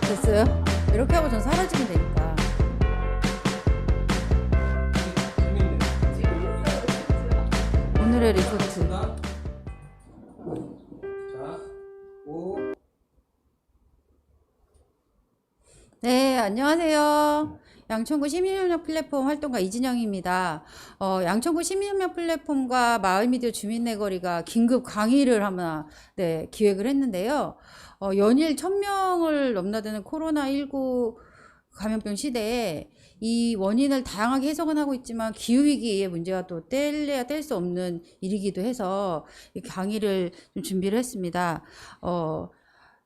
됐어요? 이렇게 하고 전 사라지면 되니까. 오늘의 리포트. 네, 안녕하세요. 양천구 시민협력 플랫폼 활동가 이진영입니다. 양천구 시민협력 플랫폼과 마을미디어 주민내거리가 긴급 강의를 하나 기획을 했는데요. 연일 1000명을 넘나드는 코로나19 감염병 시대에 이 원인을 다양하게 해석은 하고 있지만 기후위기의 문제가 또 뗄래야 뗄 수 없는 일이기도 해서 이 강의를 좀 준비를 했습니다.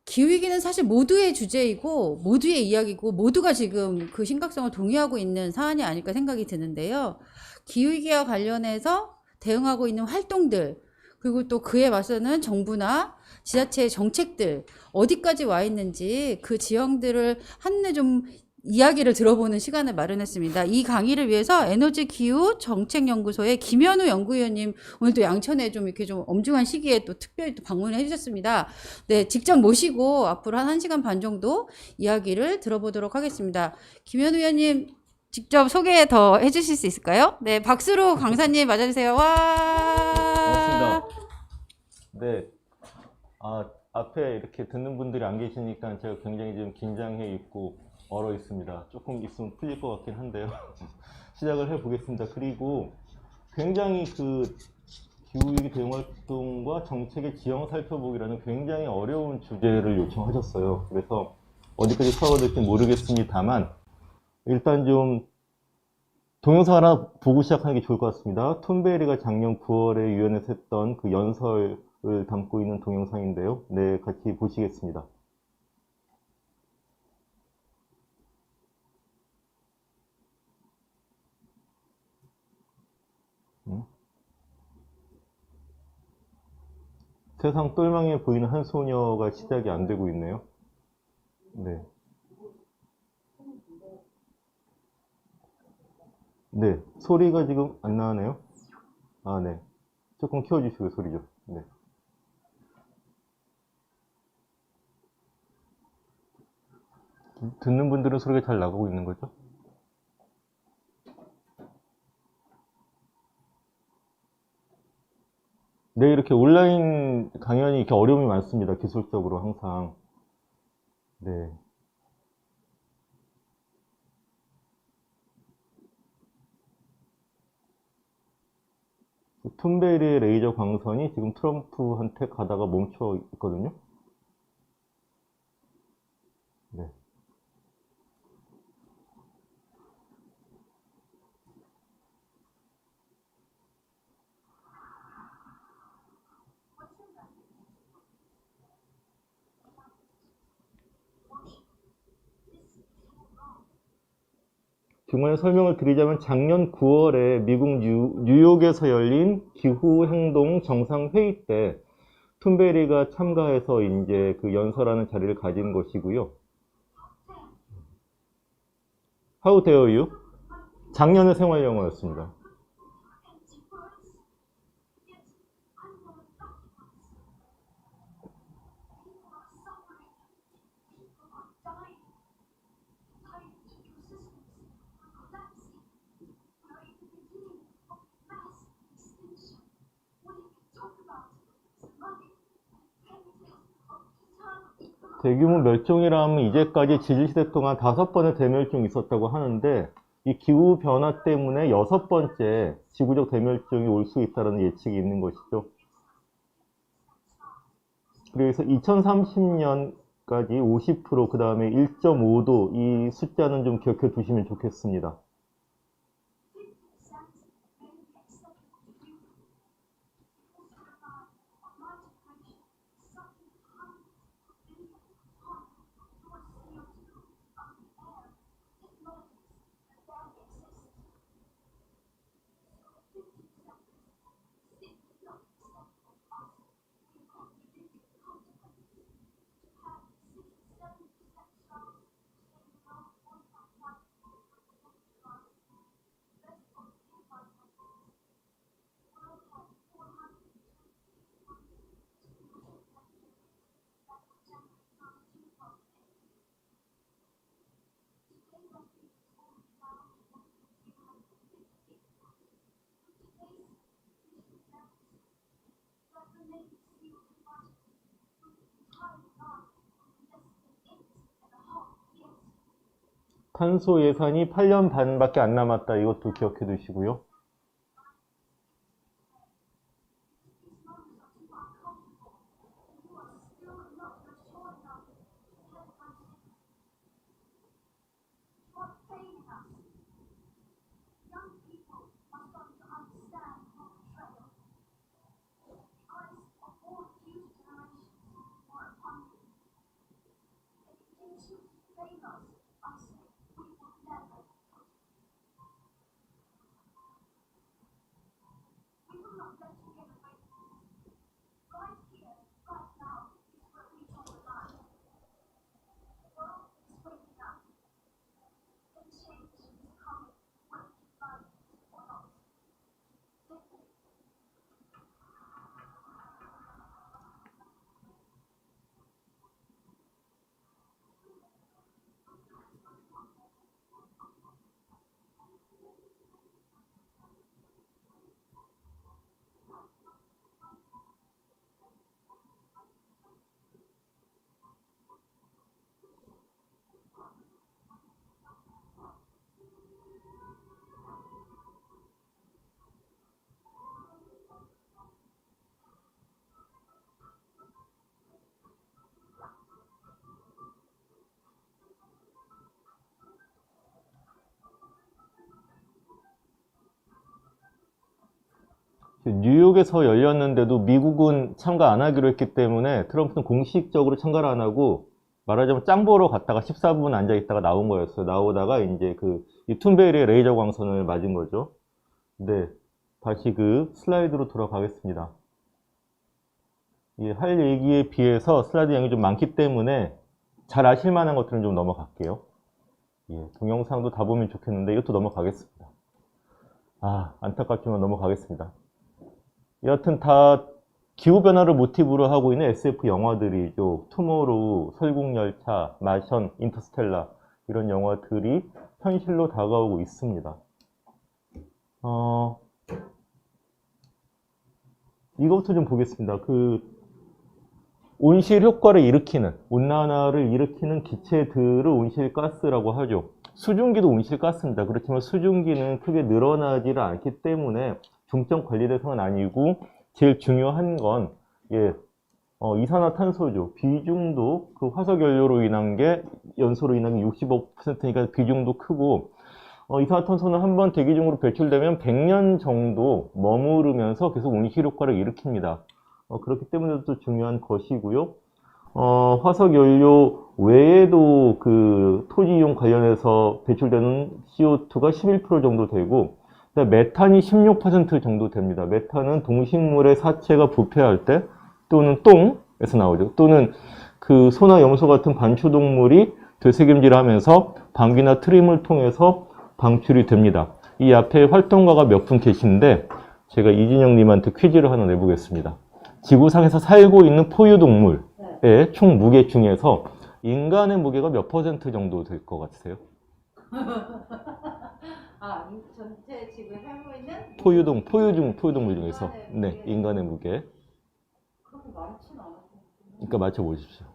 기후위기는 사실 모두의 주제이고 모두의 이야기고 모두가 지금 그 심각성을 동의하고 있는 사안이 아닐까 생각이 드는데요. 기후위기와 관련해서 대응하고 있는 활동들, 그리고 또 그에 맞서는 정부나 지자체의 정책들 어디까지 와 있는지 그 지형들을 한눈에 좀 이야기를 들어보는 시간을 마련했습니다. 이 강의를 위해서 에너지 기후 정책연구소의 김현우 연구위원님 오늘 또 양천에 좀 이렇게 좀 엄중한 시기에 또 특별히 또 방문을 해주셨습니다. 네, 직접 모시고 앞으로 한 1시간 반 정도 이야기를 들어보도록 하겠습니다. 김현우 위원님 직접 소개 더 해주실 수 있을까요? 네, 박수로 강사님 맞아주세요. 와. 고맙습니다. 네, 앞에 이렇게 듣는 분들이 안 계시니까 제가 굉장히 지금 긴장해 있고 얼어 있습니다. 조금 있으면 풀릴 것 같긴 한데요. 시작을 해 보겠습니다. 그리고 굉장히 그 기후위기 대응 활동과 정책의 지형 살펴보기라는 굉장히 어려운 주제를 요청하셨어요. 그래서 어디까지 커버될지 모르겠습니다만 일단 좀 동영상 하나 보고 시작하는 게 좋을 것 같습니다. 톰베리가 작년 9월에 유엔에서 했던 그 연설을 담고 있는 동영상인데요. 네, 같이 보시겠습니다. 세상 똘망해 보이는 한 소녀가 시작이 안 되고 있네요. 네. 네. 소리가 지금 안 나네요. 네. 조금 키워주시고 소리 좀. 네. 듣는 분들은 소리가 잘 나가고 있는 거죠? 네, 이렇게 온라인 강연이 이렇게 어려움이 많습니다. 기술적으로 항상. 네. 툰베리의 레이저 광선이 지금 트럼프한테 가다가 멈춰 있거든요. 네. 중간에 설명을 드리자면 작년 9월에 미국 뉴욕에서 열린 기후행동 정상회의 때 툰베리가 참가해서 이제 그 연설하는 자리를 가진 것이고요. How dare you? 작년의 생활영어였습니다. 대규모 멸종이라면 이제까지 지질시대 동안 5번의 대멸종이 있었다고 하는데 이 기후변화 때문에 6번째 지구적 대멸종이 올 수 있다는 예측이 있는 것이죠. 그래서 2030년까지 50%, 그 다음에 1.5도 이 숫자는 좀 기억해 두시면 좋겠습니다. 탄소 예산이 8년 반밖에 안 남았다. 이것도 기억해 두시고요. 뉴욕에서 열렸는데도 미국은 참가 안 하기로 했기 때문에 트럼프는 공식적으로 참가를 안 하고 말하자면 짱 보러 갔다가 14분 앉아 있다가 나온 거였어요. 나오다가 이제 이 툰베리의 레이저 광선을 맞은 거죠. 네, 다시 슬라이드로 돌아가겠습니다. 할 얘기에 비해서 슬라이드 양이 좀 많기 때문에 잘 아실 만한 것들은 좀 넘어갈게요. 동영상도 다 보면 좋겠는데 이것도 넘어가겠습니다. 안타깝지만 넘어가겠습니다. 여하튼 다 기후변화를 모티브로 하고 있는 SF 영화들이죠. 투모로우, 설국열차, 마션, 인터스텔라 이런 영화들이 현실로 다가오고 있습니다. 이것부터 좀 보겠습니다. 온실 효과를 일으키는, 온난화를 일으키는 기체들을 온실가스라고 하죠. 수증기도 온실가스입니다. 그렇지만 수증기는 크게 늘어나지를 않기 때문에 중점 관리 대상은 아니고 제일 중요한 건 이산화탄소죠. 비중도 화석연료로 인한 게 연소로 인한 게 65%니까 비중도 크고 이산화탄소는 한번 대기 중으로 배출되면 100년 정도 머무르면서 계속 온실효과를 일으킵니다. 그렇기 때문에 또 중요한 것이고요. 화석연료 외에도 토지 이용 관련해서 배출되는 CO2가 11% 정도 되고 메탄이 16% 정도 됩니다. 메탄은 동식물의 사체가 부패할 때 또는 똥에서 나오죠. 또는 소나 염소 같은 관초동물이 되새김질하면서 방귀나 트림을 통해서 방출이 됩니다. 이 앞에 활동가가 몇 분 계신데 제가 이진영님한테 퀴즈를 하나 내보겠습니다. 지구상에서 살고 있는 포유동물의 총 무게 중에서 인간의 무게가 몇 % 정도 될 것 같으세요? 전체 지금 살고 있는 포유동물 중에서 인간의 무게. 그렇게 많지는 않아요. 그러니까 맞춰보십시오.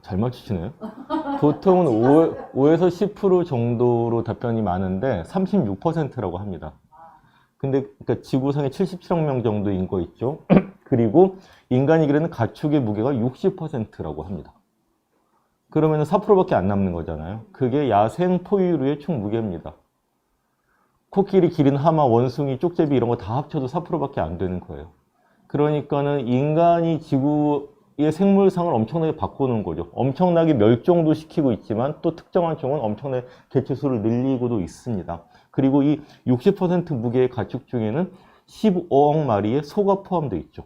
잘 맞추시네요. 보통은 5에서 10% 정도로 답변이 많은데 36%라고 합니다. 근데 그러니까 지구상에 77억 명 정도인 거 있죠. 그리고 인간이 기르는 가축의 무게가 60%라고 합니다. 그러면 4%밖에 안 남는 거잖아요. 그게 야생 포유류의 총 무게입니다. 코끼리, 기린, 하마, 원숭이, 쪽제비 이런 거 다 합쳐도 4%밖에 안 되는 거예요. 그러니까는 인간이 지구의 생물상을 엄청나게 바꾸는 거죠. 엄청나게 멸종도 시키고 있지만 또 특정한 종은 엄청나게 개체수를 늘리고도 있습니다. 그리고 이 60% 무게의 가축 중에는 15억 마리의 소가 포함되어 있죠.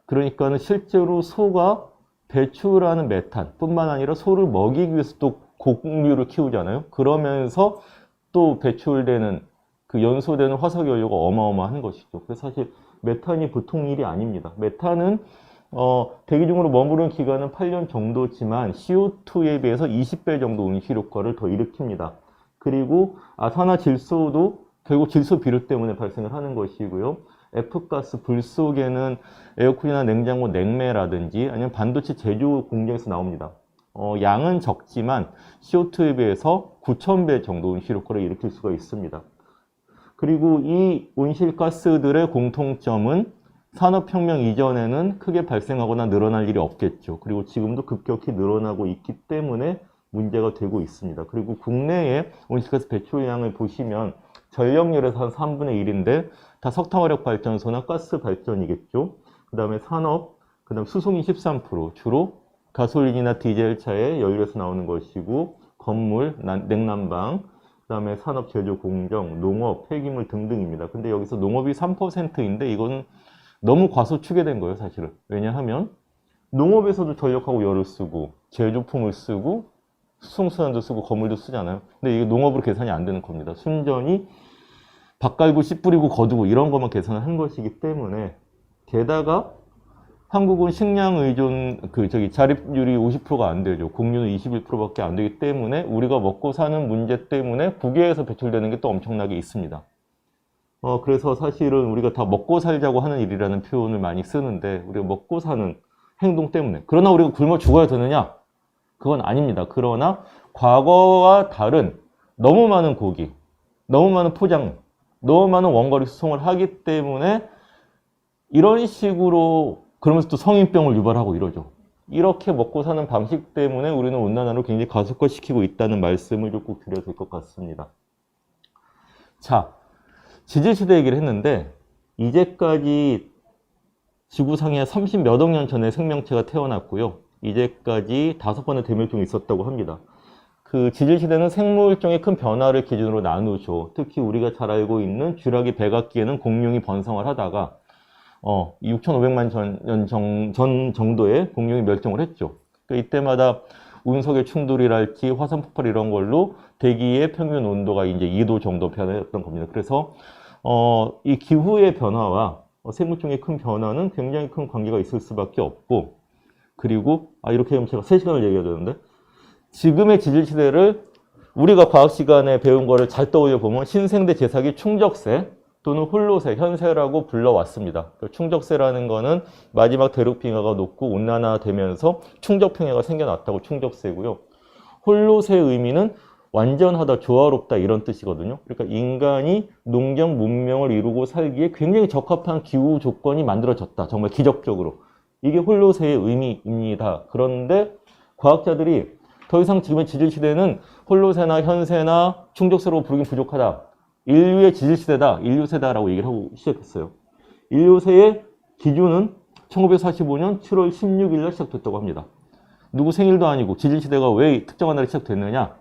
그러니까는 실제로 소가 배출하는 메탄 뿐만 아니라 소를 먹이기 위해서 또 곡류를 키우잖아요. 그러면서 또 배출되는 연소되는 화석연료가 어마어마한 것이죠. 그래서 사실 메탄이 보통 일이 아닙니다. 메탄은 대기 중으로 머무르는 기간은 8년 정도지만 CO2에 비해서 20배 정도 온실효과를 더 일으킵니다. 그리고 산화질소도 결국 질소 비료 때문에 발생을 하는 것이고요. F가스, 불 속에는 에어컨이나 냉장고 냉매라든지 아니면 반도체 제조 공장에서 나옵니다. 양은 적지만 CO2에 비해서 9,000배 정도 온실효과를 일으킬 수가 있습니다. 그리고 이 온실가스들의 공통점은 산업혁명 이전에는 크게 발생하거나 늘어날 일이 없겠죠. 그리고 지금도 급격히 늘어나고 있기 때문에 문제가 되고 있습니다. 그리고 국내의 온실가스 배출량을 보시면 전력열에서 한 3분의 1인데 다 석탄화력 발전소나 가스 발전이겠죠. 그 다음에 산업, 그 다음 수송이 13%, 주로 가솔린이나 디젤 차의 연료에서 나오는 것이고, 건물, 냉난방, 그 다음에 산업, 제조, 공정, 농업, 폐기물 등등입니다. 근데 여기서 농업이 3%인데 이거는 너무 과소축에 된 거예요, 사실은. 왜냐하면 농업에서도 전력하고 열을 쓰고, 제조품을 쓰고, 수송수단도 쓰고, 건물도 쓰잖아요. 근데 이게 농업으로 계산이 안 되는 겁니다. 순전히 밥 갈고 씨 뿌리고 거두고 이런 것만 계산을 한 것이기 때문에, 게다가 한국은 식량 의존, 자립률이 50%가 안 되죠. 공유는 21%밖에 안 되기 때문에 우리가 먹고 사는 문제 때문에 국외에서 배출되는 게 또 엄청나게 있습니다. 그래서 사실은 우리가 다 먹고 살자고 하는 일이라는 표현을 많이 쓰는데, 우리가 먹고 사는 행동 때문에. 그러나 우리가 굶어 죽어야 되느냐? 그건 아닙니다. 그러나 과거와 다른 너무 많은 고기, 너무 많은 포장, 너무 많은 원거리 수송을 하기 때문에 이런 식으로, 그러면서 또 성인병을 유발하고 이러죠. 이렇게 먹고 사는 방식 때문에 우리는 온난화를 굉장히 가속화시키고 있다는 말씀을 좀 꼭 드려야 될 것 같습니다. 자, 지질시대 얘기를 했는데, 이제까지 지구상에 30몇 억 년 전에 생명체가 태어났고요. 이제까지 5번의 대멸종이 있었다고 합니다. 그 지질시대는 생물종의 큰 변화를 기준으로 나누죠. 특히 우리가 잘 알고 있는 쥐라기 백악기에는 공룡이 번성을 하다가 6,500만 년 전 정도의 공룡이 멸종을 했죠. 그러니까 이때마다 운석의 충돌이랄지 화산 폭발 이런 걸로 대기의 평균 온도가 이제 2도 정도 변화했던 겁니다. 그래서 이 기후의 변화와 생물종의 큰 변화는 굉장히 큰 관계가 있을 수밖에 없고, 그리고 이렇게 하면 제가 3시간을 얘기해야 되는데, 지금의 지질시대를 우리가 과학 시간에 배운 거를 잘 떠올려 보면 신생대 제사기 충적세 또는 홀로세, 현세라고 불러왔습니다. 충적세라는 거는 마지막 대륙빙하가 녹고 온난화되면서 충적평야가 생겨났다고 충적세고요. 홀로세의 의미는 완전하다, 조화롭다 이런 뜻이거든요. 그러니까 인간이 농경 문명을 이루고 살기에 굉장히 적합한 기후 조건이 만들어졌다. 정말 기적적으로. 이게 홀로세의 의미입니다. 그런데 과학자들이 더 이상 지금의 지질시대는 홀로세나 현세나 충적세로 부르긴 부족하다. 인류의 지질시대다, 인류세다라고 얘기를 하고 시작했어요. 인류세의 기준은 1945년 7월 16일 날 시작됐다고 합니다. 누구 생일도 아니고 지질시대가 왜 특정한 날에 시작됐느냐?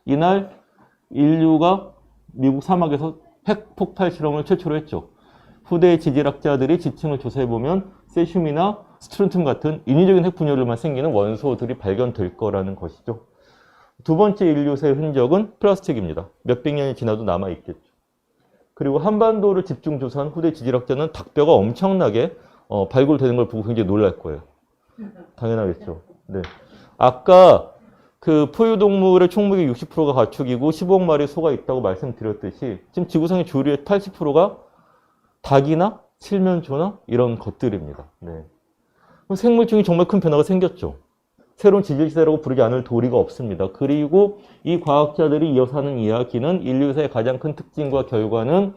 이날 인류가 미국 사막에서 핵폭발 실험을 최초로 했죠. 후대 지질학자들이 지층을 조사해보면 세슘이나 스트론튬 같은 인위적인 핵 분열로만 생기는 원소들이 발견될 거라는 것이죠. 두 번째 인류세의 흔적은 플라스틱입니다. 몇백 년이 지나도 남아있겠죠. 그리고 한반도를 집중 조사한 후대 지질학자는 닭뼈가 엄청나게 발굴되는 걸 보고 굉장히 놀랄 거예요. 당연하겠죠. 네. 아까 그 포유동물의 총무의 60%가 가축이고 15억 마리 소가 있다고 말씀드렸듯이 지금 지구상의 조류의 80%가 닭이나 칠면조나 이런 것들입니다. 네. 생물종이 정말 큰 변화가 생겼죠. 새로운 지질시대라고 부르지 않을 도리가 없습니다. 그리고 이 과학자들이 이어서 하는 이야기는 인류사의 가장 큰 특징과 결과는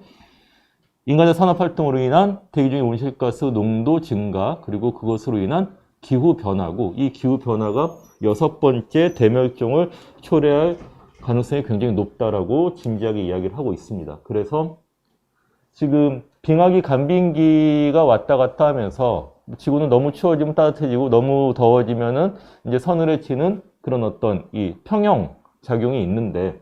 인간의 산업활동으로 인한 대기 중의 온실가스 농도 증가, 그리고 그것으로 인한 기후변화고, 이 기후변화가 6번째 대멸종을 초래할 가능성이 굉장히 높다라고 진지하게 이야기를 하고 있습니다. 그래서 지금 빙하기 간빙기가 왔다 갔다 하면서 지구는 너무 추워지면 따뜻해지고 너무 더워지면은 이제 서늘해 지는 그런 어떤 이 평형 작용이 있는데,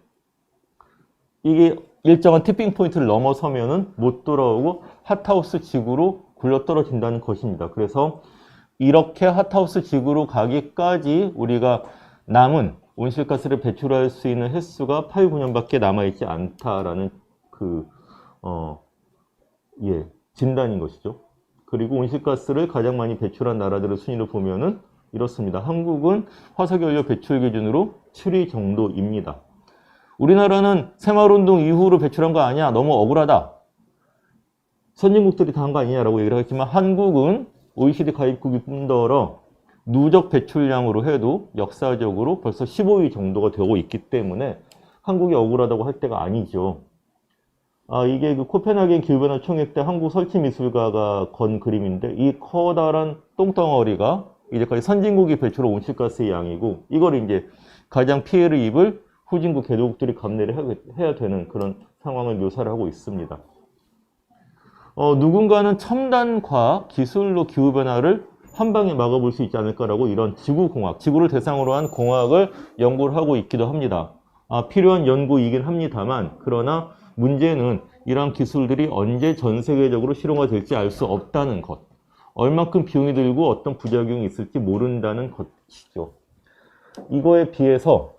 이게 일정한 티핑 포인트를 넘어서면은 못 돌아오고 핫하우스 지구로 굴러 떨어진다는 것입니다. 그래서 이렇게 핫하우스 지구로 가기까지 우리가 남은 온실가스를 배출할 수 있는 횟수가 8, 9년밖에 남아있지 않다라는 진단인 것이죠. 그리고 온실가스를 가장 많이 배출한 나라들의 순위를 보면은 이렇습니다. 한국은 화석연료 배출 기준으로 7위 정도입니다. 우리나라는 새마을운동 이후로 배출한 거 아니야? 너무 억울하다. 선진국들이 다 한 거 아니냐라고 얘기를 하겠지만, 한국은 OECD 가입국일 뿐더러 누적 배출량으로 해도 역사적으로 벌써 15위 정도가 되고 있기 때문에 한국이 억울하다고 할 때가 아니죠. 이게 그 코펜하겐 기후변화 총회 때 한국 설치미술가가 건 그림인데 이 커다란 똥덩어리가 이제까지 선진국이 배출한 온실가스의 양이고 이걸 이제 가장 피해를 입을 후진국 개도국들이 감내를 해야 되는 그런 상황을 묘사를 하고 있습니다. 누군가는 첨단 과학 기술로 기후변화를 한 방에 막아볼 수 있지 않을까라고 이런 지구공학, 지구를 대상으로 한 공학을 연구를 하고 있기도 합니다. 필요한 연구이긴 합니다만 그러나 문제는 이러한 기술들이 언제 전 세계적으로 실용화될지 알 수 없다는 것. 얼만큼 비용이 들고 어떤 부작용이 있을지 모른다는 것이죠. 이거에 비해서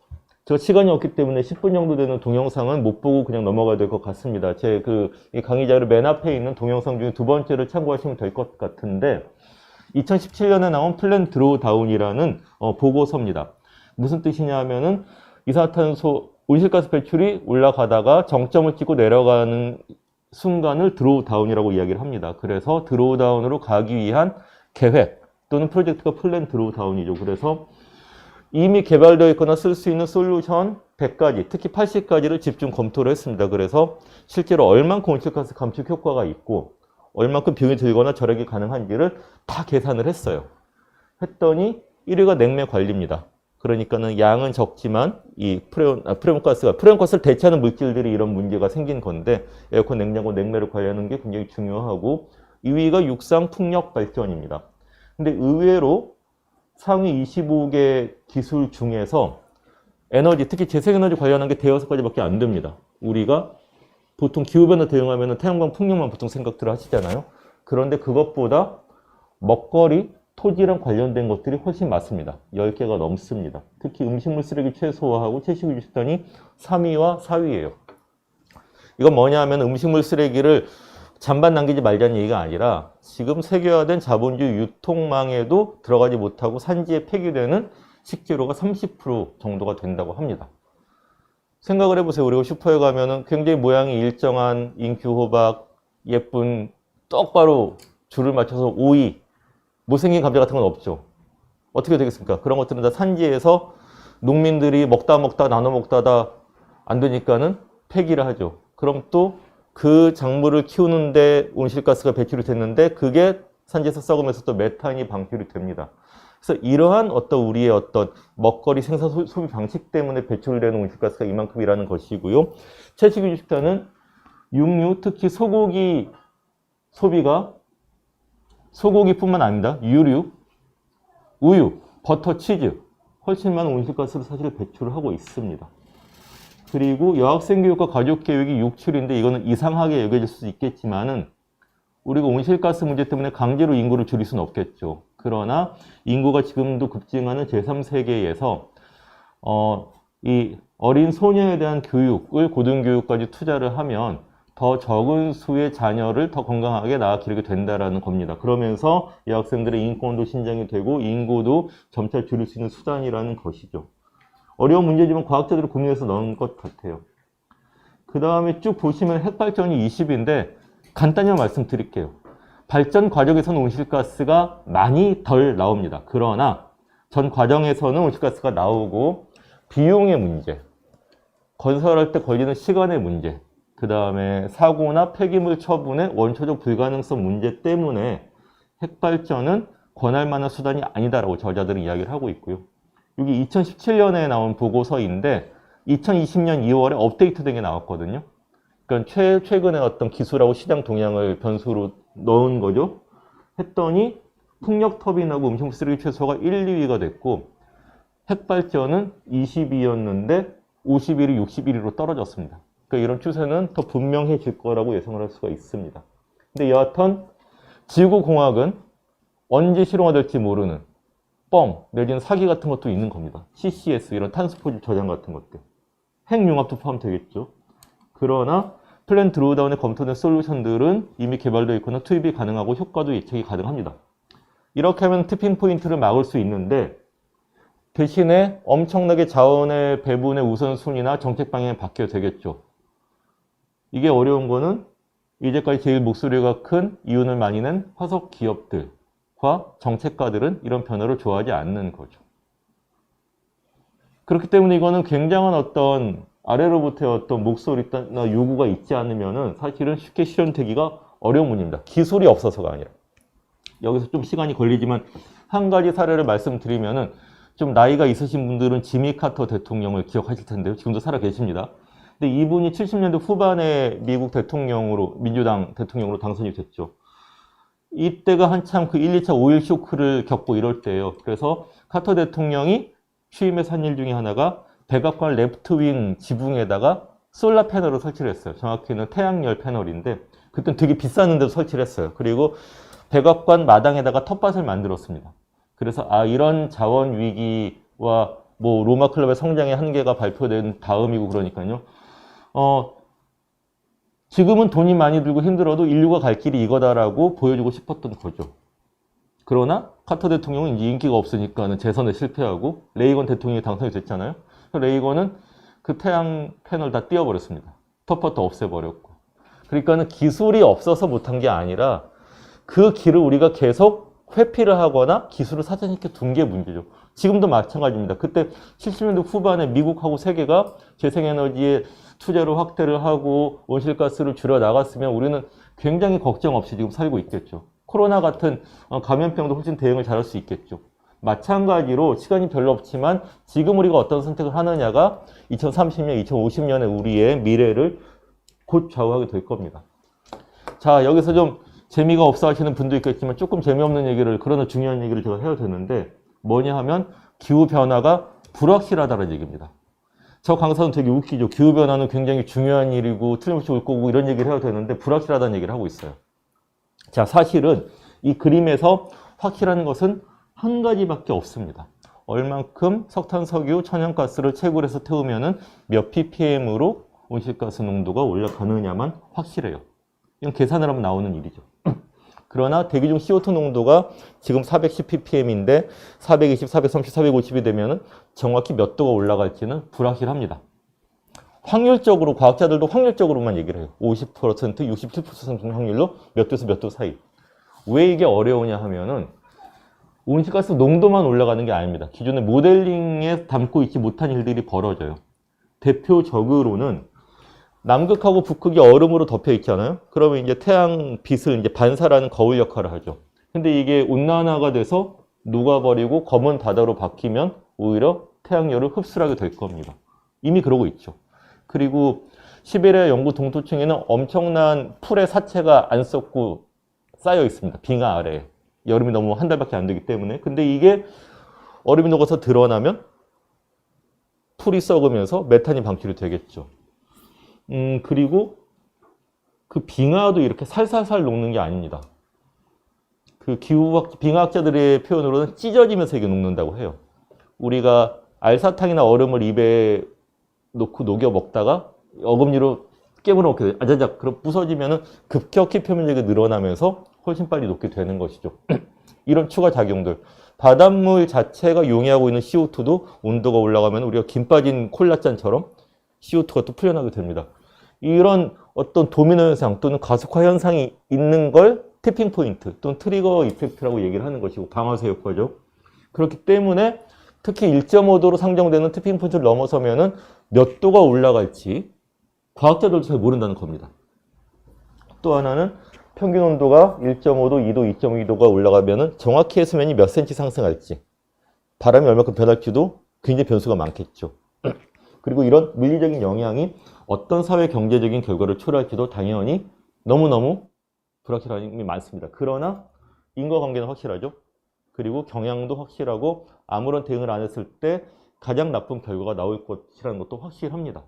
저 시간이 없기 때문에 10분 정도 되는 동영상은 못 보고 그냥 넘어가야 될 것 같습니다. 제 이 강의 자료 맨 앞에 있는 동영상 중에 두 번째를 참고하시면 될 것 같은데 2017년에 나온 플랜 드로우다운이라는 보고서입니다. 무슨 뜻이냐 하면은 이산화탄소 온실가스 배출이 올라가다가 정점을 찍고 내려가는 순간을 드로우다운이라고 이야기를 합니다. 그래서 드로우다운으로 가기 위한 계획 또는 프로젝트가 플랜 드로우다운이죠. 그래서 이미 개발되어 있거나 쓸 수 있는 솔루션 100가지, 특히 80가지를 집중 검토를 했습니다. 그래서 실제로 얼만큼 온실가스 감축 효과가 있고 얼만큼 비용이 들거나 절약이 가능한지를 다 계산을 했어요. 했더니 1위가 냉매 관리입니다. 그러니까는 양은 적지만 이 프레온가스를 대체하는 물질들이 이런 문제가 생긴 건데 에어컨, 냉장고, 냉매를 관리하는 게 굉장히 중요하고 2위가 육상 풍력 발전입니다. 근데 의외로 상위 25개 기술 중에서 에너지, 특히 재생에너지 관련한 게 대여섯 가지밖에 안 됩니다. 우리가 보통 기후변화 대응하면 태양광 풍력만 보통 생각들을 하시잖아요. 그런데 그것보다 먹거리, 토지랑 관련된 것들이 훨씬 많습니다. 10개가 넘습니다. 특히 음식물 쓰레기 최소화하고 채식 유지 습관이 3위와 4위예요. 이건 뭐냐 하면 음식물 쓰레기를 잔반 남기지 말자는 얘기가 아니라 지금 세계화된 자본주의 유통망에도 들어가지 못하고 산지에 폐기되는 식재료가 30% 정도가 된다고 합니다. 생각을 해보세요. 우리가 슈퍼에 가면은 굉장히 모양이 일정한 인큐호박, 예쁜 똑바로 줄을 맞춰서 오이, 못생긴 감자 같은 건 없죠. 어떻게 되겠습니까? 그런 것들은 다 산지에서 농민들이 먹다 나눠 먹다가 안 되니까는 폐기를 하죠. 그럼 또 그 작물을 키우는데 온실가스가 배출이 됐는데 그게 산지에서 썩으면서 또 메탄이 방출이 됩니다. 그래서 이러한 우리의 먹거리 생산 소비 방식 때문에 배출되는 온실가스가 이만큼이라는 것이고요. 채식 유지 식단은 육류, 특히 소고기 소비가 소고기뿐만 아닙니다. 유류, 우유, 버터, 치즈 훨씬 많은 온실가스를 사실 배출을 하고 있습니다. 그리고 여학생 교육과 가족 계획이 6출인데 이거는 이상하게 여겨질 수 있겠지만은 우리가 온실가스 문제 때문에 강제로 인구를 줄일 수는 없겠죠. 그러나 인구가 지금도 급증하는 제3세계에서 이 어린 소녀에 대한 교육을 고등교육까지 투자를 하면 더 적은 수의 자녀를 더 건강하게 낳아 기르게 된다라는 겁니다. 그러면서 여학생들의 인권도 신장이 되고 인구도 점차 줄일 수 있는 수단이라는 것이죠. 어려운 문제지만 과학자들이 고민해서 넣은 것 같아요. 그 다음에 쭉 보시면 핵발전이 20인데 간단히 말씀드릴게요. 발전 과정에서는 온실가스가 많이 덜 나옵니다. 그러나 전 과정에서는 온실가스가 나오고 비용의 문제, 건설할 때 걸리는 시간의 문제, 그 다음에 사고나 폐기물 처분의 원초적 불가능성 문제 때문에 핵발전은 권할 만한 수단이 아니다라고 저자들은 이야기를 하고 있고요. 여기 2017년에 나온 보고서인데 2020년 2월에 업데이트된 게 나왔거든요. 그러니까 최근에 기술하고 시장 동향을 변수로 넣은 거죠. 했더니 풍력 터빈하고 음식물 쓰레기 최소가 1, 2위가 됐고 핵발전은 22였는데 51위, 61위로 떨어졌습니다. 그러니까 이런 추세는 더 분명해질 거라고 예상을 할 수가 있습니다. 근데 여하튼 지구공학은 언제 실용화될지 모르는 뻥 내지는 사기 같은 것도 있는 겁니다. CCS 이런 탄소 포집 저장 같은 것들. 핵융합도 포함되겠죠. 그러나 플랜 드로우다운에 검토된 솔루션들은 이미 개발되어 있거나 투입이 가능하고 효과도 예측이 가능합니다. 이렇게 하면 티핑 포인트를 막을 수 있는데 대신에 엄청나게 자원의 배분의 우선순위나 정책 방향이 바뀌어야 되겠죠. 이게 어려운 거는 이제까지 제일 목소리가 큰 이윤을 많이 낸 화석 기업들, 정책가들은 이런 변화를 좋아하지 않는 거죠. 그렇기 때문에 이거는 굉장한 어떤 아래로부터의 어떤 목소리나 요구가 있지 않으면은 사실은 쉽게 실현되기가 어려운 문제입니다. 기술이 없어서가 아니라. 여기서 좀 시간이 걸리지만 한 가지 사례를 말씀드리면은 좀 나이가 있으신 분들은 지미 카터 대통령을 기억하실 텐데요. 지금도 살아 계십니다. 근데 이분이 70년대 후반에 미국 대통령으로, 민주당 대통령으로 당선이 됐죠. 이때가 한참 그 1, 2차 오일 쇼크를 겪고 이럴 때예요. 그래서 카터 대통령이 취임해서 한 일 중에 하나가 백악관 레프트윙 지붕에다가 솔라 패널을 설치를 했어요. 정확히는 태양열 패널인데 그땐 되게 비쌌는데도 설치를 했어요. 그리고 백악관 마당에다가 텃밭을 만들었습니다. 그래서 이런 자원 위기와 뭐 로마 클럽의 성장의 한계가 발표된 다음이고 그러니까요. 지금은 돈이 많이 들고 힘들어도 인류가 갈 길이 이거다라고 보여주고 싶었던 거죠. 그러나 카터 대통령은 이제 인기가 없으니까는 재선에 실패하고 레이건 대통령이 당선이 됐잖아요. 레이건은 그 태양 패널 다 띄워버렸습니다. 텃밭도 없애버렸고. 그러니까는 기술이 없어서 못한 게 아니라 그 길을 우리가 계속 회피를 하거나 기술을 사전시켜 둔 게 문제죠. 지금도 마찬가지입니다. 그때 70년대 후반에 미국하고 세계가 재생에너지에 투자를 확대를 하고 온실가스를 줄여 나갔으면 우리는 굉장히 걱정 없이 지금 살고 있겠죠. 코로나 같은 감염병도 훨씬 대응을 잘할 수 있겠죠. 마찬가지로 시간이 별로 없지만 지금 우리가 어떤 선택을 하느냐가 2030년, 2050년의 우리의 미래를 곧 좌우하게 될 겁니다. 자, 여기서 좀 재미가 없어 하시는 분도 있겠지만 조금 재미없는 얘기를, 그러나 중요한 얘기를 제가 해야 되는데 뭐냐 하면 기후변화가 불확실하다는 얘기입니다. 저 강사는 되게 웃기죠. 기후변화는 굉장히 중요한 일이고 틀림없이 올 거고 이런 얘기를 해야 되는데 불확실하다는 얘기를 하고 있어요. 자, 사실은 이 그림에서 확실한 것은 한 가지밖에 없습니다. 얼만큼 석탄, 석유, 천연가스를 채굴해서 태우면은 몇 ppm으로 온실가스 농도가 올라가느냐만 확실해요. 이건 계산을 하면 나오는 일이죠. 그러나 대기 중 CO2 농도가 지금 410ppm인데 420, 430, 450이 되면은 정확히 몇 도가 올라갈지는 불확실합니다. 확률적으로, 과학자들도 확률적으로만 얘기를 해요. 50%, 67% 확률로 몇 도에서 몇 도 사이. 왜 이게 어려우냐 하면은 온실가스 농도만 올라가는 게 아닙니다. 기존의 모델링에 담고 있지 못한 일들이 벌어져요. 대표적으로는 남극하고 북극이 얼음으로 덮여 있잖아요. 그러면 이제 태양 빛을 이제 반사라는 거울 역할을 하죠. 근데 이게 온난화가 돼서 녹아버리고 검은 바다로 바뀌면 오히려 태양열을 흡수하게 될 겁니다. 이미 그러고 있죠. 그리고 시베리아 영구 동토층에는 엄청난 풀의 사체가 안 썩고 쌓여 있습니다. 빙하 아래에. 여름이 너무 한 달밖에 안 되기 때문에. 근데 이게 얼음이 녹아서 드러나면 풀이 썩으면서 메탄이 방출이 되겠죠. 그리고 그 빙하도 이렇게 살살살 녹는 게 아닙니다. 그 빙하학자들의 표현으로는 찢어지면서 이게 녹는다고 해요. 우리가 알사탕이나 얼음을 입에 놓고 녹여 먹다가 어금니로 깨물어 먹게 돼요. 아자작. 그럼 부서지면은 급격히 표면적이 늘어나면서 훨씬 빨리 녹게 되는 것이죠. 이런 추가 작용들. 바닷물 자체가 용이하고 있는 CO2도 온도가 올라가면 우리가 김 빠진 콜라잔처럼 CO2가 또 풀려나게 됩니다. 이런 어떤 도미노 현상 또는 가속화 현상이 있는 걸 티핑 포인트 또는 트리거 이펙트라고 얘기를 하는 것이고 방아쇠 효과죠. 그렇기 때문에 특히 1.5도로 상정되는 티핑 포인트를 넘어서면은 몇 도가 올라갈지 과학자들도 잘 모른다는 겁니다. 또 하나는 평균 온도가 1.5도, 2도, 2.2도가 올라가면은 정확히 해수면이 몇 cm 상승할지, 바람이 얼마큼 변할지도 굉장히 변수가 많겠죠. 그리고 이런 물리적인 영향이 어떤 사회 경제적인 결과를 초래할지도 당연히 너무너무 불확실한 점이 많습니다. 그러나 인과관계는 확실하죠. 그리고 경향도 확실하고 아무런 대응을 안 했을 때 가장 나쁜 결과가 나올 것이라는 것도 확실합니다.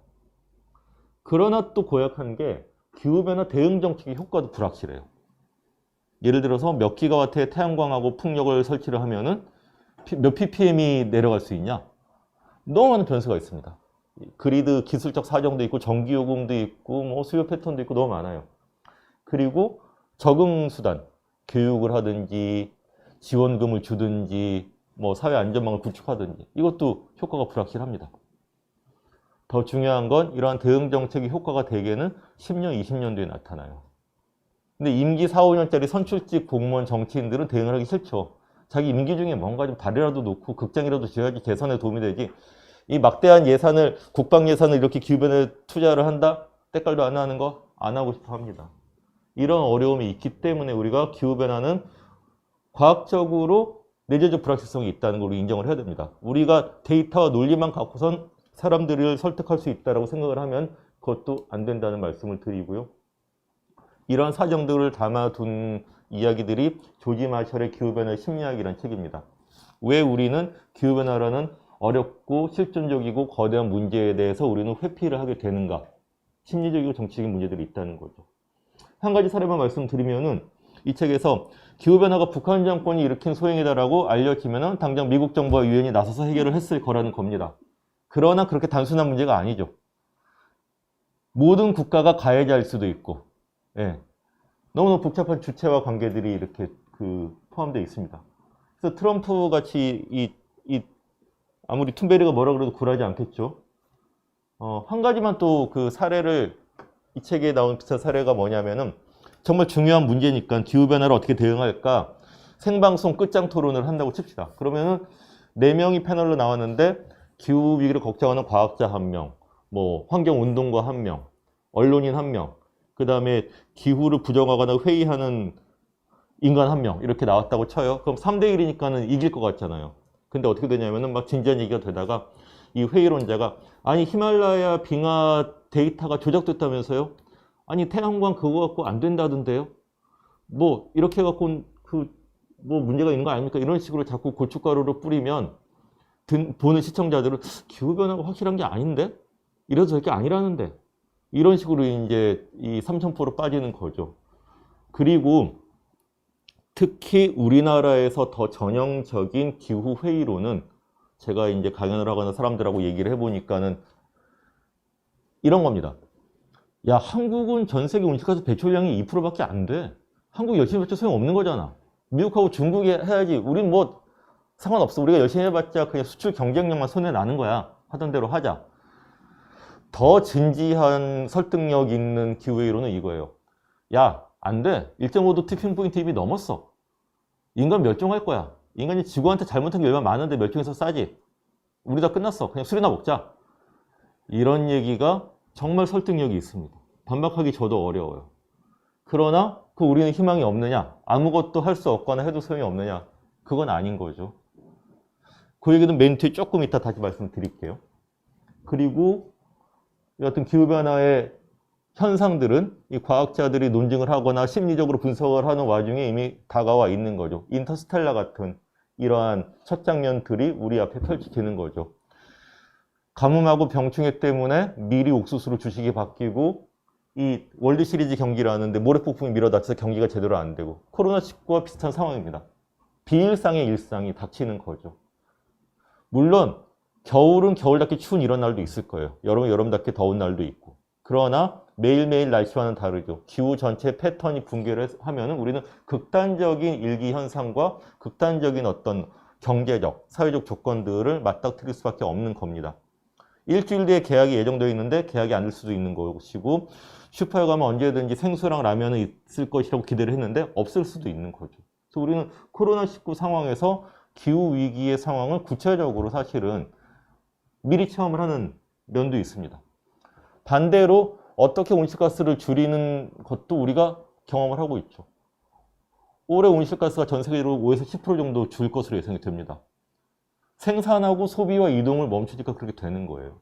그러나 또 고약한 게 기후변화 대응 정책의 효과도 불확실해요. 예를 들어서 몇 기가와트의 태양광하고 풍력을 설치를 하면은 몇 ppm이 내려갈 수 있냐? 너무 많은 변수가 있습니다. 그리드 기술적 사정도 있고 전기요금도 있고 뭐 수요 패턴도 있고 너무 많아요. 그리고 적응 수단, 교육을 하든지 지원금을 주든지 뭐 사회 안전망을 구축하든지 이것도 효과가 불확실합니다. 더 중요한 건 이러한 대응 정책의 효과가 대개는 10년, 20년 뒤에 나타나요. 근데 임기 4, 5년짜리 선출직 공무원 정치인들은 대응을 하기 싫죠. 자기 임기 중에 뭔가 좀 다리라도 놓고 극장이라도 지어야지 개선에 도움이 되지. 이 막대한 예산을, 국방 예산을 이렇게 기후변화에 투자를 한다? 때깔도 안 나는 거 안 하고 싶어 합니다. 이런 어려움이 있기 때문에 우리가 기후변화는 과학적으로 내재적 불확실성이 있다는 걸 인정을 해야 됩니다. 우리가 데이터와 논리만 갖고선 사람들을 설득할 수 있다고 생각을 하면 그것도 안 된다는 말씀을 드리고요. 이런 사정들을 담아둔 이야기들이 조지 마셜의 기후변화 심리학이라는 책입니다. 왜 우리는 기후변화라는 어렵고 실존적이고 거대한 문제에 대해서 우리는 회피를 하게 되는가? 심리적이고 정치적인 문제들이 있다는 거죠. 한 가지 사례만 말씀드리면은 이 책에서 기후변화가 북한 정권이 일으킨 소행이다라고 알려지면은 당장 미국 정부와 유엔이 나서서 해결을 했을 거라는 겁니다. 그러나 그렇게 단순한 문제가 아니죠. 모든 국가가 가해자일 수도 있고, 예. 너무너무 복잡한 주체와 관계들이 이렇게 포함되어 있습니다. 그래서 트럼프 같이 아무리 툰베리가 뭐라 그래도 굴하지 않겠죠. 한 가지만 또 그 사례를 이 책에 나온 비슷한 사례가 뭐냐면은 정말 중요한 문제니까 기후변화를 어떻게 대응할까 생방송 끝장 토론을 한다고 칩시다. 그러면은 4명이 패널로 나왔는데 기후위기를 걱정하는 과학자 1명, 뭐 환경운동가 1명, 언론인 1명, 그 다음에 기후를 부정하거나 회의하는 인간 1명 이렇게 나왔다고 쳐요. 그럼 3대1이니까는 이길 것 같잖아요. 근데 어떻게 되냐면은 막 진지한 얘기가 되다가 이 회의론자가 아니 히말라야 빙하 데이터가 조작됐다면서요? 아니 태양광 그거 갖고 안 된다던데요? 뭐 이렇게 갖고 뭐 문제가 있는 거 아닙니까? 이런 식으로 자꾸 고춧가루를 뿌리면 보는 시청자들은 기후변화가 확실한 게 아닌데? 이래서 저게 아니라는데? 이런 식으로 이제 이 삼천포로 빠지는 거죠. 그리고 특히 우리나라에서 더 전형적인 기후회의로는 제가 이제 강연을 하거나 사람들하고 얘기를 해보니까는 이런 겁니다. 야, 한국은 전 세계 온실가스 배출량이 2%밖에 안 돼. 한국 열심히 해봤자 소용없는 거잖아. 미국하고 중국이 해야지. 우린 뭐 상관없어. 우리가 열심히 해봤자 그냥 수출 경쟁력만 손해나는 거야. 하던 대로 하자. 더 진지한 설득력 있는 기후회의로는 이거예요. 야, 안 돼. 1.5도 티핑 포인트 이미 넘었어. 인간 멸종할 거야. 인간이 지구한테 잘못한 게 얼마나 많은데 멸종해서 싸지. 우리 다 끝났어. 그냥 술이나 먹자. 이런 얘기가 정말 설득력이 있습니다. 반박하기 저도 어려워요. 그러나 우리는 희망이 없느냐? 아무것도 할 수 없거나 해도 소용이 없느냐? 그건 아닌 거죠. 그 얘기는 맨 뒤에 조금 이따 다시 말씀드릴게요. 그리고 어떤 기후변화의 현상들은 이 과학자들이 논증을 하거나 심리적으로 분석을 하는 와중에 이미 다가와 있는 거죠. 인터스텔라 같은 이러한 첫 장면들이 우리 앞에 펼쳐지는 거죠. 가뭄하고 병충해 때문에 미리 옥수수로 주식이 바뀌고 이 월드 시리즈 경기를 하는데 모래폭풍이 밀어닥쳐서 경기가 제대로 안 되고 코로나19와 비슷한 상황입니다. 비일상의 일상이 닥치는 거죠. 물론 겨울은 겨울답게 추운 이런 날도 있을 거예요. 여름은 여름답게 더운 날도 있고. 그러나 매일매일 날씨와는 다르죠. 기후 전체 패턴이 붕괴를 하면은 우리는 극단적인 일기 현상과 극단적인 어떤 경제적, 사회적 조건들을 맞닥뜨릴 수밖에 없는 겁니다. 일주일 뒤에 계약이 예정되어 있는데 계약이 안 될 수도 있는 것이고 슈퍼에 가면 언제든지 생수랑 라면은 있을 것이라고 기대를 했는데 없을 수도 있는 거죠. 그래서 우리는 코로나19 상황에서 기후위기의 상황을 구체적으로 사실은 미리 체험을 하는 면도 있습니다. 반대로 어떻게 온실가스를 줄이는 것도 우리가 경험을 하고 있죠. 올해 온실가스가 전 세계적으로 5에서 10% 정도 줄 것으로 예상이 됩니다. 생산하고 소비와 이동을 멈추니까 그렇게 되는 거예요.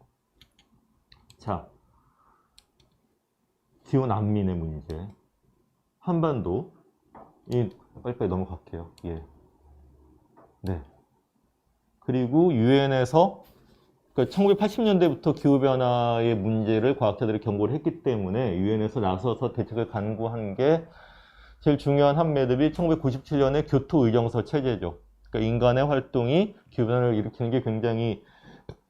자, 기후 난민의 문제. 한반도. 빨리빨리 넘어갈게요. 예. 네. 그리고 유엔에서 1980년대부터 기후변화의 문제를 과학자들이 경고를 했기 때문에 유엔에서 나서서 대책을 간구한 게 제일 중요한 한 매듭이 1997년에 교토의정서 체제죠. 그러니까 인간의 활동이 기후변화를 일으키는 게 굉장히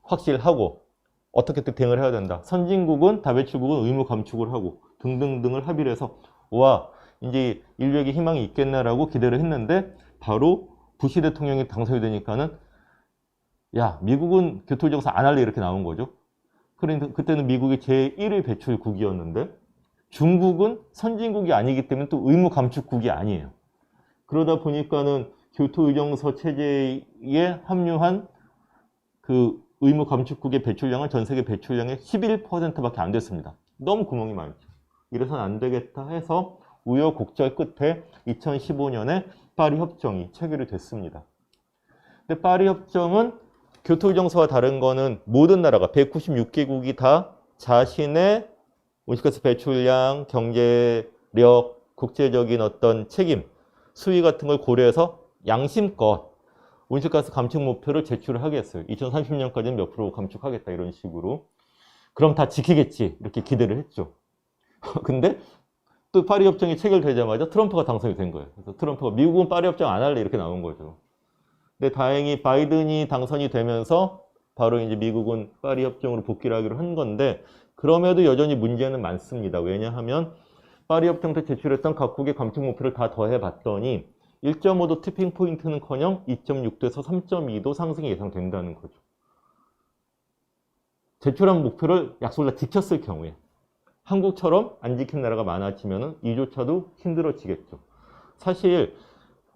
확실하고 어떻게 대응을 해야 된다. 선진국은 다배출국은 의무 감축을 하고 등등등을 합의를 해서 와 이제 인류에게 희망이 있겠나라고 기대를 했는데 바로 부시 대통령이 당선이 되니까는 야 미국은 교토의정서 안 할래 이렇게 나온 거죠. 그러니까 그때는 미국이 제1위 배출국이었는데 중국은 선진국이 아니기 때문에 또 의무 감축국이 아니에요. 그러다 보니까는 교토의정서 체제에 합류한 그 의무 감축국의 배출량은 전 세계 배출량의 11%밖에 안 됐습니다. 너무 구멍이 많죠. 이래서는 안 되겠다 해서 우여곡절 끝에 2015년에 파리 협정이 체결이 됐습니다. 근데 파리 협정은 교토의정서와 다른 거는 모든 나라가 196개국이 다 자신의 온실가스 배출량, 경제력, 국제적인 어떤 책임, 수위 같은 걸 고려해서 양심껏 온실가스 감축 목표를 제출을 하겠어요. 2030년까지는 몇 프로 감축하겠다 이런 식으로. 그럼 다 지키겠지 이렇게 기대를 했죠. 근데 또 파리 협정이 체결되자마자 트럼프가 당선이 된 거예요. 그래서 트럼프가 미국은 파리 협정 안 할래 이렇게 나온 거죠. 근데 다행히 바이든이 당선이 되면서 바로 이제 미국은 파리 협정으로 복귀를 하기로 한 건데 그럼에도 여전히 문제는 많습니다. 왜냐하면 파리 협정 때 제출했던 각국의 감축 목표를 다 더해 봤더니 1.5도 티핑 포인트는커녕 2.6도에서 3.2도 상승이 예상된다는 거죠. 제출한 목표를 약속을 다 지켰을 경우에 한국처럼 안 지킨 나라가 많아지면 이조차도 힘들어지겠죠. 사실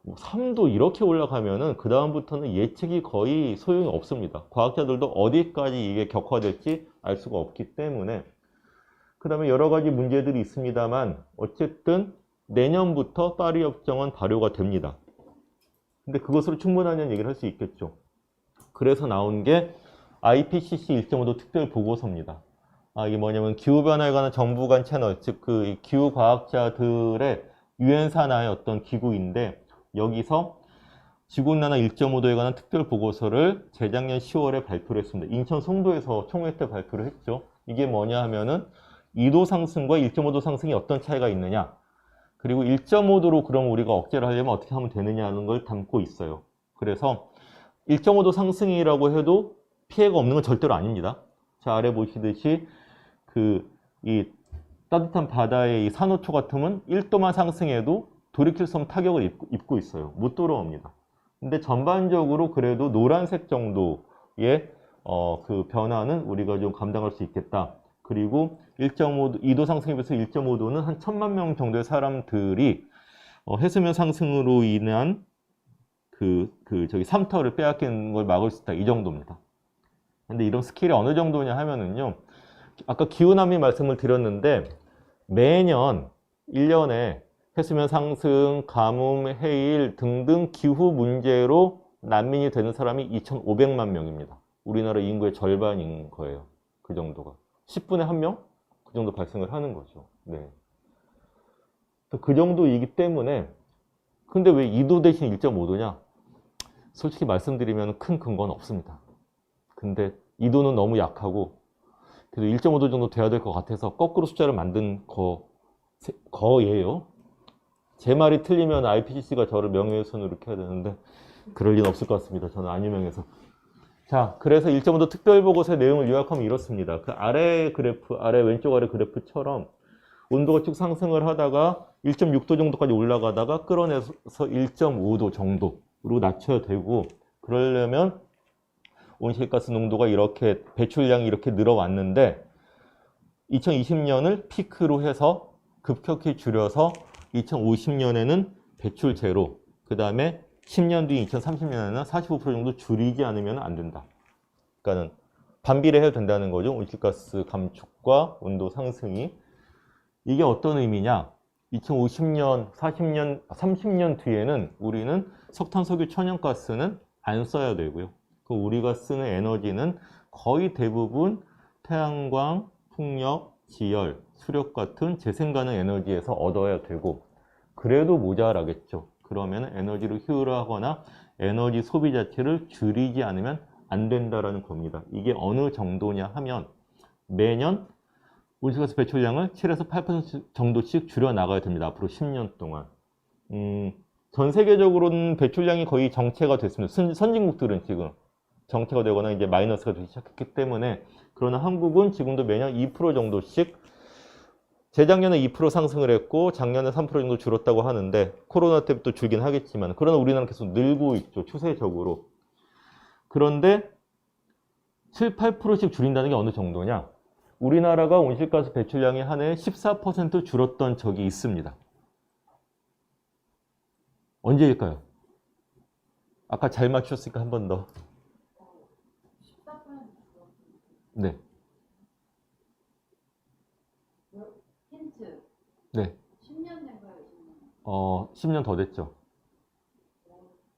3도 이렇게 올라가면은 그 다음부터는 예측이 거의 소용이 없습니다. 과학자들도 어디까지 이게 격화될지 알 수가 없기 때문에. 그 다음에 여러 가지 문제들이 있습니다만 어쨌든 내년부터 파리 협정은 발효가 됩니다. 근데 그것으로 충분하냐는 얘기를 할 수 있겠죠. 그래서 나온 게 IPCC 1.5도 특별 보고서입니다. 이게 뭐냐면 기후변화에 관한 정부 간 채널, 즉 그 기후과학자들의 유엔 산하의 어떤 기구인데 여기서 지구온난화 1.5도에 관한 특별 보고서를 재작년 10월에 발표를 했습니다. 인천 송도에서 총회 때 발표를 했죠. 이게 뭐냐 하면은 2도 상승과 1.5도 상승이 어떤 차이가 있느냐, 그리고 1.5도로 그럼 우리가 억제를 하려면 어떻게 하면 되느냐는 걸 담고 있어요. 그래서 1.5도 상승이라고 해도 피해가 없는 건 절대로 아닙니다. 자, 아래 보시듯이 이 따뜻한 바다의 이 산호초 같으면 1도만 상승해도 돌이킬 수 없는 타격을 입고 있어요. 못 돌아옵니다. 근데 전반적으로 그래도 노란색 정도의 그 변화는 우리가 좀 감당할 수 있겠다. 그리고 1.5도, 2도 상승에 비해서 1.5도는 한 1000만 명 정도의 사람들이 해수면 상승으로 인한 삼터를 빼앗기는 걸 막을 수 있다. 이 정도입니다. 근데 이런 스케일이 어느 정도냐 하면은요. 아까 기후난미 말씀을 드렸는데 매년 1년에 해수면 상승, 가뭄, 해일 등등 기후 문제로 난민이 되는 사람이 2,500만 명입니다. 우리나라 인구의 절반인 거예요. 그 정도가. 10분에 1명? 그 정도 발생을 하는 거죠. 네. 그 정도이기 때문에 근데 왜 2도 대신 1.5도냐? 솔직히 말씀드리면 큰 근거는 없습니다. 근데 2도는 너무 약하고 그래도 1.5도 정도 돼야 될 것 같아서 거꾸로 숫자를 만든 거예요. 제 말이 틀리면 IPCC가 저를 명예훼손으로 이렇게 해야 되는데 그럴 리는 없을 것 같습니다. 저는 안 유명해서. 자, 그래서 1.5도 특별보고서의 내용을 요약하면 이렇습니다. 그 아래 그래프, 왼쪽 아래 그래프처럼 온도가 쭉 상승을 하다가 1.6도 정도까지 올라가다가 끌어내서 1.5도 정도로 낮춰야 되고, 그러려면 온실가스 농도가 이렇게, 배출량이 이렇게 늘어왔는데 2020년을 피크로 해서 급격히 줄여서 2050년에는 배출 제로, 그 다음에 10년 뒤 2030년에는 45% 정도 줄이지 않으면 안 된다. 그러니까는 반비례해야 된다는 거죠. 온실가스 감축과 온도 상승이. 이게 어떤 의미냐? 2050년, 40년, 30년 뒤에는 우리는 석탄, 석유, 천연가스는 안 써야 되고요. 그 우리가 쓰는 에너지는 거의 대부분 태양광, 풍력, 지열, 수력 같은 재생 가능 에너지에서 얻어야 되고, 그래도 모자라겠죠. 그러면 에너지를 효율화하거나 에너지 소비 자체를 줄이지 않으면 안 된다라는 겁니다. 이게 어느 정도냐 하면 매년 온실가스 배출량을 7에서 8% 정도씩 줄여 나가야 됩니다. 앞으로 10년 동안. 전 세계적으로는 배출량이 거의 정체가 됐습니다. 선진국들은 지금 정체가 되거나 이제 마이너스가 되기 시작했기 때문에. 그러나 한국은 지금도 매년 2% 정도씩, 재작년에 2% 상승을 했고 작년에 3% 정도 줄었다고 하는데, 코로나 때부터 줄긴 하겠지만, 그러나 우리나라는 계속 늘고 있죠. 추세적으로. 그런데 7, 8%씩 줄인다는 게 어느 정도냐? 우리나라가 온실가스 배출량이 한 해에 14% 줄었던 적이 있습니다. 언제일까요? 아까 잘 맞추셨으니까 한 번 더. 네. 힌트. 네. 10년 된가요? 10년 더 됐죠.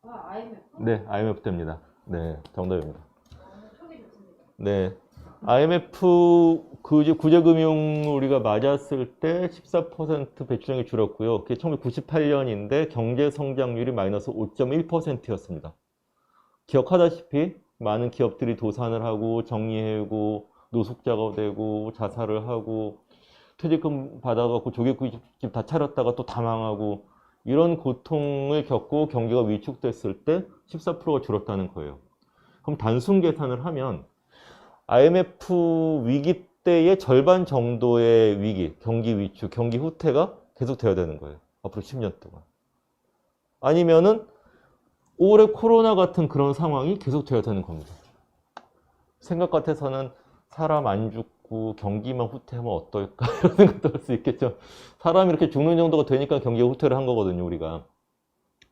IMF? 네, IMF 때입니다. 네, 정답입니다. 촉이 좋습니다. 네. IMF 구제금융 우리가 맞았을 때 14% 배출량이 줄었고요. 그게 1998년인데 경제 성장률이 마이너스 5.1%였습니다. 기억하다시피 많은 기업들이 도산을 하고 정리해고 노숙자가 되고 자살을 하고 퇴직금 받아갖고 조개구이집 다 차렸다가 또 다 망하고 이런 고통을 겪고 경기가 위축됐을 때 14%가 줄었다는 거예요. 그럼 단순 계산을 하면 IMF 위기 때의 절반 정도의 위기, 경기 위축, 경기 후퇴가 계속 돼야 되는 거예요. 앞으로 10년 동안. 아니면은 올해 코로나 같은 그런 상황이 계속 돼야 되는 겁니다. 생각 같아서는 사람 안 죽고 경기만 후퇴하면 어떨까 이런 생각도 할 수 있겠죠. 사람이 이렇게 죽는 정도가 되니까 경기가 후퇴를 한 거거든요, 우리가.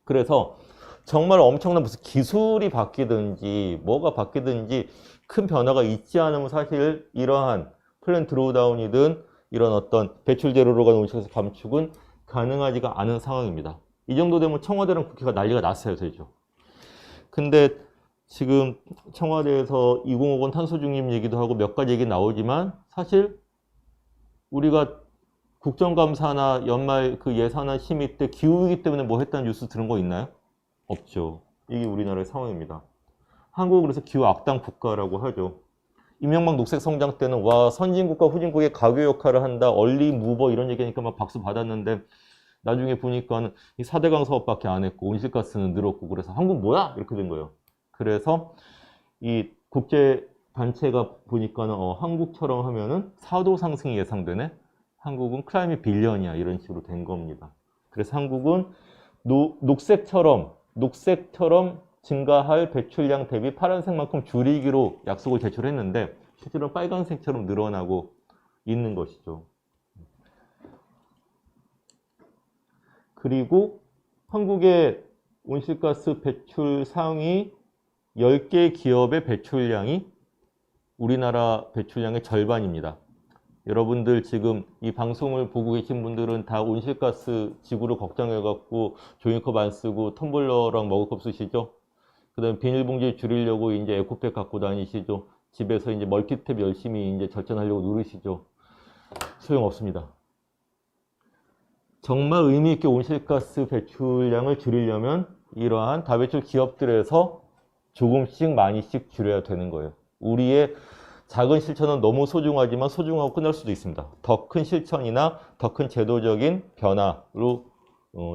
그래서 정말 엄청난 무슨 기술이 바뀌든지 뭐가 바뀌든지 큰 변화가 있지 않으면 사실 이러한 플랜 드로우다운이든 이런 어떤 배출 제로로 가는 온실가스 감축은 가능하지가 않은 상황입니다. 이 정도 되면 청와대랑 국회가 난리가 났어야 되죠. 근데 지금 청와대에서 2050 탄소 중립 얘기도 하고 몇 가지 얘기 나오지만 사실 우리가 국정감사나 연말 그 예산안 심의 때 기후위기 때문에 뭐 했다는 뉴스 들은 거 있나요? 없죠. 이게 우리나라의 상황입니다. 한국은 그래서 기후 악당 국가라고 하죠. 이명박 녹색 성장 때는 와 선진국과 후진국의 가교 역할을 한다. 얼리 무버 이런 얘기하니까 막 박수 받았는데 나중에 보니까는 이 4대강 사업밖에 안 했고 온실가스는 늘었고 그래서 한국 뭐야? 이렇게 된 거예요. 그래서 이 국제 단체가 보니까는 한국처럼 하면은 4도 상승이 예상되네. 한국은 클라이밋 빌리언이야 이런 식으로 된 겁니다. 그래서 한국은 녹색처럼 증가할 배출량 대비 파란색만큼 줄이기로 약속을 제출했는데 실제로 빨간색처럼 늘어나고 있는 것이죠. 그리고 한국의 온실가스 배출 상위 10개 기업의 배출량이 우리나라 배출량의 절반입니다. 여러분들 지금 이 방송을 보고 계신 분들은 다 온실가스 지구를 걱정해갖고 종이컵 안 쓰고 텀블러랑 머그컵 쓰시죠? 그 다음에 비닐봉지 줄이려고 이제 에코백 갖고 다니시죠? 집에서 이제 멀티탭 열심히 이제 절전하려고 누르시죠? 소용없습니다. 정말 의미 있게 온실가스 배출량을 줄이려면 이러한 다배출 기업들에서 조금씩 많이씩 줄여야 되는 거예요. 우리의 작은 실천은 너무 소중하지만 소중하고 끝날 수도 있습니다. 더 큰 실천이나 더 큰 제도적인 변화로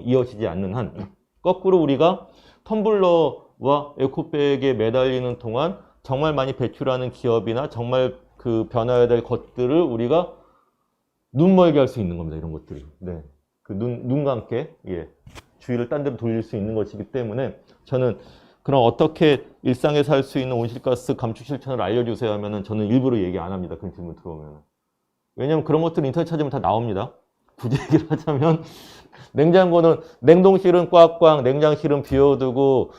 이어지지 않는 한 거꾸로 우리가 텀블러와 에코백에 매달리는 동안 정말 많이 배출하는 기업이나 정말 그 변화해야 될 것들을 우리가 눈멀게 할 수 있는 겁니다. 이런 것들이. 네. 그 눈 감게, 예. 주의를 딴 데로 돌릴 수 있는 것이기 때문에 저는 그럼 어떻게 일상에서 할 수 있는 온실가스 감축 실천을 알려주세요 하면은 저는 일부러 얘기 안 합니다. 그런 질문 들어오면. 왜냐면 그런 것들은 인터넷 찾으면 다 나옵니다. 굳이 얘기를 하자면 냉장고는 냉동실은 꽉꽉, 냉장실은 비워두고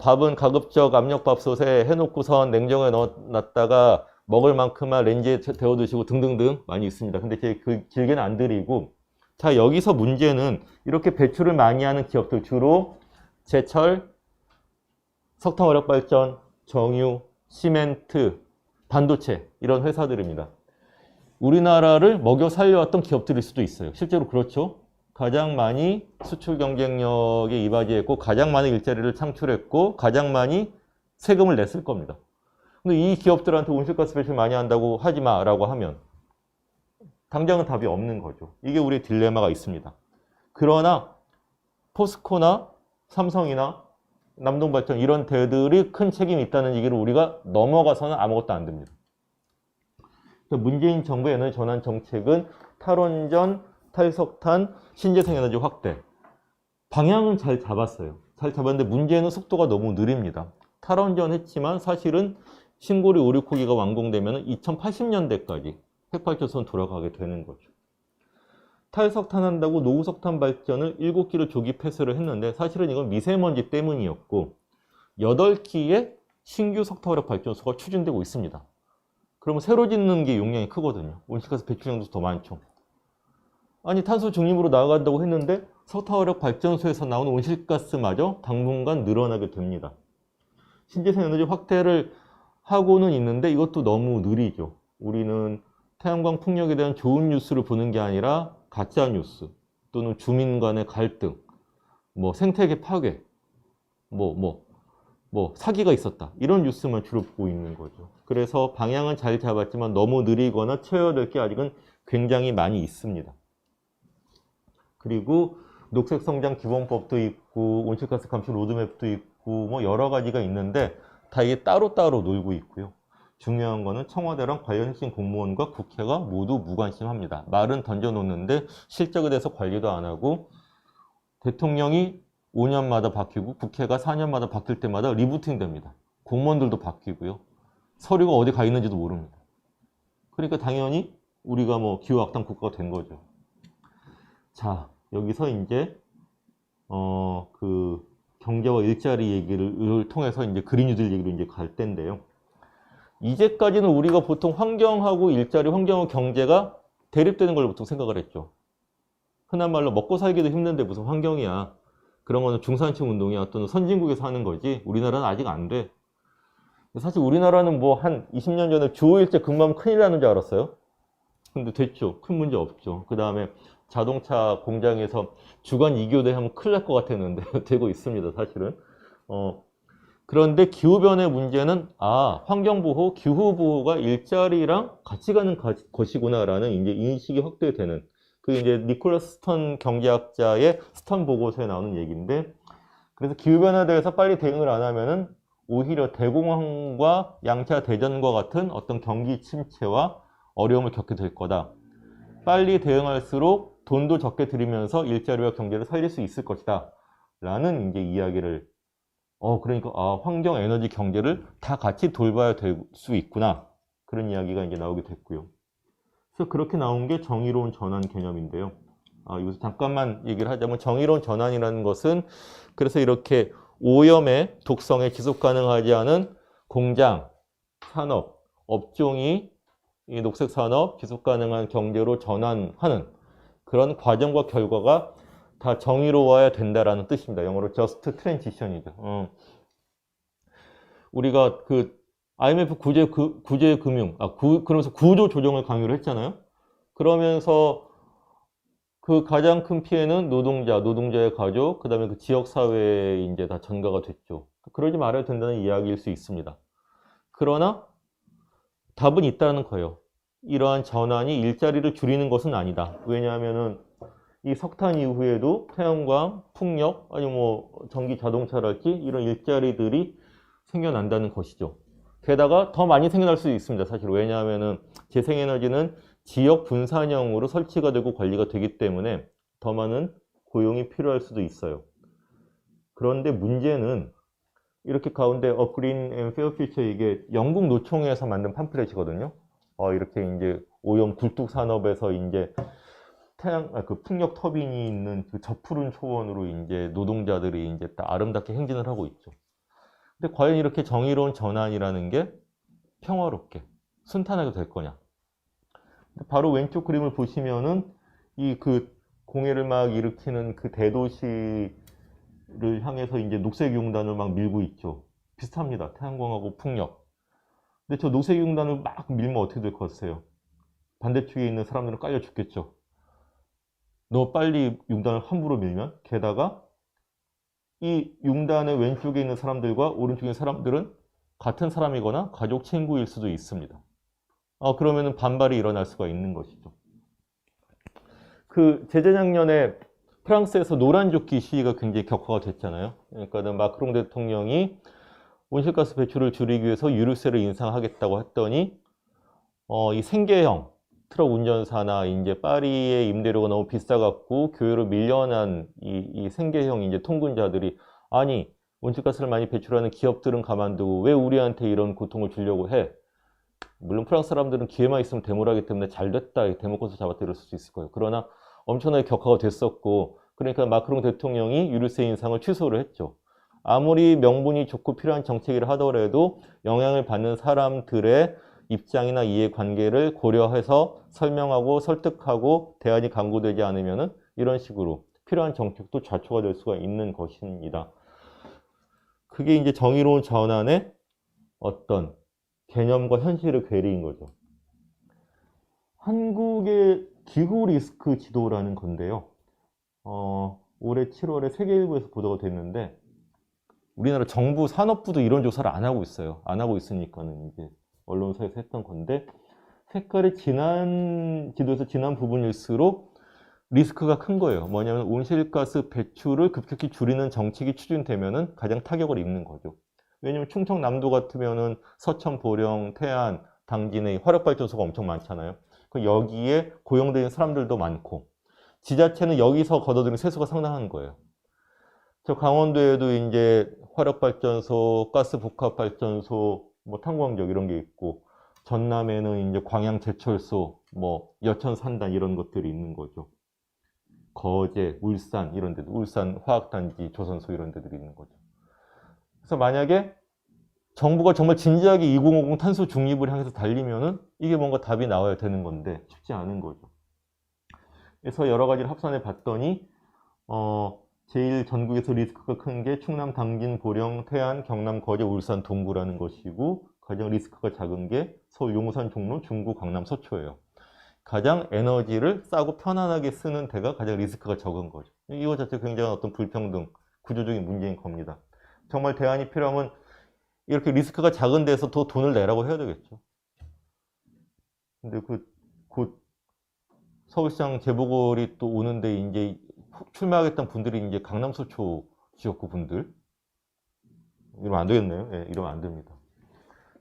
밥은 가급적 압력밥솥에 해놓고선 냉장고에 넣어놨다가 먹을 만큼만 렌지에 데워 드시고 등등등 많이 있습니다. 근데 제가 그 길게는 안 드리고 자 여기서 문제는 이렇게 배출을 많이 하는 기업들 주로 제철, 석탄화력발전, 정유, 시멘트, 반도체 이런 회사들입니다. 우리나라를 먹여 살려왔던 기업들일 수도 있어요. 실제로 그렇죠. 가장 많이 수출 경쟁력에 이바지했고 가장 많은 일자리를 창출했고 가장 많이 세금을 냈을 겁니다. 근데 이 기업들한테 온실가스 배출 많이 한다고 하지 마라고 하면 당장은 답이 없는 거죠. 이게 우리의 딜레마가 있습니다. 그러나 포스코나 삼성이나 남동발전 이런 데들이 큰 책임이 있다는 얘기를 우리가 넘어가서는 아무것도 안 됩니다. 문재인 정부의 에너지 전환 정책은 탈원전, 탈석탄, 신재생에너지 확대. 방향은 잘 잡았어요. 잘 잡았는데 문제는 속도가 너무 느립니다. 탈원전 했지만 사실은 신고리 5, 6호기가 완공되면 2080년대까지 핵발전소는 돌아가게 되는 거죠. 탈석탄한다고 노후석탄 발전을 7기를 조기 폐쇄를 했는데 사실은 이건 미세먼지 때문이었고 8기의 신규 석탄화력 발전소가 추진되고 있습니다. 그러면 새로 짓는 게 용량이 크거든요. 온실가스 배출량도 더 많죠. 아니 탄소 중립으로 나아간다고 했는데 석탄화력 발전소에서 나오는 온실가스마저 당분간 늘어나게 됩니다. 신재생 에너지 확대를 하고는 있는데 이것도 너무 느리죠. 우리는 태양광 풍력에 대한 좋은 뉴스를 보는 게 아니라 가짜 뉴스 또는 주민 간의 갈등, 뭐 생태계 파괴, 사기가 있었다. 이런 뉴스만 주로 보고 있는 거죠. 그래서 방향은 잘 잡았지만 너무 느리거나 채워야 될 게 아직은 굉장히 많이 있습니다. 그리고 녹색성장 기본법도 있고 온실가스 감축 로드맵도 있고 뭐 여러 가지가 있는데 다 이게 따로따로 놀고 있고요. 중요한 거는 청와대랑 관련 핵심 공무원과 국회가 모두 무관심합니다. 말은 던져놓는데 실적에 대해서 관리도 안 하고 대통령이 5년마다 바뀌고 국회가 4년마다 바뀔 때마다 리부팅 됩니다. 공무원들도 바뀌고요. 서류가 어디 가 있는지도 모릅니다. 그러니까 당연히 우리가 뭐 기후악당 국가가 된 거죠. 자, 여기서 이제 그 경제와 일자리 얘기를 통해서 이제 그린 뉴딜 얘기로 이제 갈 텐데요. 이제까지는 우리가 보통 환경하고 일자리, 환경하고 경제가 대립되는 걸로 보통 생각을 했죠. 흔한 말로 먹고 살기도 힘든데 무슨 환경이야. 그런 거는 중산층 운동이야. 또는 선진국에서 하는 거지. 우리나라는 아직 안 돼. 사실 우리나라는 뭐 한 20년 전에 주 5일째 근무하면 큰일 나는 줄 알았어요. 근데 됐죠. 큰 문제 없죠. 그 다음에 자동차 공장에서 주간 2교대 하면 큰일 날 것 같았는데 되고 있습니다. 사실은. 그런데 기후변화의 문제는 환경보호, 기후보호가 일자리랑 같이 가는 것이구나라는 이제 인식이 확대되는 그게 이제 니콜라스 스턴 경제학자의 스턴 보고서에 나오는 얘기인데 그래서 기후변화에 대해서 빨리 대응을 안 하면은 오히려 대공황과 양차 대전과 같은 어떤 경기 침체와 어려움을 겪게 될 거다. 빨리 대응할수록 돈도 적게 들이면서 일자리와 경제를 살릴 수 있을 것이다. 라는 이제 이야기를 그러니까 환경, 에너지, 경제를 다 같이 돌봐야 될 수 있구나. 그런 이야기가 이제 나오게 됐고요. 그래서 그렇게 나온 게 정의로운 전환 개념인데요. 여기서 잠깐만 얘기를 하자면 정의로운 전환이라는 것은 그래서 이렇게 오염의 독성에 지속 가능하지 않은 공장, 산업, 업종이 이 녹색 산업, 지속 가능한 경제로 전환하는 그런 과정과 결과가 다 정의로워야 된다라는 뜻입니다. 영어로 just transition이죠. 우리가 그 IMF 구제 금융, 그러면서 구조 조정을 강요를 했잖아요. 그러면서 그 가장 큰 피해는 노동자의 가족, 그 다음에 그 지역사회에 이제 다 전가가 됐죠. 그러지 말아야 된다는 이야기일 수 있습니다. 그러나 답은 있다는 거예요. 이러한 전환이 일자리를 줄이는 것은 아니다. 왜냐하면은 이 석탄 이후에도 태양광, 풍력, 아니면 뭐 전기 자동차랄지 이런 일자리들이 생겨난다는 것이죠. 게다가 더 많이 생겨날 수 있습니다. 사실 왜냐하면은 재생에너지는 지역 분산형으로 설치가 되고 관리가 되기 때문에 더 많은 고용이 필요할 수도 있어요. 그런데 문제는 이렇게 가운데 그린 앤 페어 퓨처 이게 영국 노총에서 만든 팜플렛이거든요. 이렇게 이제 오염 굴뚝 산업에서 이제 그 풍력 터빈이 있는 그 저푸른 초원으로 이제 노동자들이 이제 딱 아름답게 행진을 하고 있죠. 근데 과연 이렇게 정의로운 전환이라는 게 평화롭게 순탄하게 될 거냐? 바로 왼쪽 그림을 보시면은 이 그 공해를 막 일으키는 그 대도시를 향해서 이제 녹색융단을 막 밀고 있죠. 비슷합니다. 태양광하고 풍력. 근데 저 녹색융단을 막 밀면 어떻게 될 것 같아요? 반대쪽에 있는 사람들은 깔려 죽겠죠. 너무 빨리 융단을 함부로 밀면 게다가 이 융단의 왼쪽에 있는 사람들과 오른쪽에 있는 사람들은 같은 사람이거나 가족 친구일 수도 있습니다. 그러면은 반발이 일어날 수가 있는 것이죠. 그 재작년에 프랑스에서 노란조끼 시위가 굉장히 격화가 됐잖아요. 그러니까 마크롱 대통령이 온실가스 배출을 줄이기 위해서 유류세를 인상하겠다고 했더니 이 생계형 트럭 운전사나 이제 파리의 임대료가 너무 비싸갖고 교외로 밀려난 이 생계형 이제 통근자들이 아니 온실가스를 많이 배출하는 기업들은 가만두고 왜 우리한테 이런 고통을 주려고 해? 물론 프랑스 사람들은 기회만 있으면 데모를 하기 때문에 잘 됐다, 데모컷을 잡았다 이럴 수 있을 거예요. 그러나 엄청나게 격하가 됐었고, 그러니까 마크롱 대통령이 유류세 인상을 취소를 했죠. 아무리 명분이 좋고 필요한 정책이라 하더라도 영향을 받는 사람들의 입장이나 이해관계를 고려해서 설명하고 설득하고 대안이 강구되지 않으면 이런 식으로 필요한 정책도 좌초가 될 수가 있는 것입니다. 그게 이제 정의로운 전환의 어떤 개념과 현실의 괴리인 거죠. 한국의 기후 리스크 지도라는 건데요. 올해 7월에 세계일보에서 보도가 됐는데 우리나라 정부 산업부도 이런 조사를 안 하고 있어요. 안 하고 있으니까는 이제 언론사에서 했던 건데 색깔이 진한 지도에서 진한 부분일수록 리스크가 큰 거예요. 뭐냐면 온실가스 배출을 급격히 줄이는 정책이 추진되면은 가장 타격을 입는 거죠. 왜냐면 충청남도 같으면은 서천, 보령, 태안, 당진에 화력발전소가 엄청 많잖아요. 여기에 고용되는 사람들도 많고 지자체는 여기서 걷어들이는 세수가 상당한 거예요. 저 강원도에도 이제 화력발전소, 가스복합발전소, 뭐 탄광적 이런 게 있고 전남에는 이제 광양제철소, 뭐 여천산단 이런 것들이 있는 거죠. 거제, 울산 이런 데도 울산 화학단지, 조선소 이런 데들이 있는 거죠. 그래서 만약에 정부가 정말 진지하게 2050 탄소 중립을 향해서 달리면은 이게 뭔가 답이 나와야 되는 건데 쉽지 않은 거죠. 그래서 여러 가지를 합산해 봤더니 제일 전국에서 리스크가 큰 게 충남, 당진, 보령, 태안, 경남, 거제, 울산, 동구라는 것이고 가장 리스크가 작은 게 서울, 용산, 종로, 중구, 강남, 서초예요. 가장 에너지를 싸고 편안하게 쓰는 데가 가장 리스크가 적은 거죠. 이거 자체가 굉장한 어떤 불평등, 구조적인 문제인 겁니다. 정말 대안이 필요하면 이렇게 리스크가 작은 데서 더 돈을 내라고 해야 되겠죠. 근데 곧 서울시장 재보궐이 또 오는데 이제 출마하겠다는 분들이 이제 강남 서초 지역구 분들 이러면 안 되겠네요. 예, 이러면 안 됩니다.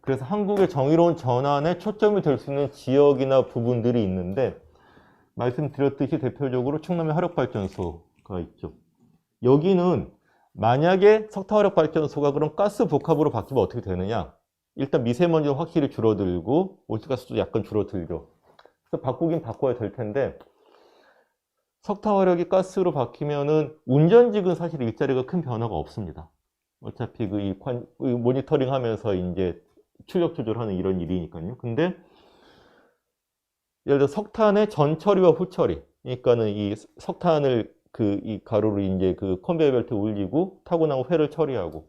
그래서 한국의 정의로운 전환에 초점이 될 수 있는 지역이나 부분들이 있는데 말씀드렸듯이 대표적으로 충남의 화력발전소가 있죠. 여기는 만약에 석탄화력발전소가 그럼 가스 복합으로 바뀌면 어떻게 되느냐? 일단 미세먼지가 확실히 줄어들고 온실가스도 약간 줄어들죠. 그래서 바꾸긴 바꿔야 될 텐데 석탄화력이 가스로 바뀌면은 운전직은 사실 일자리가 큰 변화가 없습니다. 어차피 모니터링 하면서 이제 출력 조절하는 이런 일이니까요. 근데 예를 들어 석탄의 전처리와 후처리, 그러니까는 이 석탄을 이 가루를 이제 컨베이어 벨트에 올리고 타고 나온 회를 처리하고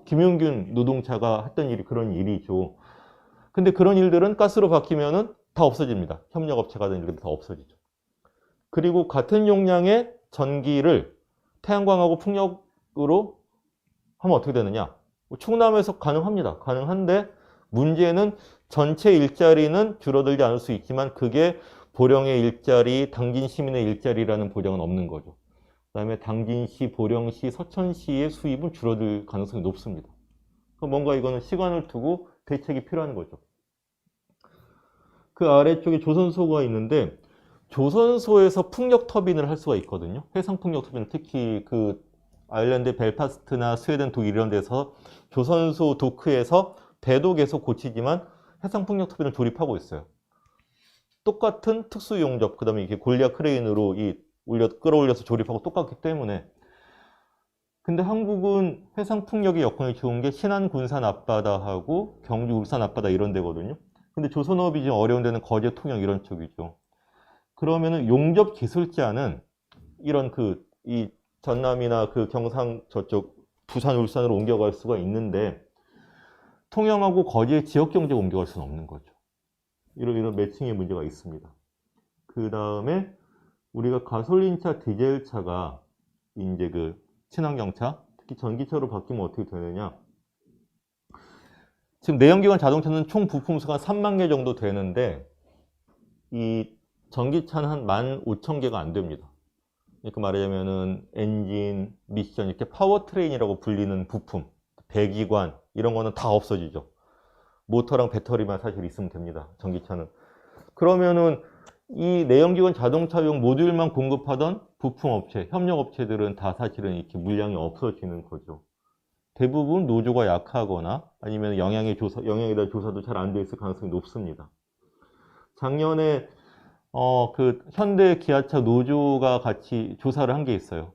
김용균 노동자가 했던 일이 그런 일이죠. 근데 그런 일들은 가스로 바뀌면은 다 없어집니다. 협력업체가 하는 일들이 다 없어지죠. 그리고 같은 용량의 전기를 태양광하고 풍력으로 하면 어떻게 되느냐? 충남에서 가능합니다. 가능한데 문제는 전체 일자리는 줄어들지 않을 수 있지만 그게 보령의 일자리, 당진 시민의 일자리라는 보장은 없는 거죠. 그 다음에 당진시, 보령시, 서천시의 수입은 줄어들 가능성이 높습니다. 뭔가 이거는 시간을 두고 대책이 필요한 거죠. 그 아래쪽에 조선소가 있는데 조선소에서 풍력 터빈을 할 수가 있거든요. 해상 풍력 터빈, 특히 아일랜드 벨파스트나 스웨덴, 독일 이런 데서 조선소 도크에서 배도 계속 고치지만 해상 풍력 터빈을 조립하고 있어요. 똑같은 특수 용접, 그 다음에 이렇게 골리앗 크레인으로 끌어올려서 조립하고 똑같기 때문에. 근데 한국은 해상 풍력의 여건이 좋은 게 신안, 군산 앞바다하고 경주, 울산 앞바다 이런 데거든요. 근데 조선업이 좀 어려운 데는 거제, 통영 이런 쪽이죠. 그러면은 용접 기술자는 이런 이 전남이나 경상 저쪽 부산, 울산으로 옮겨갈 수가 있는데 통영하고 거제의 지역 경제가 옮겨갈 수는 없는 거죠. 이런 매칭의 문제가 있습니다. 그 다음에 우리가 가솔린차, 디젤차가 이제 친환경차, 특히 전기차로 바뀌면 어떻게 되느냐. 지금 내연기관 자동차는 총 부품수가 3만 개 정도 되는데 이 전기차는 한 15,000개가 안 됩니다. 그러니까 말하자면은 엔진, 미션 이렇게 파워트레인이라고 불리는 부품, 배기관 이런 거는 다 없어지죠. 모터랑 배터리만 사실 있으면 됩니다. 전기차는. 그러면은 이 내연기관 자동차용 모듈만 공급하던 부품업체, 협력업체들은 다 사실은 이렇게 물량이 없어지는 거죠. 대부분 노조가 약하거나 아니면 영향에 대한 조사도 잘 안 돼 있을 가능성이 높습니다. 작년에 그 현대 기아차 노조가 같이 조사를 한 게 있어요.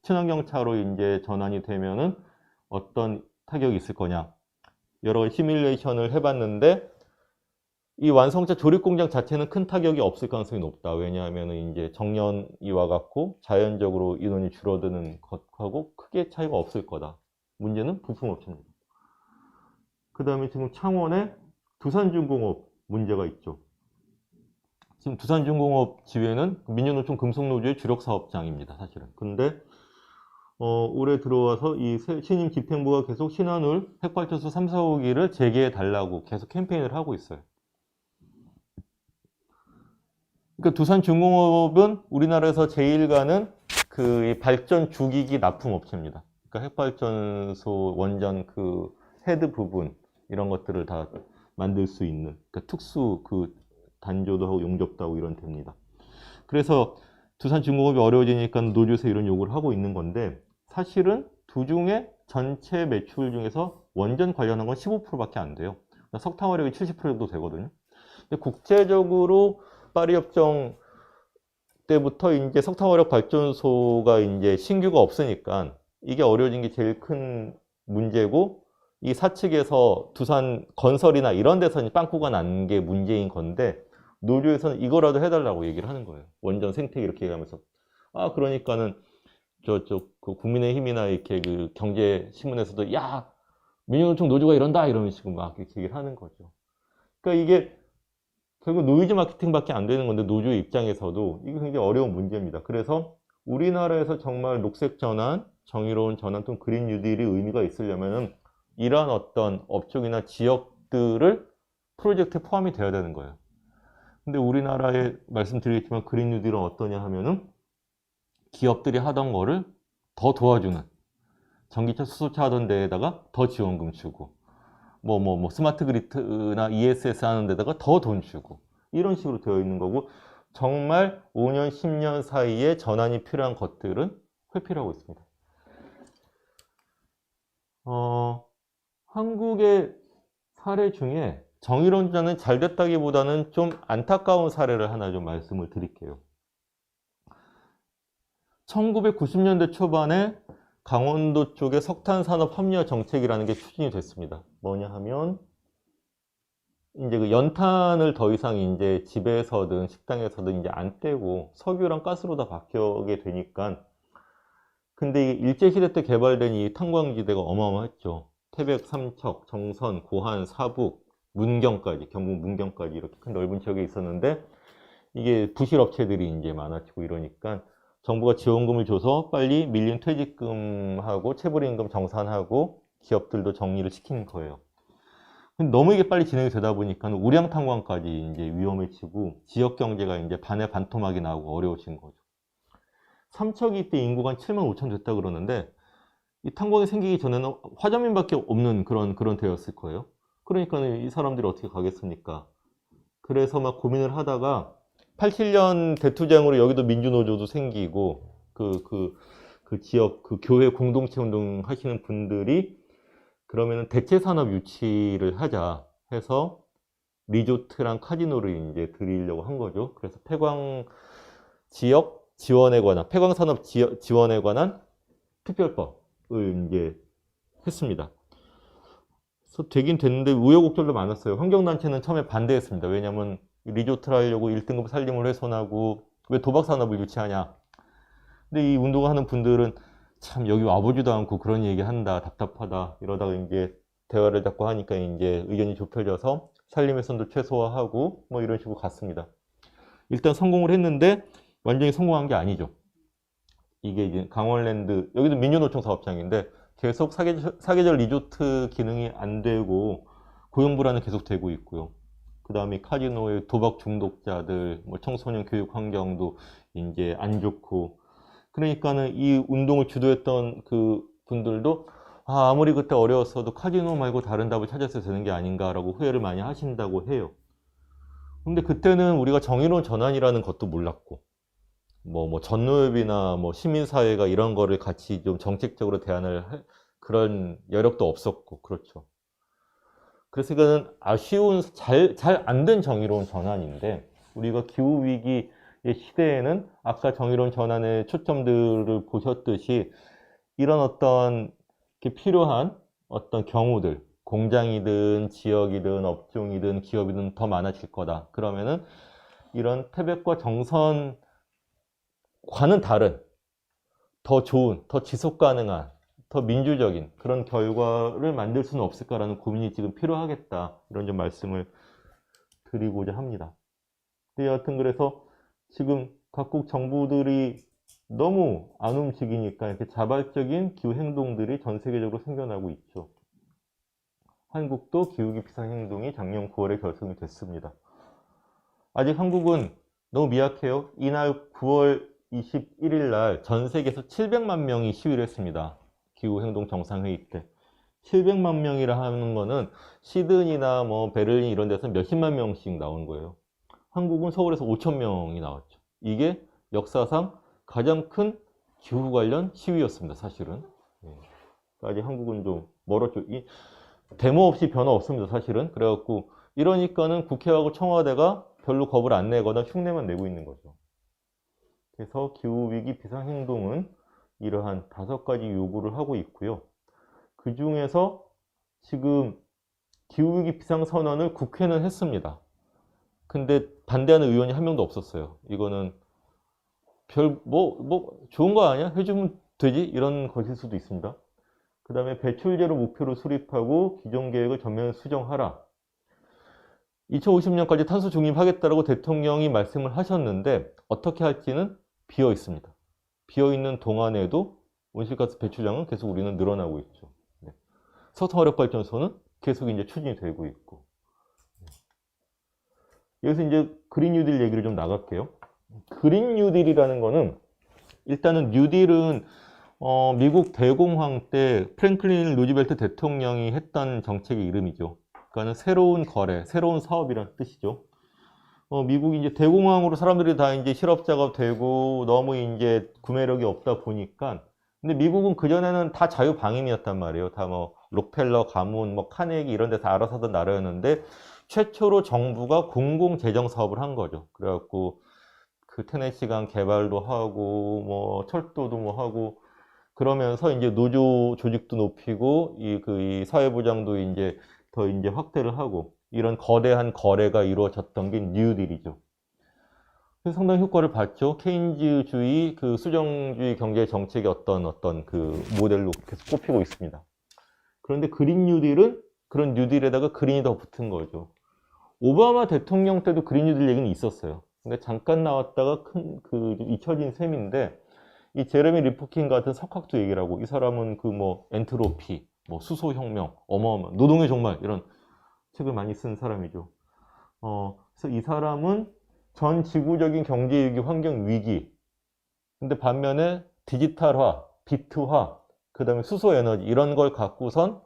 친환경차로 이제 전환이 되면은 어떤 타격이 있을 거냐. 여러 가지 시뮬레이션을 해봤는데 이 완성차 조립 공장 자체는 큰 타격이 없을 가능성이 높다. 왜냐하면 이제 정년이 와갖고 자연적으로 인원이 줄어드는 것하고 크게 차이가 없을 거다. 문제는 부품 업체입니다. 그 다음에 지금 창원에 두산중공업 문제가 있죠. 지금 두산중공업 지회는 민주노총 금속노조의 주력 사업장입니다, 사실은. 근데 올해 들어와서 이 신임 집행부가 계속 신한울 핵발전소 3, 4호기를 재개해 달라고 계속 캠페인을 하고 있어요. 그러니까 두산중공업은 우리나라에서 제일 가는 그 발전 주기기 납품 업체입니다. 그러니까 핵발전소 원전 그 헤드 부분 이런 것들을 다 만들 수 있는 그러니까 특수 그 단조도 하고 용접도 하고 이런 데입니다. 그래서 두산중공업이 어려워지니까 노조에서 이런 요구를 하고 있는 건데 사실은 두중의 전체 매출 중에서 원전 관련한 건 15%밖에 안 돼요. 석탄화력이 70% 정도 되거든요. 근데 국제적으로 파리협정 때부터 이제 석탄화력 발전소가 이제 신규가 없으니까 이게 어려워진 게 제일 큰 문제고 이 사측에서 두산 건설이나 이런 데서 빵꾸가 난 게 문제인 건데 노조에서는 이거라도 해달라고 얘기를 하는 거예요. 원전 생태계 이렇게 얘기하면서 그러니까는 그 국민의힘이나 이렇게 그 경제신문에서도 야 민주노총 노조가 이런다 이런 식으로 막 이렇게 얘기를 하는 거죠. 그러니까 이게 결국 노이즈 마케팅밖에 안 되는 건데 노조의 입장에서도 이게 굉장히 어려운 문제입니다. 그래서 우리나라에서 정말 녹색 전환, 정의로운 전환 또는 그린 뉴딜이 의미가 있으려면은 이러한 어떤 업종이나 지역들을 프로젝트에 포함이 되어야 되는 거예요. 근데 우리나라에 말씀드리겠지만 그린 뉴딜은 어떠냐 하면은 기업들이 하던 거를 더 도와주는 전기차 수소차 하던 데에다가 더 지원금 주고 스마트 그리드나 ESS 하는 데다가 더 돈 주고 이런 식으로 되어 있는 거고 정말 5년, 10년 사이에 전환이 필요한 것들은 회피하고 있습니다. 한국의 사례 중에 정의로운 전환이 잘 됐다기보다는 좀 안타까운 사례를 하나 좀 말씀을 드릴게요. 1990년대 초반에 강원도 쪽에 석탄산업 합리화 정책이라는 게 추진이 됐습니다. 뭐냐 하면 이제 그 연탄을 더 이상 이제 집에서든 식당에서든 이제 안 떼고 석유랑 가스로 다 바뀌게 되니까 근데 일제시대 때 개발된 이 탄광지대가 어마어마했죠. 태백, 삼척, 정선, 고한, 사북, 문경까지 경북 문경까지 이렇게 큰 넓은 지역에 있었는데 이게 부실업체들이 이제 많아지고 이러니까 정부가 지원금을 줘서 빨리 밀린 퇴직금하고 체불임금 정산하고 기업들도 정리를 시키는 거예요. 근데 너무 이게 빨리 진행이 되다 보니까 우량탄광까지 이제 위험해지고 지역 경제가 이제 반에 반토막이 나고 어려워진 거죠. 삼척이 이때 인구가 한 7만 5천 됐다 그러는데 이 탄광이 생기기 전에는 화전민밖에 없는 그런 데였을 거예요. 그러니까 이 사람들이 어떻게 가겠습니까? 그래서 막 고민을 하다가 87년 대투쟁으로 여기도 민주노조도 생기고 그 지역 그 교회 공동체 운동 하시는 분들이 그러면은 대체 산업 유치를 하자 해서 리조트랑 카지노를 이제 드리려고 한 거죠. 그래서 폐광 지역 지원에 관한 폐광 산업 지원에 관한 특별법을 이제 했습니다. 그래서 되긴 됐는데 우여곡절도 많았어요. 환경단체는 처음에 반대했습니다. 왜냐하면 리조트를 하려고 1등급 산림을 훼손하고 왜 도박산업을 유치하냐. 근데 이 운동하는 분들은 참 여기 와보지도 않고 그런 얘기 한다 답답하다 이러다가 이제 대화를 자꾸 하니까 이제 의견이 좁혀져서 산림 훼손도 최소화하고 뭐 이런 식으로 갔습니다. 일단 성공을 했는데 완전히 성공한 게 아니죠. 이게 이제 강원랜드 여기도 민주노총 사업장인데 계속 사계절 리조트 기능이 안 되고 고용불안은 계속 되고 있고요. 그 다음에 카지노의 도박 중독자들, 뭐 청소년 교육 환경도 이제 안 좋고, 그러니까는 이 운동을 주도했던 그 분들도 아무리 그때 어려웠어도 카지노 말고 다른 답을 찾았어야 되는 게 아닌가라고 후회를 많이 하신다고 해요. 근데 그때는 우리가 정의로운 전환이라는 것도 몰랐고, 뭐 전노협이나 뭐 시민사회가 이런 거를 같이 좀 정책적으로 대안을 그런 여력도 없었고, 그렇죠. 그래서 이거는 아쉬운, 잘 안 된 정의로운 전환인데, 우리가 기후위기의 시대에는 아까 정의로운 전환의 초점들을 보셨듯이 이런 어떤 이렇게 필요한 어떤 경우들, 공장이든 지역이든 업종이든 기업이든 더 많아질 거다. 그러면은 이런 태백과 정선과는 다른, 더 좋은, 더 지속 가능한, 더 민주적인 그런 결과를 만들 수는 없을까라는 고민이 지금 필요하겠다. 이런 좀 말씀을 드리고자 합니다. 근데 여하튼 그래서 지금 각국 정부들이 너무 안 움직이니까 이렇게 자발적인 기후 행동들이 전 세계적으로 생겨나고 있죠. 한국도 기후위기 비상행동이 작년 9월에 결성이 됐습니다. 아직 한국은 너무 미약해요. 이날 9월 21일 날 전 세계에서 700만 명이 시위를 했습니다. 기후행동 정상회의 때. 700만 명이라 하는 거는 시드니나 뭐 베를린 이런 데서 몇십만 명씩 나오는 거예요. 한국은 서울에서 5천 명이 나왔죠. 이게 역사상 가장 큰 기후 관련 시위였습니다. 사실은. 아직 한국은 좀 멀었죠. 이 데모 없이 변화 없습니다. 사실은. 그래갖고 이러니까는 국회하고 청와대가 별로 겁을 안 내거나 흉내만 내고 있는 거죠. 그래서 기후위기 비상행동은 이러한 5가지 요구를 하고 있고요. 그 중에서 지금 기후위기 비상선언을 국회는 했습니다. 근데 반대하는 의원이 한 명도 없었어요. 이거는 좋은 거 아니야? 해주면 되지? 이런 것일 수도 있습니다. 그 다음에 배출제로 목표로 수립하고 기존 계획을 전면 수정하라. 2050년까지 탄소 중립하겠다라고 대통령이 말씀을 하셨는데 어떻게 할지는 비어 있습니다. 비어 있는 동안에도 온실가스 배출량은 계속 우리는 늘어나고 있죠. 석탄화력발전소는 계속 이제 추진이 되고 있고. 여기서 이제 그린 뉴딜 얘기를 좀 나갈게요. 그린 뉴딜이라는 거는 일단은 뉴딜은 미국 대공황 때 프랭클린 루즈벨트 대통령이 했던 정책의 이름이죠. 그러니까 새로운 거래, 새로운 사업이라는 뜻이죠. 미국이 이제 대공황으로 사람들이 다 이제 실업자가 되고 너무 이제 구매력이 없다 보니까 근데 미국은 그전에는 다 자유방임이었단 말이에요. 다 뭐 록펠러 가문, 뭐 카네기 이런 데서 알아서 하던 나라였는데 최초로 정부가 공공재정 사업을 한 거죠. 그래갖고 그 테네시강 개발도 하고 뭐 철도도 뭐 하고 그러면서 이제 노조 조직도 높이고 이 사회보장도 이제 더 이제 확대를 하고 이런 거대한 거래가 이루어졌던 게 뉴딜이죠. 그래서 상당히 효과를 봤죠. 케인즈주의 그 수정주의 경제 정책의 어떤 그 모델로 계속 꼽히고 있습니다. 그런데 그린 뉴딜은 그런 뉴딜에다가 그린이 더 붙은 거죠. 오바마 대통령 때도 그린 뉴딜 얘기는 있었어요. 근데 잠깐 나왔다가 잊혀진 셈인데 이 제레미 리프킨 같은 석학도 얘기를 하고 이 사람은 그 뭐 엔트로피, 뭐 수소혁명, 어마어마한 노동의 종말 이런 책을 많이 쓴 사람이죠. 그래서 이 사람은 전 지구적인 경제위기, 환경위기 근데 반면에 디지털화, 비트화 그 다음에 수소에너지 이런 걸 갖고선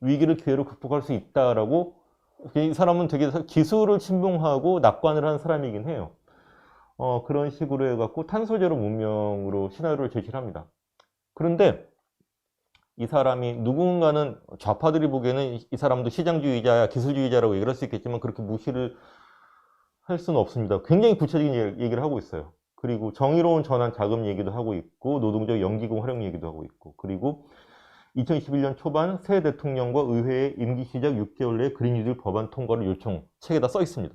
위기를 기회로 극복할 수 있다라고 이 사람은 되게 기술을 신봉하고 낙관을 한 사람이긴 해요. 그런 식으로 해갖고 탄소제로 문명으로 시나리오를 제시를 합니다. 그런데 이 사람이 누군가는 좌파들이 보기에는 이 사람도 시장주의자야, 기술주의자라고 얘기를 할 수 있겠지만 그렇게 무시를 할 수는 없습니다. 굉장히 구체적인 얘기를 하고 있어요. 그리고 정의로운 전환 자금 얘기도 하고 있고 노동적 연기공 활용 얘기도 하고 있고 그리고 2011년 초반 새 대통령과 의회의 임기 시작 6개월 내에 그린 뉴딜 법안 통과를 요청 책에다 써 있습니다.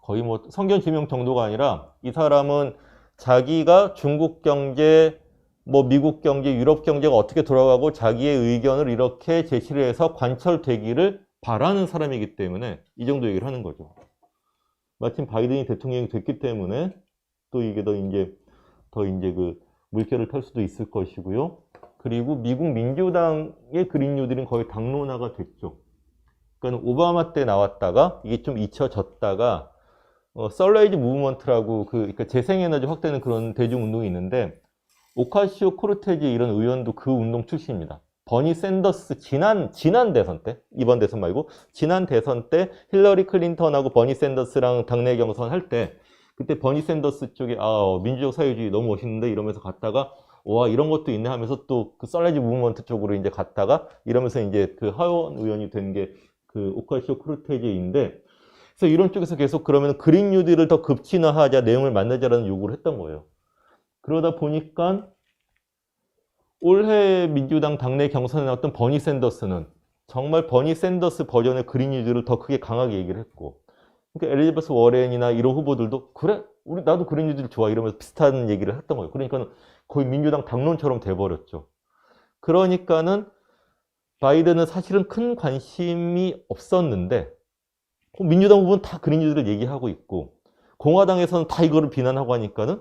거의 뭐 성견 지명 정도가 아니라 이 사람은 자기가 중국 경제, 뭐 미국 경제, 유럽 경제가 어떻게 돌아가고 자기의 의견을 이렇게 제시를 해서 관철되기를 바라는 사람이기 때문에 이 정도 얘기를 하는 거죠. 마침 바이든이 대통령이 됐기 때문에 또 이게 더 이제 그 물결을 탈 수도 있을 것이고요. 그리고 미국 민주당의 그린 뉴딜은 거의 당론화가 됐죠. 그러니까 오바마 때 나왔다가 이게 좀 잊혀졌다가 선라이즈 무브먼트라고 그러니까 재생에너지 확대는 그런 대중운동이 있는데 오카시오 코르테지 이런 의원도 그 운동 출신입니다. 버니 샌더스 지난 대선 때 이번 대선 말고 지난 대선 때 힐러리 클린턴하고 버니 샌더스랑 당내 경선 할 때 그때 버니 샌더스 쪽에 민주적 사회주의 너무 멋있는데 이러면서 갔다가 와, 이런 것도 있네 하면서 또 그 썰레지 무브먼트 쪽으로 이제 갔다가 이러면서 이제 그 하원 의원이 된 게 그 오카시오 코르테즈인데, 그래서 이런 쪽에서 계속 그러면 그린 뉴딜을 더 급진화하자, 내용을 만나자라는 요구를 했던 거예요. 그러다 보니까 올해 민주당 당내 경선에 나왔던 버니 샌더스는 정말 버니 샌더스 버전의 그린 뉴딜을 더 크게 강하게 얘기를 했고, 그러니까 엘리자베스 워렌이나 이런 후보들도 그래, 우리 나도 그린 뉴딜 좋아 이러면서 비슷한 얘기를 했던 거예요. 그러니까 거의 민주당 당론처럼 돼버렸죠. 그러니까는 바이든은 사실은 큰 관심이 없었는데 민주당 후보는 다 그린 뉴딜을 얘기하고 있고 공화당에서는 다 이거를 비난하고 하니까는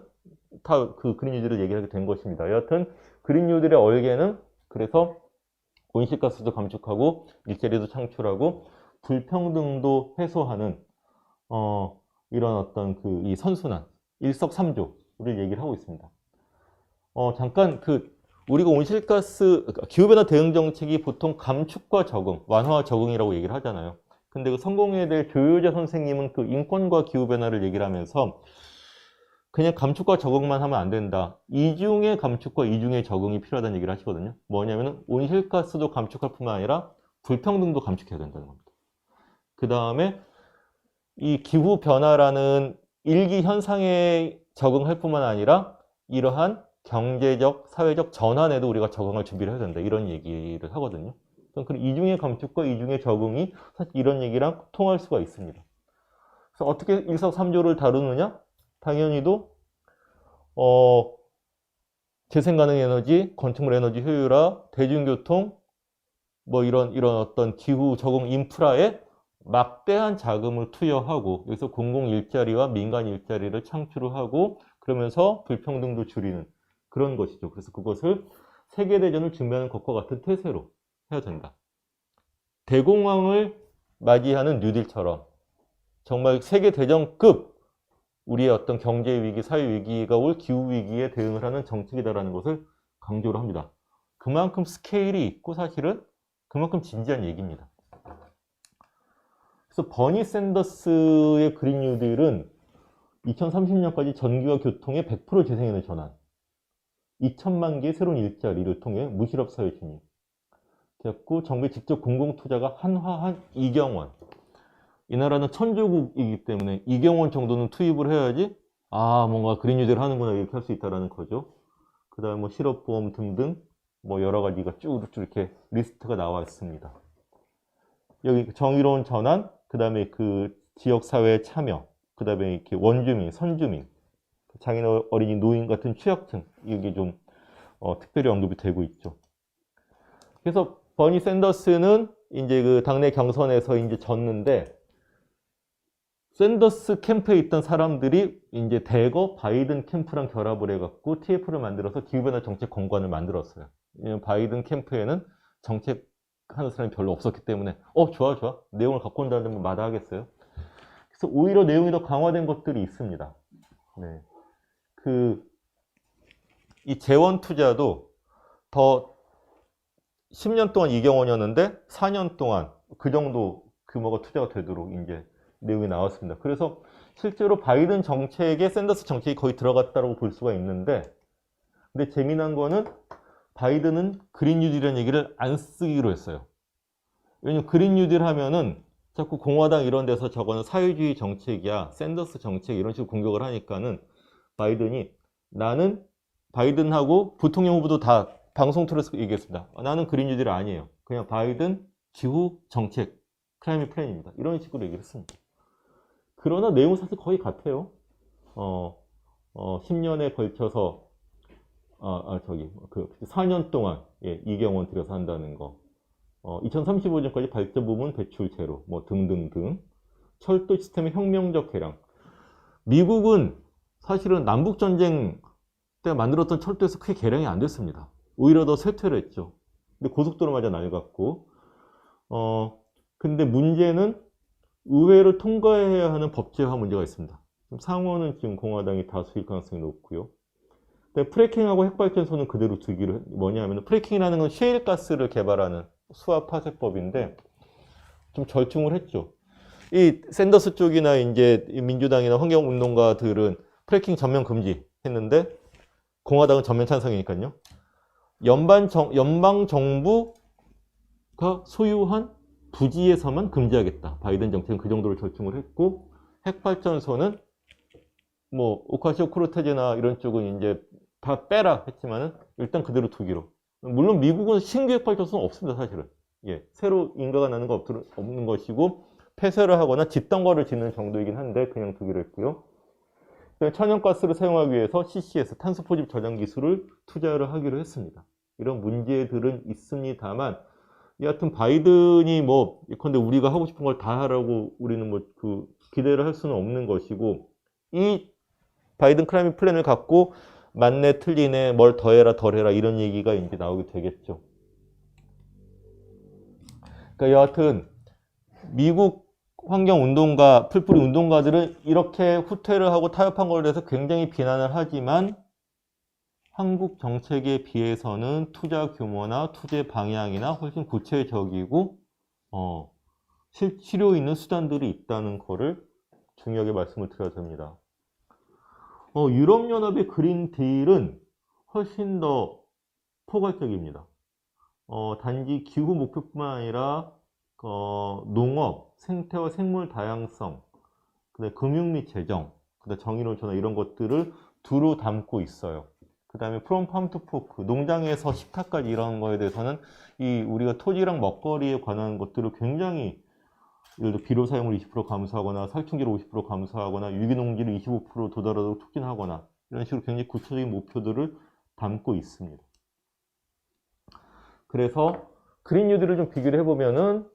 다 그 그린 뉴딜을 얘기하게 된 것입니다. 여하튼 그린 뉴딜의 얼개는 그래서 온실가스도 감축하고 일자리도 창출하고 불평등도 해소하는 이런 어떤 그 이 선순환 일석삼조를 얘기를 하고 있습니다. 잠깐 우리가 온실가스 기후변화 대응 정책이 보통 감축과 적응, 완화와 적응이라고 얘기를 하잖아요. 근데 그 성공회대 조효재 선생님은 그 인권과 기후변화를 얘기를 하면서 그냥 감축과 적응만 하면 안 된다. 이중의 감축과 이중의 적응이 필요하다는 얘기를 하시거든요. 뭐냐면은 온실가스도 감축할 뿐만 아니라 불평등도 감축해야 된다는 겁니다. 그 다음에 이 기후변화라는 일기 현상에 적응할 뿐만 아니라 이러한 경제적, 사회적 전환에도 우리가 적응할 준비를 해야 된다. 이런 얘기를 하거든요. 그럼 이중의 감축과 이중의 적응이 사실 이런 얘기랑 통할 수가 있습니다. 그래서 어떻게 일석삼조를 다루느냐? 당연히도 재생 가능 에너지, 건축물 에너지 효율화, 대중교통, 뭐 이런 어떤 기후 적응 인프라에 막대한 자금을 투여하고 여기서 공공 일자리와 민간 일자리를 창출을 하고 그러면서 불평등도 줄이는 그런 것이죠. 그래서 그것을 세계대전을 준비하는 것과 같은 태세로 해야 된다. 대공황을 맞이하는 뉴딜처럼 정말 세계대전급 우리의 어떤 경제 위기, 사회 위기가 올 기후 위기에 대응을 하는 정책이다라는 것을 강조를 합니다. 그만큼 스케일이 있고 사실은 그만큼 진지한 얘기입니다. 그래서 버니 샌더스의 그린 뉴딜은 2030년까지 전기와 교통의 100% 재생에너지 전환, 2천만 개의 새로운 일자리를 통해 무실업 사회 진입, 그래갖고 정부의 직접 공공투자가 한화한 이경원. 이 나라는 천조국이기 때문에 이경원 정도는 투입을 해야지 뭔가 그린 뉴딜 하는구나 이렇게 할 수 있다는 거죠. 그 다음에 뭐 실업보험 등등 뭐 여러 가지가 쭉 이렇게 리스트가 나와 있습니다. 여기 정의로운 전환, 그 다음에 그 지역사회의 참여, 그 다음에 이렇게 원주민, 선주민, 장애인, 어린이, 노인 같은 취약층, 이게 좀 특별히 언급이 되고 있죠. 그래서 버니 샌더스는 이제 그 당내 경선에서 이제 졌는데 샌더스 캠프에 있던 사람들이 이제 대거 바이든 캠프랑 결합을 해갖고 TF를 만들어서 기후변화 정책 공관을 만들었어요. 왜냐면 바이든 캠프에는 정책 하는 사람이 별로 없었기 때문에 좋아 내용을 갖고 온다면 마다하겠어요. 그래서 오히려 내용이 더 강화된 것들이 있습니다. 네. 이 재원 투자도 더 10년 동안 이경원이었는데 4년 동안 그 정도 규모가 투자가 되도록 이제 내용이 나왔습니다. 그래서 실제로 바이든 정책에 샌더스 정책이 거의 들어갔다고 볼 수가 있는데, 근데 재미난 거는 바이든은 그린 뉴딜이라는 얘기를 안 쓰기로 했어요. 왜냐면 그린 뉴딜 하면은 자꾸 공화당 이런 데서 저거는 사회주의 정책이야, 샌더스 정책 이런 식으로 공격을 하니까는 바이든이 나는 바이든하고 부통령 후보도 다 방송 틀어서 얘기했습니다. 나는 그린 뉴딜 아니에요. 그냥 바이든 기후 정책, 클라이밋 플랜입니다. 이런 식으로 얘기를 했습니다. 그러나 내용은 사실 거의 같아요. 10년에 걸쳐서 4년 동안 이경원 들여서 한다는 거. 2035년까지 발전 부문 배출 제로, 뭐 등등등. 철도 시스템의 혁명적 개량. 미국은 사실은 남북 전쟁 때 만들었던 철도에서 크게 개량이 안 됐습니다. 오히려 더 쇠퇴를 했죠. 근데 고속도로마저 낡았고, 근데 문제는 의회를 통과해야 하는 법제화 문제가 있습니다. 상원은 지금 공화당이 다수일 가능성이 높고요. 근데 프래킹하고 핵발전소는 그대로 두기로 뭐냐면 프래킹이라는 건 셰일가스를 개발하는 수압 파쇄법인데 좀 절충을 했죠. 이 샌더스 쪽이나 이제 민주당이나 환경운동가들은 프래킹 전면 금지했는데 공화당은 전면 찬성이니까요. 연방 정부가 소유한 부지에서만 금지하겠다. 바이든 정책은 그 정도로 절충을 했고, 핵발전소는 뭐 오카시오 코르테즈나 이런 쪽은 이제 다 빼라 했지만은 일단 그대로 두기로. 물론 미국은 신규 핵발전소는 없습니다, 사실은. 예, 새로 인가가 나는 거 없는 것이고 폐쇄를 하거나 집단과를 짓는 정도이긴 한데 그냥 두기로 했고요. 천연가스를 사용하기 위해서 CCS, 탄소 포집 저장 기술을 투자를 하기로 했습니다. 이런 문제들은 있습니다만, 여하튼 바이든이 뭐 예컨대 우리가 하고 싶은 걸 다 하라고 우리는 뭐 그 기대를 할 수는 없는 것이고, 이 바이든 클라이밋 플랜을 갖고 맞네 틀리네 뭘 더해라 덜해라 이런 얘기가 이제 나오게 되겠죠. 그러니까 여하튼 미국 환경운동가, 풀뿌리 운동가들은 이렇게 후퇴를 하고 타협한 것에 대해서 굉장히 비난을 하지만 한국 정책에 비해서는 투자 규모나 투자 방향이나 훨씬 구체적이고 실효 있는 수단들이 있다는 것을 중요하게 말씀을 드려야 됩니다. 유럽연합의 그린 딜은 훨씬 더 포괄적입니다. 단지 기후 목표뿐만 아니라 농업, 생태와 생물 다양성, 그다음에 금융 및 재정, 그다음에 정의로운 전환 이런 것들을 두루 담고 있어요. 그 다음에 프롬 팜 투 포크, 농장에서 식탁까지 이런 거에 대해서는 우리가 토지랑 먹거리에 관한 것들을 굉장히 예를 들어 비료 사용을 20% 감소하거나 살충기를 50% 감소하거나 유기농지를 25% 도달하도록 촉진하거나 이런 식으로 굉장히 구체적인 목표들을 담고 있습니다. 그래서 그린 뉴딜을 좀 비교를 해보면은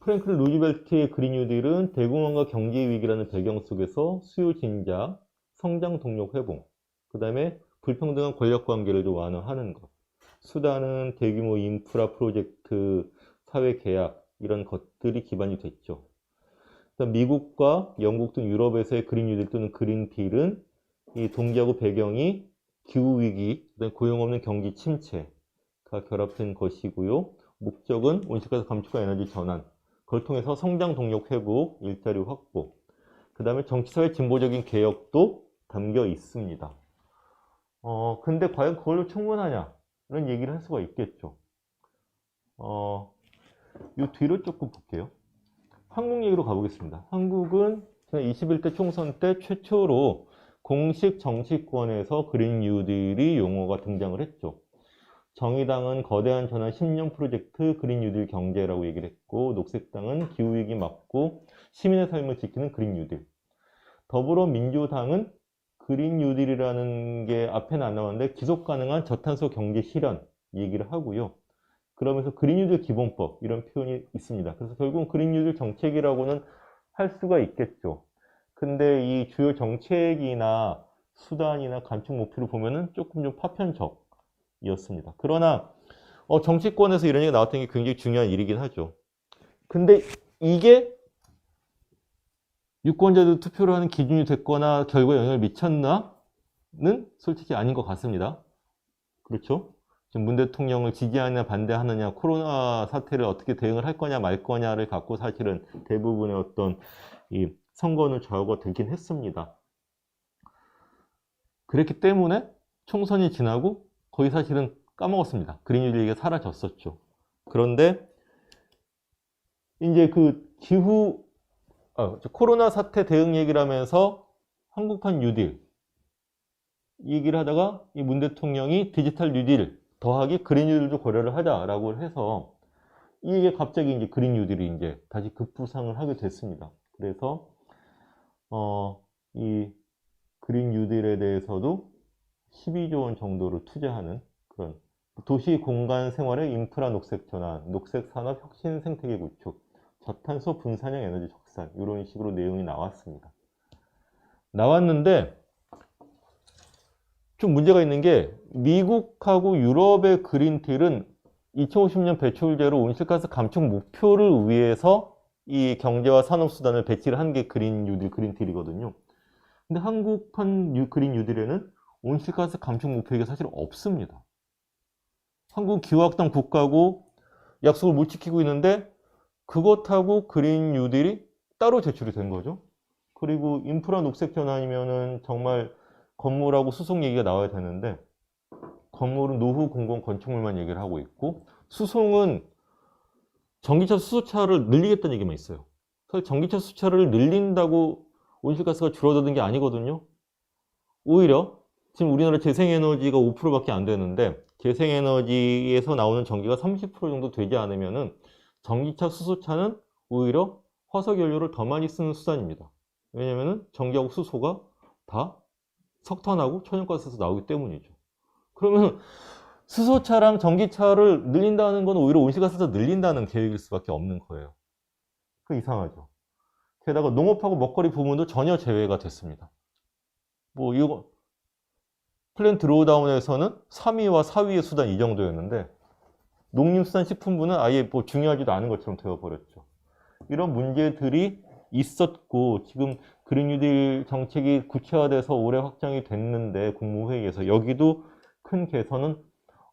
프랭클린 루즈벨트의 그린 뉴딜은 대공황과 경제 위기라는 배경 속에서 수요 진작, 성장 동력 회복, 그 다음에 불평등한 권력 관계를 좀 완화하는 것, 수단은 대규모 인프라 프로젝트, 사회 계약 이런 것들이 기반이 됐죠. 미국과 영국 등 유럽에서의 그린 뉴딜 또는 그린 딜은 이 동기하고 배경이 기후 위기, 고용 없는 경기 침체가 결합된 것이고요. 목적은 온실가스 감축과 에너지 전환, 그걸 통해서 성장 동력 회복, 일자리 확보, 그 다음에 정치사회 진보적인 개혁도 담겨 있습니다. 근데 과연 그걸로 충분하냐? 이런 얘기를 할 수가 있겠죠. 이 뒤로 조금 볼게요. 한국 얘기로 가보겠습니다. 한국은 지난 21대 총선 때 최초로 공식 정치권에서 그린 뉴딜이 용어가 등장을 했죠. 정의당은 거대한 전환 10년 프로젝트 그린 뉴딜 경제라고 얘기를 했고, 녹색당은 기후위기 막고 시민의 삶을 지키는 그린 뉴딜, 더불어민주당은 그린 뉴딜이라는 게 앞에는 안 나왔는데 지속 가능한 저탄소 경제 실현 얘기를 하고요. 그러면서 그린 뉴딜 기본법 이런 표현이 있습니다. 그래서 결국은 그린 뉴딜 정책이라고는 할 수가 있겠죠. 근데 이 주요 정책이나 수단이나 감축 목표를 보면은 조금 좀 파편적이었습니다. 그러나 정치권에서 이런 얘기가 나왔던 게 굉장히 중요한 일이긴 하죠. 근데 이게 유권자들 투표를 하는 기준이 됐거나 결과에 영향을 미쳤나는 솔직히 아닌 것 같습니다. 그렇죠? 지금 문 대통령을 지지하느냐 반대하느냐, 코로나 사태를 어떻게 대응을 할 거냐 말 거냐를 갖고 사실은 대부분의 어떤 이 선거는 좌우가 되긴 했습니다. 그랬기 때문에 총선이 지나고 거의 사실은 까먹었습니다. 그린 뉴딜 얘기가 사라졌었죠. 그런데 이제 그 코로나 사태 대응 얘기를 하면서 한국판 뉴딜 얘기를 하다가 이 문 대통령이 디지털 뉴딜 더하기 그린 뉴딜도 고려를 하자라고 해서 이게 갑자기 이제 그린 뉴딜이 이제 다시 급부상을 하게 됐습니다. 그래서 이 그린 뉴딜에 대해서도 12조 원 정도를 투자하는 그런 도시 공간 생활의 인프라 녹색 전환, 녹색 산업 혁신 생태계 구축, 저탄소 분산형 에너지 적산 이런 식으로 내용이 나왔는데 좀 문제가 있는 게 미국하고 유럽의 그린딜은 2050년 배출제로 온실가스 감축 목표를 위해서 이 경제와 산업수단을 배치를 한 게 그린 뉴딜, 그린딜이거든요. 근데 한국판 그린 뉴딜에는 온실가스 감축 목표가 사실 없습니다. 한국은 기후악당 국가고 약속을 못 지키고 있는데 그것하고 그린 뉴딜이 따로 제출이 된 거죠. 그리고 인프라 녹색 전환이면은 정말 건물하고 수송 얘기가 나와야 되는데 건물은 노후 공공 건축물만 얘기를 하고 있고 수송은 전기차 수소차를 늘리겠다는 얘기만 있어요. 사실 전기차 수소차를 늘린다고 온실가스가 줄어드는 게 아니거든요. 오히려 지금 우리나라 재생에너지가 5%밖에 안 되는데 재생에너지에서 나오는 전기가 30% 정도 되지 않으면은 전기차 수소차는 오히려 화석연료를 더 많이 쓰는 수단입니다. 왜냐면은 전기하고 수소가 다 석탄하고 천연가스에서 나오기 때문이죠. 그러면 수소차랑 전기차를 늘린다는 건 오히려 온실가스를 늘린다는 계획일 수밖에 없는 거예요. 그 이상하죠. 게다가 농업하고 먹거리 부문도 전혀 제외가 됐습니다. 뭐 이거 플랜 드로우다운에서는 3위와 4위의 수단 이 정도였는데 농림수산식품부는 아예 뭐 중요하지도 않은 것처럼 되어버렸죠. 이런 문제들이 있었고 지금 그린 뉴딜 정책이 구체화돼서 올해 확정이 됐는데 국무회의에서 여기도 큰 개선은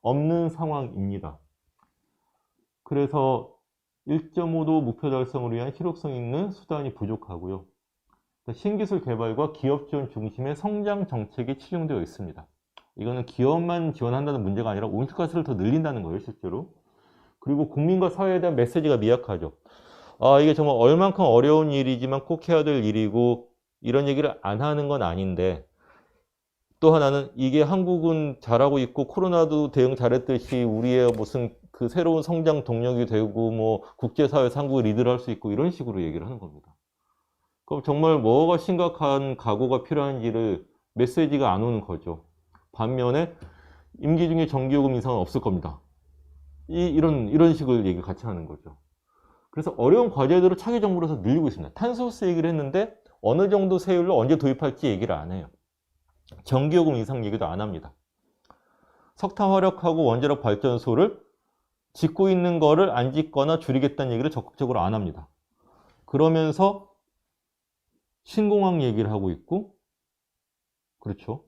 없는 상황입니다. 그래서 1.5도 목표 달성을 위한 실효성 있는 수단이 부족하고요. 신기술 개발과 기업 지원 중심의 성장 정책이 치중되어 있습니다. 이거는 기업만 지원한다는 문제가 아니라 온실가스를 더 늘린다는 거예요, 실제로. 그리고 국민과 사회에 대한 메시지가 미약하죠. 아, 이게 정말 얼만큼 어려운 일이지만 꼭 해야 될 일이고 이런 얘기를 안 하는 건 아닌데 또 하나는 이게 한국은 잘하고 있고 코로나도 대응 잘했듯이 우리의 무슨 그 새로운 성장 동력이 되고 뭐 국제사회에서 한국을 리드를 할 수 있고 이런 식으로 얘기를 하는 겁니다. 그럼 정말 뭐가 심각한 각오가 필요한지를 메시지가 안 오는 거죠. 반면에 임기 중에 정기요금 인상은 없을 겁니다. 이런 식을 얘기 같이 하는 거죠. 그래서 어려운 과제들을 차기 정부로서 늘리고 있습니다. 탄소세 얘기를 했는데 어느 정도 세율로 언제 도입할지 얘기를 안 해요. 전기요금 인상 얘기도 안 합니다. 석탄 화력하고 원자력 발전소를 짓고 있는 거를 안 짓거나 줄이겠다는 얘기를 적극적으로 안 합니다. 그러면서 신공항 얘기를 하고 있고, 그렇죠.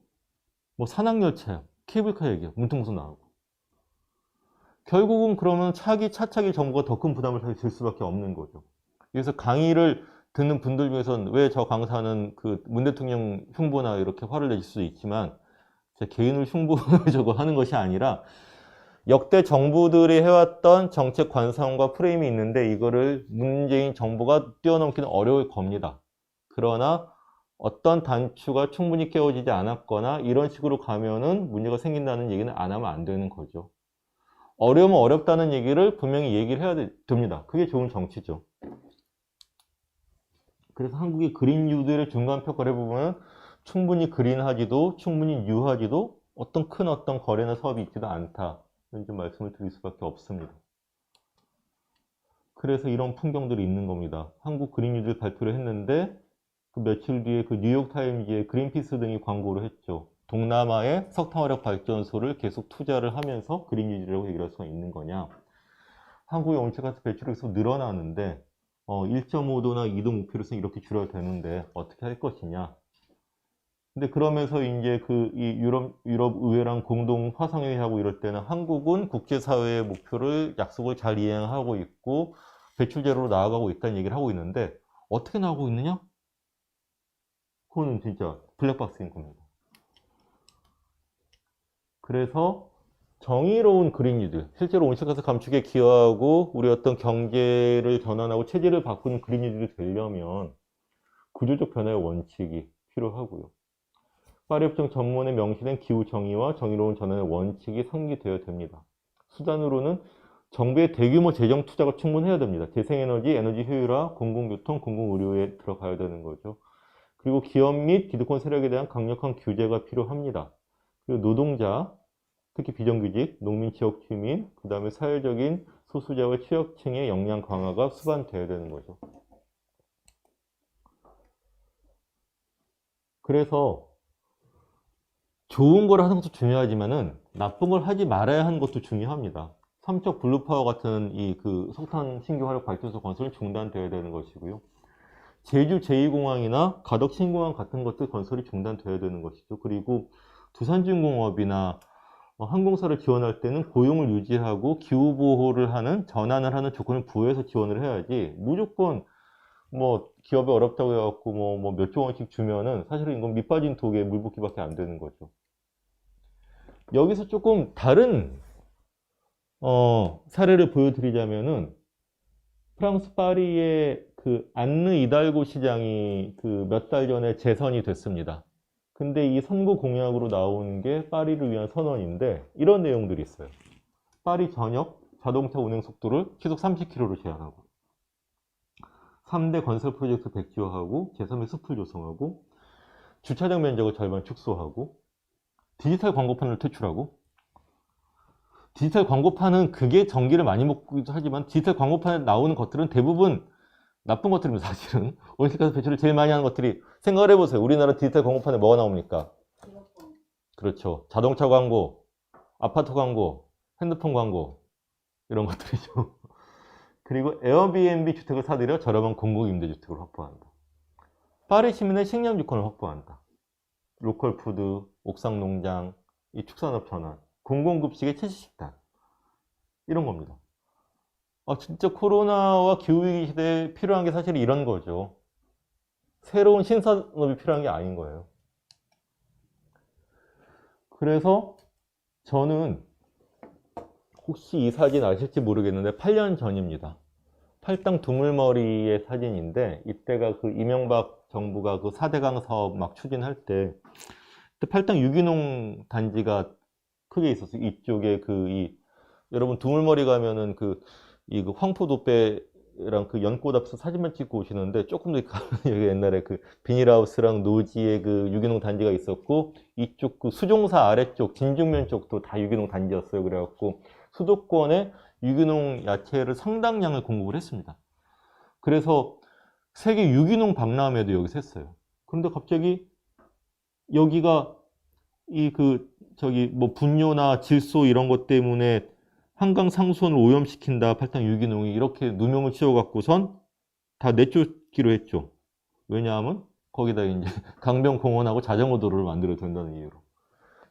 뭐 산악열차, 케이블카 얘기가 문통수 나오고. 결국은 그러면 차차기 정부가 더 큰 부담을 사실 질 수밖에 없는 거죠. 그래서 강의를 듣는 분들 중에서는 왜 저 강사는 그 문 대통령 흉보나 이렇게 화를 내실 수도 있지만 제 개인을 흉보려고 하는 것이 아니라 역대 정부들이 해왔던 정책 관성과 프레임이 있는데 이거를 문재인 정부가 뛰어넘기는 어려울 겁니다. 그러나 어떤 단추가 충분히 깨어지지 않았거나 이런 식으로 가면은 문제가 생긴다는 얘기는 안 하면 안 되는 거죠. 어려우면 어렵다는 얘기를 분명히 얘기를 해야 됩니다. 그게 좋은 정치죠. 그래서 한국이 그린 뉴딜의 중간 평가를 해보면 충분히 그린하지도 충분히 뉴하지도 어떤 거래나 사업이 있지도 않다. 이런 좀 말씀을 드릴 수밖에 없습니다. 그래서 이런 풍경들이 있는 겁니다. 한국 그린 뉴딜 발표를 했는데 그 며칠 뒤에 그 뉴욕타임즈에 그린피스 등이 광고를 했죠. 동남아의 석탄화력 발전소를 계속 투자를 하면서 그린 뉴딜이라고 얘기할 수가 있는 거냐. 한국의 온실가스 배출이 계속 늘어나는데 1.5도나 2도 목표로서 이렇게 줄여야 되는데 어떻게 할 것이냐. 근데 그러면서 이제 이 유럽 의회랑 공동 화상회의하고 이럴 때는 한국은 국제사회의 목표를 약속을 잘 이행하고 있고 배출 제로로 나아가고 있다는 얘기를 하고 있는데 어떻게 나오고 있느냐? 그거는 진짜 블랙박스인 겁니다. 그래서 정의로운 그린 뉴딜, 실제로 온실가스 감축에 기여하고 우리 어떤 경제를 전환하고 체질을 바꾸는 그린 뉴딜이 되려면 구조적 변화의 원칙이 필요하고요. 파리협정 전문에 명시된 기후 정의와 정의로운 전환의 원칙이 상기되어야 됩니다. 수단으로는 정부의 대규모 재정 투자가 충분해야 됩니다. 재생에너지, 에너지 효율화, 공공교통, 공공의료에 들어가야 되는 거죠. 그리고 기업 및 기득권 세력에 대한 강력한 규제가 필요합니다. 그리고 노동자, 특히 비정규직, 농민, 지역 주민, 그 다음에 사회적인 소수자와 취약층의 역량 강화가 수반되어야 되는 거죠. 그래서 좋은 걸 하는 것도 중요하지만은 나쁜 걸 하지 말아야 하는 것도 중요합니다. 삼척 블루파워 같은 그 석탄 신규 화력 발전소 건설은 중단되어야 되는 것이고요. 제주 제2공항이나 가덕 신공항 같은 것들 건설이 중단되어야 되는 것이죠. 그리고 두산중공업이나 항공사를 지원할 때는 고용을 유지하고 기후보호를 하는 전환을 하는 조건을 부여해서 지원을 해야지 무조건 뭐 기업이 어렵다고 해갖고 뭐 몇 조 원씩 주면은 사실은 이건 밑빠진 독에 물 붓기밖에 안 되는 거죠. 여기서 조금 다른 사례를 보여드리자면은 프랑스 파리의 그 안느 이달고 시장이 그 몇 달 전에 재선이 됐습니다. 근데 이 선거 공약으로 나온 게 파리를 위한 선언인데 이런 내용들이 있어요. 파리 전역 자동차 운행 속도를 시속 30km로 제한하고 3대 건설 프로젝트 백지화하고 제3의 숲을 조성하고 주차장 면적을 절반 축소하고 디지털 광고판을 퇴출하고 디지털 광고판은 그게 전기를 많이 먹기도 하지만 디지털 광고판에 나오는 것들은 대부분 나쁜 것들입니다. 사실은 온실가스 배출을 제일 많이 하는 것들이 생각을 해보세요. 우리나라 디지털 광고판에 뭐가 나옵니까? 그렇죠. 자동차 광고, 아파트 광고, 핸드폰 광고 이런 것들이죠. 그리고 에어비앤비 주택을 사들여 저렴한 공공임대주택을 확보한다. 파리 시민의 식량 주권을 확보한다. 로컬 푸드, 옥상 농장, 이 축산업 전환, 공공급식의 채식식단 이런 겁니다. 진짜 코로나와 기후위기 시대에 필요한 게 사실 이런 거죠. 새로운 신산업이 필요한 게 아닌 거예요. 그래서 저는 혹시 이 사진 아실지 모르겠는데 8년 전입니다. 팔당 두물머리의 사진인데 이때가 그 이명박 정부가 그 4대강 사업 막 추진할 때 그때 팔당 유기농 단지가 크게 있었어요. 이쪽에 여러분 두물머리 가면은 그 황포도배랑 그 연꽃 앞에서 사진만 찍고 오시는데 조금 더 가면 여기 옛날에 그 비닐하우스랑 노지에 그 유기농 단지가 있었고 이쪽 그 수종사 아래쪽 진중면 쪽도 다 유기농 단지였어요. 그래갖고 수도권에 유기농 야채를 상당량을 공급을 했습니다. 그래서 세계 유기농 박람회도 여기서 했어요. 그런데 갑자기 여기가 뭐 분뇨나 질소 이런 것 때문에 한강 상수원을 오염시킨다. 팔당 유기농이 이렇게 누명을 씌워갖고선 다 내쫓기로 했죠. 왜냐하면 거기다 이제 강변공원하고 자전거 도로를 만들어야 된다는 이유로.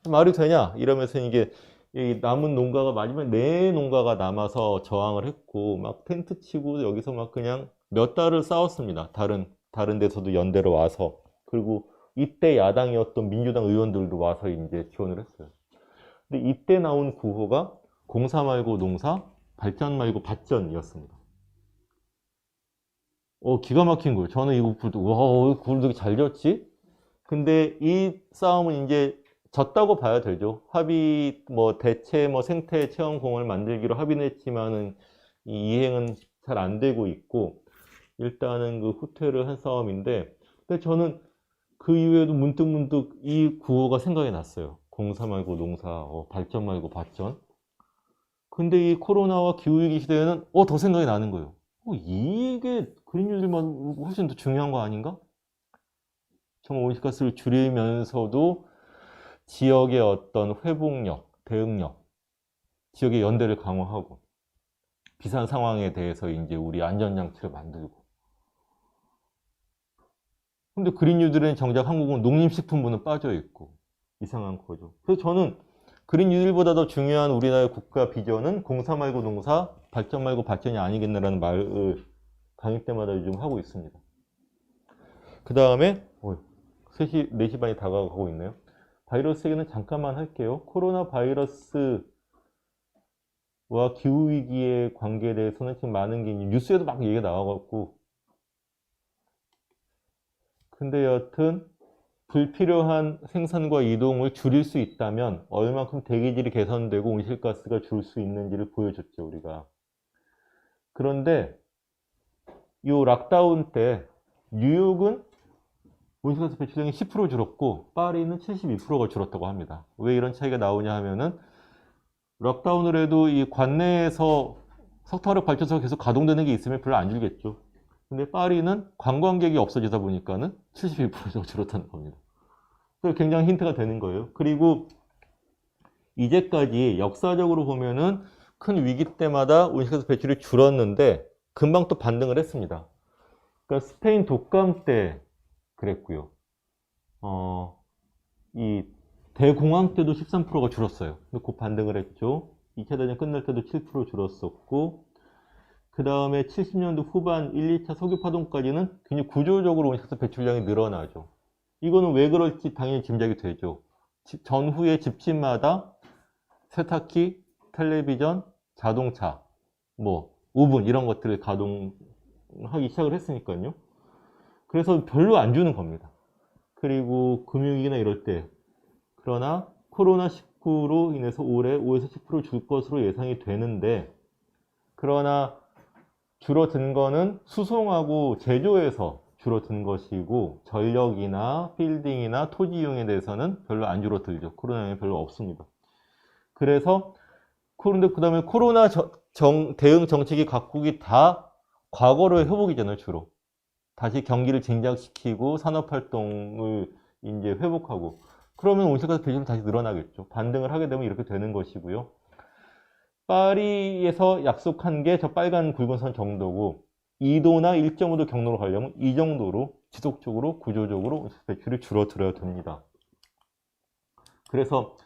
말이 되냐? 이러면서 이게 이 남은 농가가 마지막에 네 농가가 남아서 저항을 했고 막 텐트 치고 여기서 막 그냥 몇 달을 싸웠습니다. 다른 데서도 연대로 와서. 그리고 이때 야당이었던 민주당 의원들도 와서 이제 지원을 했어요. 근데 이때 나온 구호가 공사 말고 농사, 발전 말고 밭전이었습니다. 기가 막힌 거예요. 저는 이거 보고 와, 그걸 되게 잘 졌지? 근데 이 싸움은 이제 졌다고 봐야 되죠. 합의, 대체, 생태 체험공원을 만들기로 합의는 했지만은 이 이행은 잘 안 되고 있고, 일단은 그 후퇴를 한 싸움인데, 근데 저는 그 이후에도 문득문득 이 구호가 생각이 났어요. 공사 말고 농사, 발전 말고 밭전. 근데 이 코로나와 기후위기 시대에는 더 생각이 나는 거예요. 이게 그린 뉴딜만 훨씬 더 중요한 거 아닌가? 정말 온실가스를 줄이면서도 지역의 어떤 회복력, 대응력, 지역의 연대를 강화하고 비상 상황에 대해서 이제 우리 안전장치를 만들고. 근데 그린 뉴딜은 정작 한국은 농림식품부는 빠져 있고 이상한 거죠. 그래서 저는 그린 뉴딜보다 더 중요한 우리나라의 국가 비전은 공사 말고 농사, 발전 말고 발전이 아니겠나라는 말을 강의 때마다 요즘 하고 있습니다. 그 다음에 3시, 4시 반이 다가가고 있네요. 바이러스 얘기는 잠깐만 할게요. 코로나 바이러스와 기후위기의 관계에 대해서는 지금 많은 게 뉴스에도 막 얘기가 나와갖고 근데 여튼 불필요한 생산과 이동을 줄일 수 있다면 얼만큼 대기질이 개선되고 온실가스가 줄 수 있는지를 보여줬죠, 우리가. 그런데 이 락다운 때 뉴욕은 온실가스 배출량이 10% 줄었고 파리는 72%가 줄었다고 합니다. 왜 이런 차이가 나오냐 하면은 락다운을 해도 이 관내에서 석탄화력 발전소가 계속 가동되는 게 있으면 별로 안 줄겠죠. 근데 파리는 관광객이 없어지다 보니까는 72% 줄었다는 겁니다. 그래서 굉장히 힌트가 되는 거예요. 그리고 이제까지 역사적으로 보면은 큰 위기 때마다 온실가스 배출이 줄었는데 금방 또 반등을 했습니다. 그러니까 스페인 독감 때 그랬고요. 이 대공황 때도 13%가 줄었어요. 곧 반등을 했죠. 2차 대전 끝날 때도 7% 줄었었고 그 다음에 70년대 후반 1, 2차 석유 파동까지는 굉장히 구조적으로 온실가스 배출량이 늘어나죠. 이거는 왜 그럴지 당연히 짐작이 되죠. 전후에 집집마다 세탁기, 텔레비전, 자동차, 뭐 오븐 이런 것들을 가동하기 시작을 했으니까요. 그래서 별로 안 주는 겁니다. 그리고 금융위기나 이럴 때, 그러나 코로나19로 인해서 올해 5에서 10%줄 것으로 예상이 되는데, 그러나 줄어든 거는 수송하고 제조에서 줄어든 것이고, 전력이나 빌딩이나 토지 이용에 대해서는 별로 안 줄어들죠. 코로나 영향이 별로 없습니다. 그래서 그런데 그 다음에 코로나 대응 정책이 각국이 다 과거로의 회복이잖아요, 주로. 다시 경기를 진작시키고 산업활동을 이제 회복하고. 그러면 온실가스 배출은 다시 늘어나겠죠. 반등을 하게 되면 이렇게 되는 것이고요. 파리에서 약속한 게 저 빨간 굵은 선 정도고, 2도나 1.5도 경로로 가려면 이 정도로 지속적으로 구조적으로 온실가스 배출이 줄어들어야 됩니다. 그래서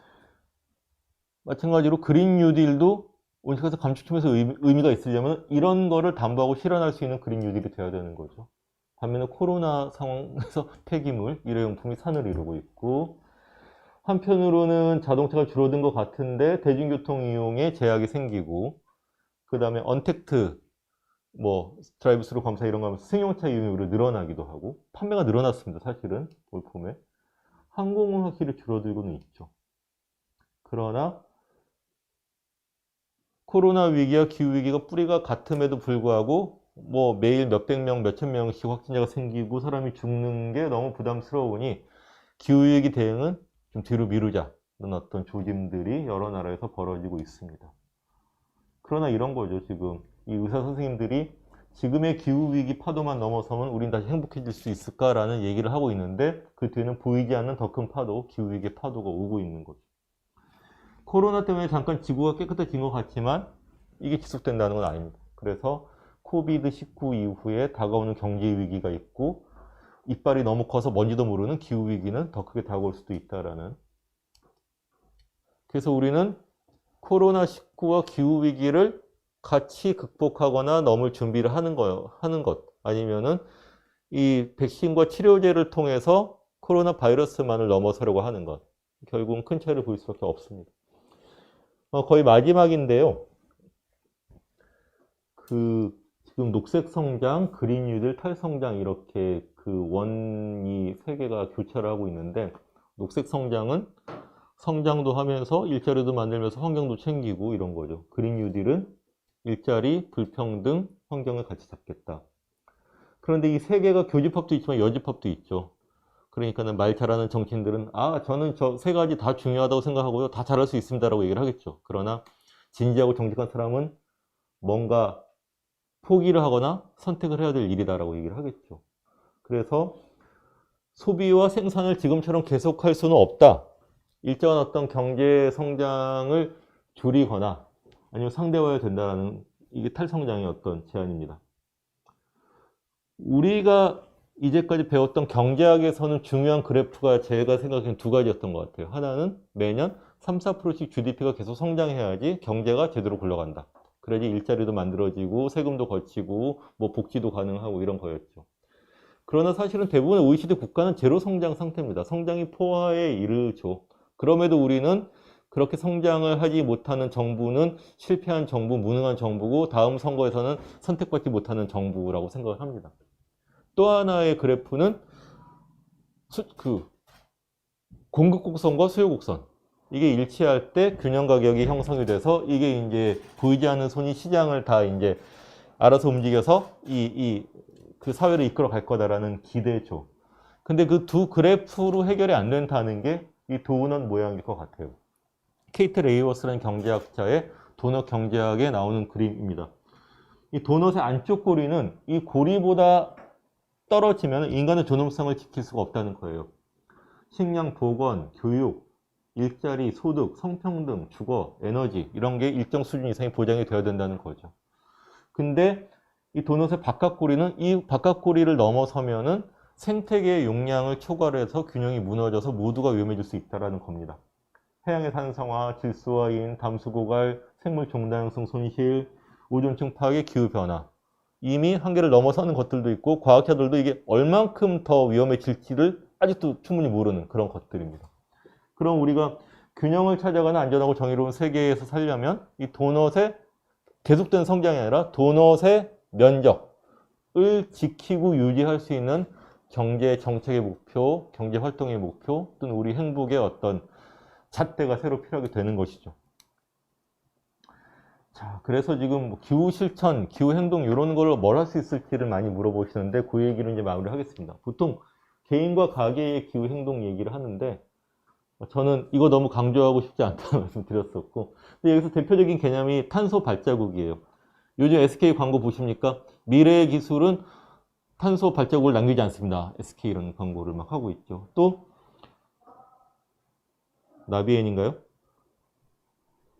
마찬가지로 그린 뉴딜도 온실가스 감축점에서 의미가 있으려면 이런 거를 담보하고 실현할 수 있는 그린 뉴딜이 돼야 되는 거죠. 반면에 코로나 상황에서 폐기물, 일회용품이 산을 이루고 있고, 한편으로는 자동차가 줄어든 것 같은데 대중교통 이용에 제약이 생기고, 그 다음에 언택트, 뭐 드라이브 스루 검사 이런 거 하면서 승용차 이용이 오히려 늘어나기도 하고, 판매가 늘어났습니다. 사실은 올 봄에. 항공은 확실히 줄어들고는 있죠. 그러나 코로나 위기와 기후 위기가 뿌리가 같음에도 불구하고 뭐 매일 몇백 명, 몇천 명씩 확진자가 생기고 사람이 죽는 게 너무 부담스러우니 기후 위기 대응은 좀 뒤로 미루자는 어떤 조짐들이 여러 나라에서 벌어지고 있습니다. 그러나 이런 거죠. 지금 이 의사 선생님들이 지금의 기후 위기 파도만 넘어서면 우린 다시 행복해질 수 있을까라는 얘기를 하고 있는데, 그 뒤에는 보이지 않는 더 큰 파도, 기후 위기 파도가 오고 있는 거죠. 코로나 때문에 잠깐 지구가 깨끗해진 것 같지만 이게 지속된다는 건 아닙니다. 그래서 코비드19 이후에 다가오는 경제 위기가 있고, 이빨이 너무 커서 뭔지도 모르는 기후 위기는 더 크게 다가올 수도 있다라는. 그래서 우리는 코로나19와 기후 위기를 같이 극복하거나 넘을 준비를 하는 것, 아니면은 이 백신과 치료제를 통해서 코로나 바이러스만을 넘어서려고 하는 것, 결국은 큰 차이를 보일 수밖에 없습니다. 거의 마지막인데요. 지금 녹색 성장, 그린 뉴딜, 탈성장 이렇게 그 원이 세 개가 교차를 하고 있는데, 녹색 성장은 성장도 하면서 일자리도 만들면서 환경도 챙기고 이런 거죠. 그린 뉴딜은 일자리, 불평등, 환경을 같이 잡겠다. 그런데 이 세 개가 교집합도 있지만 여집합도 있죠. 그러니까는 말 잘하는 정치인들은 저는 저 세 가지 다 중요하다고 생각하고요, 다 잘할 수 있습니다라고 얘기를 하겠죠. 그러나 진지하고 정직한 사람은 뭔가 포기를 하거나 선택을 해야 될 일이다라고 얘기를 하겠죠. 그래서 소비와 생산을 지금처럼 계속할 수는 없다. 일정한 어떤 경제 성장을 줄이거나 아니면 상대화해야 된다는, 이게 탈성장의 어떤 제안입니다. 우리가 이제까지 배웠던 경제학에서는 중요한 그래프가 제가 생각하기엔 두 가지였던 것 같아요. 하나는 매년 3, 4%씩 GDP가 계속 성장해야지 경제가 제대로 굴러간다. 그래야지 일자리도 만들어지고 세금도 거치고 뭐 복지도 가능하고 이런 거였죠. 그러나 사실은 대부분의 OECD 국가는 제로 성장 상태입니다. 성장이 포화에 이르죠. 그럼에도 우리는 그렇게 성장을 하지 못하는 정부는 실패한 정부, 무능한 정부고, 다음 선거에서는 선택받지 못하는 정부라고 생각을 합니다. 또 하나의 그래프는 공급 곡선과 수요 곡선, 이게 일치할 때 균형 가격이 형성이 돼서 이게 이제 보이지 않는 손이 시장을 다 이제 알아서 움직여서 그 사회를 이끌어 갈 거다라는 기대죠. 근데 그 두 그래프로 해결이 안 된다는 게 이 도넛 모양일 것 같아요. 케이트 레이워스라는 경제학자의 도넛 경제학에 나오는 그림입니다. 이 도넛의 안쪽 고리는 이 고리보다 떨어지면 인간의 존엄성을 지킬 수가 없다는 거예요. 식량, 보건, 교육, 일자리, 소득, 성평등, 주거, 에너지 이런 게 일정 수준 이상이 보장이 되어야 된다는 거죠. 근데 이 도넛의 바깥고리는 이 바깥고리를 넘어서면은 생태계의 용량을 초과해서 균형이 무너져서 모두가 위험해질 수 있다는 겁니다. 해양의 산성화, 질소화인, 담수 고갈, 생물 종다양성 손실, 오존층 파괴, 기후변화. 이미 한계를 넘어서는 것들도 있고 과학자들도 이게 얼만큼 더 위험해질지를 아직도 충분히 모르는 그런 것들입니다. 그럼 우리가 균형을 찾아가는 안전하고 정의로운 세계에서 살려면 이 도넛의 계속된 성장이 아니라 도넛의 면적을 지키고 유지할 수 있는 경제 정책의 목표, 경제 활동의 목표 또는 우리 행복의 어떤 잣대가 새로 필요하게 되는 것이죠. 자, 그래서 지금 뭐 기후 실천, 기후 행동 이런 걸로 뭘 할 수 있을지를 많이 물어보시는데 그 얘기를 이제 마무리하겠습니다. 보통 개인과 가계의 기후 행동 얘기를 하는데 저는 이거 너무 강조하고 싶지 않다는 말씀 드렸었고, 근데 여기서 대표적인 개념이 탄소 발자국이에요. 요즘 SK 광고 보십니까? 미래의 기술은 탄소 발자국을 남기지 않습니다. SK 이런 광고를 막 하고 있죠. 또 나비엔인가요?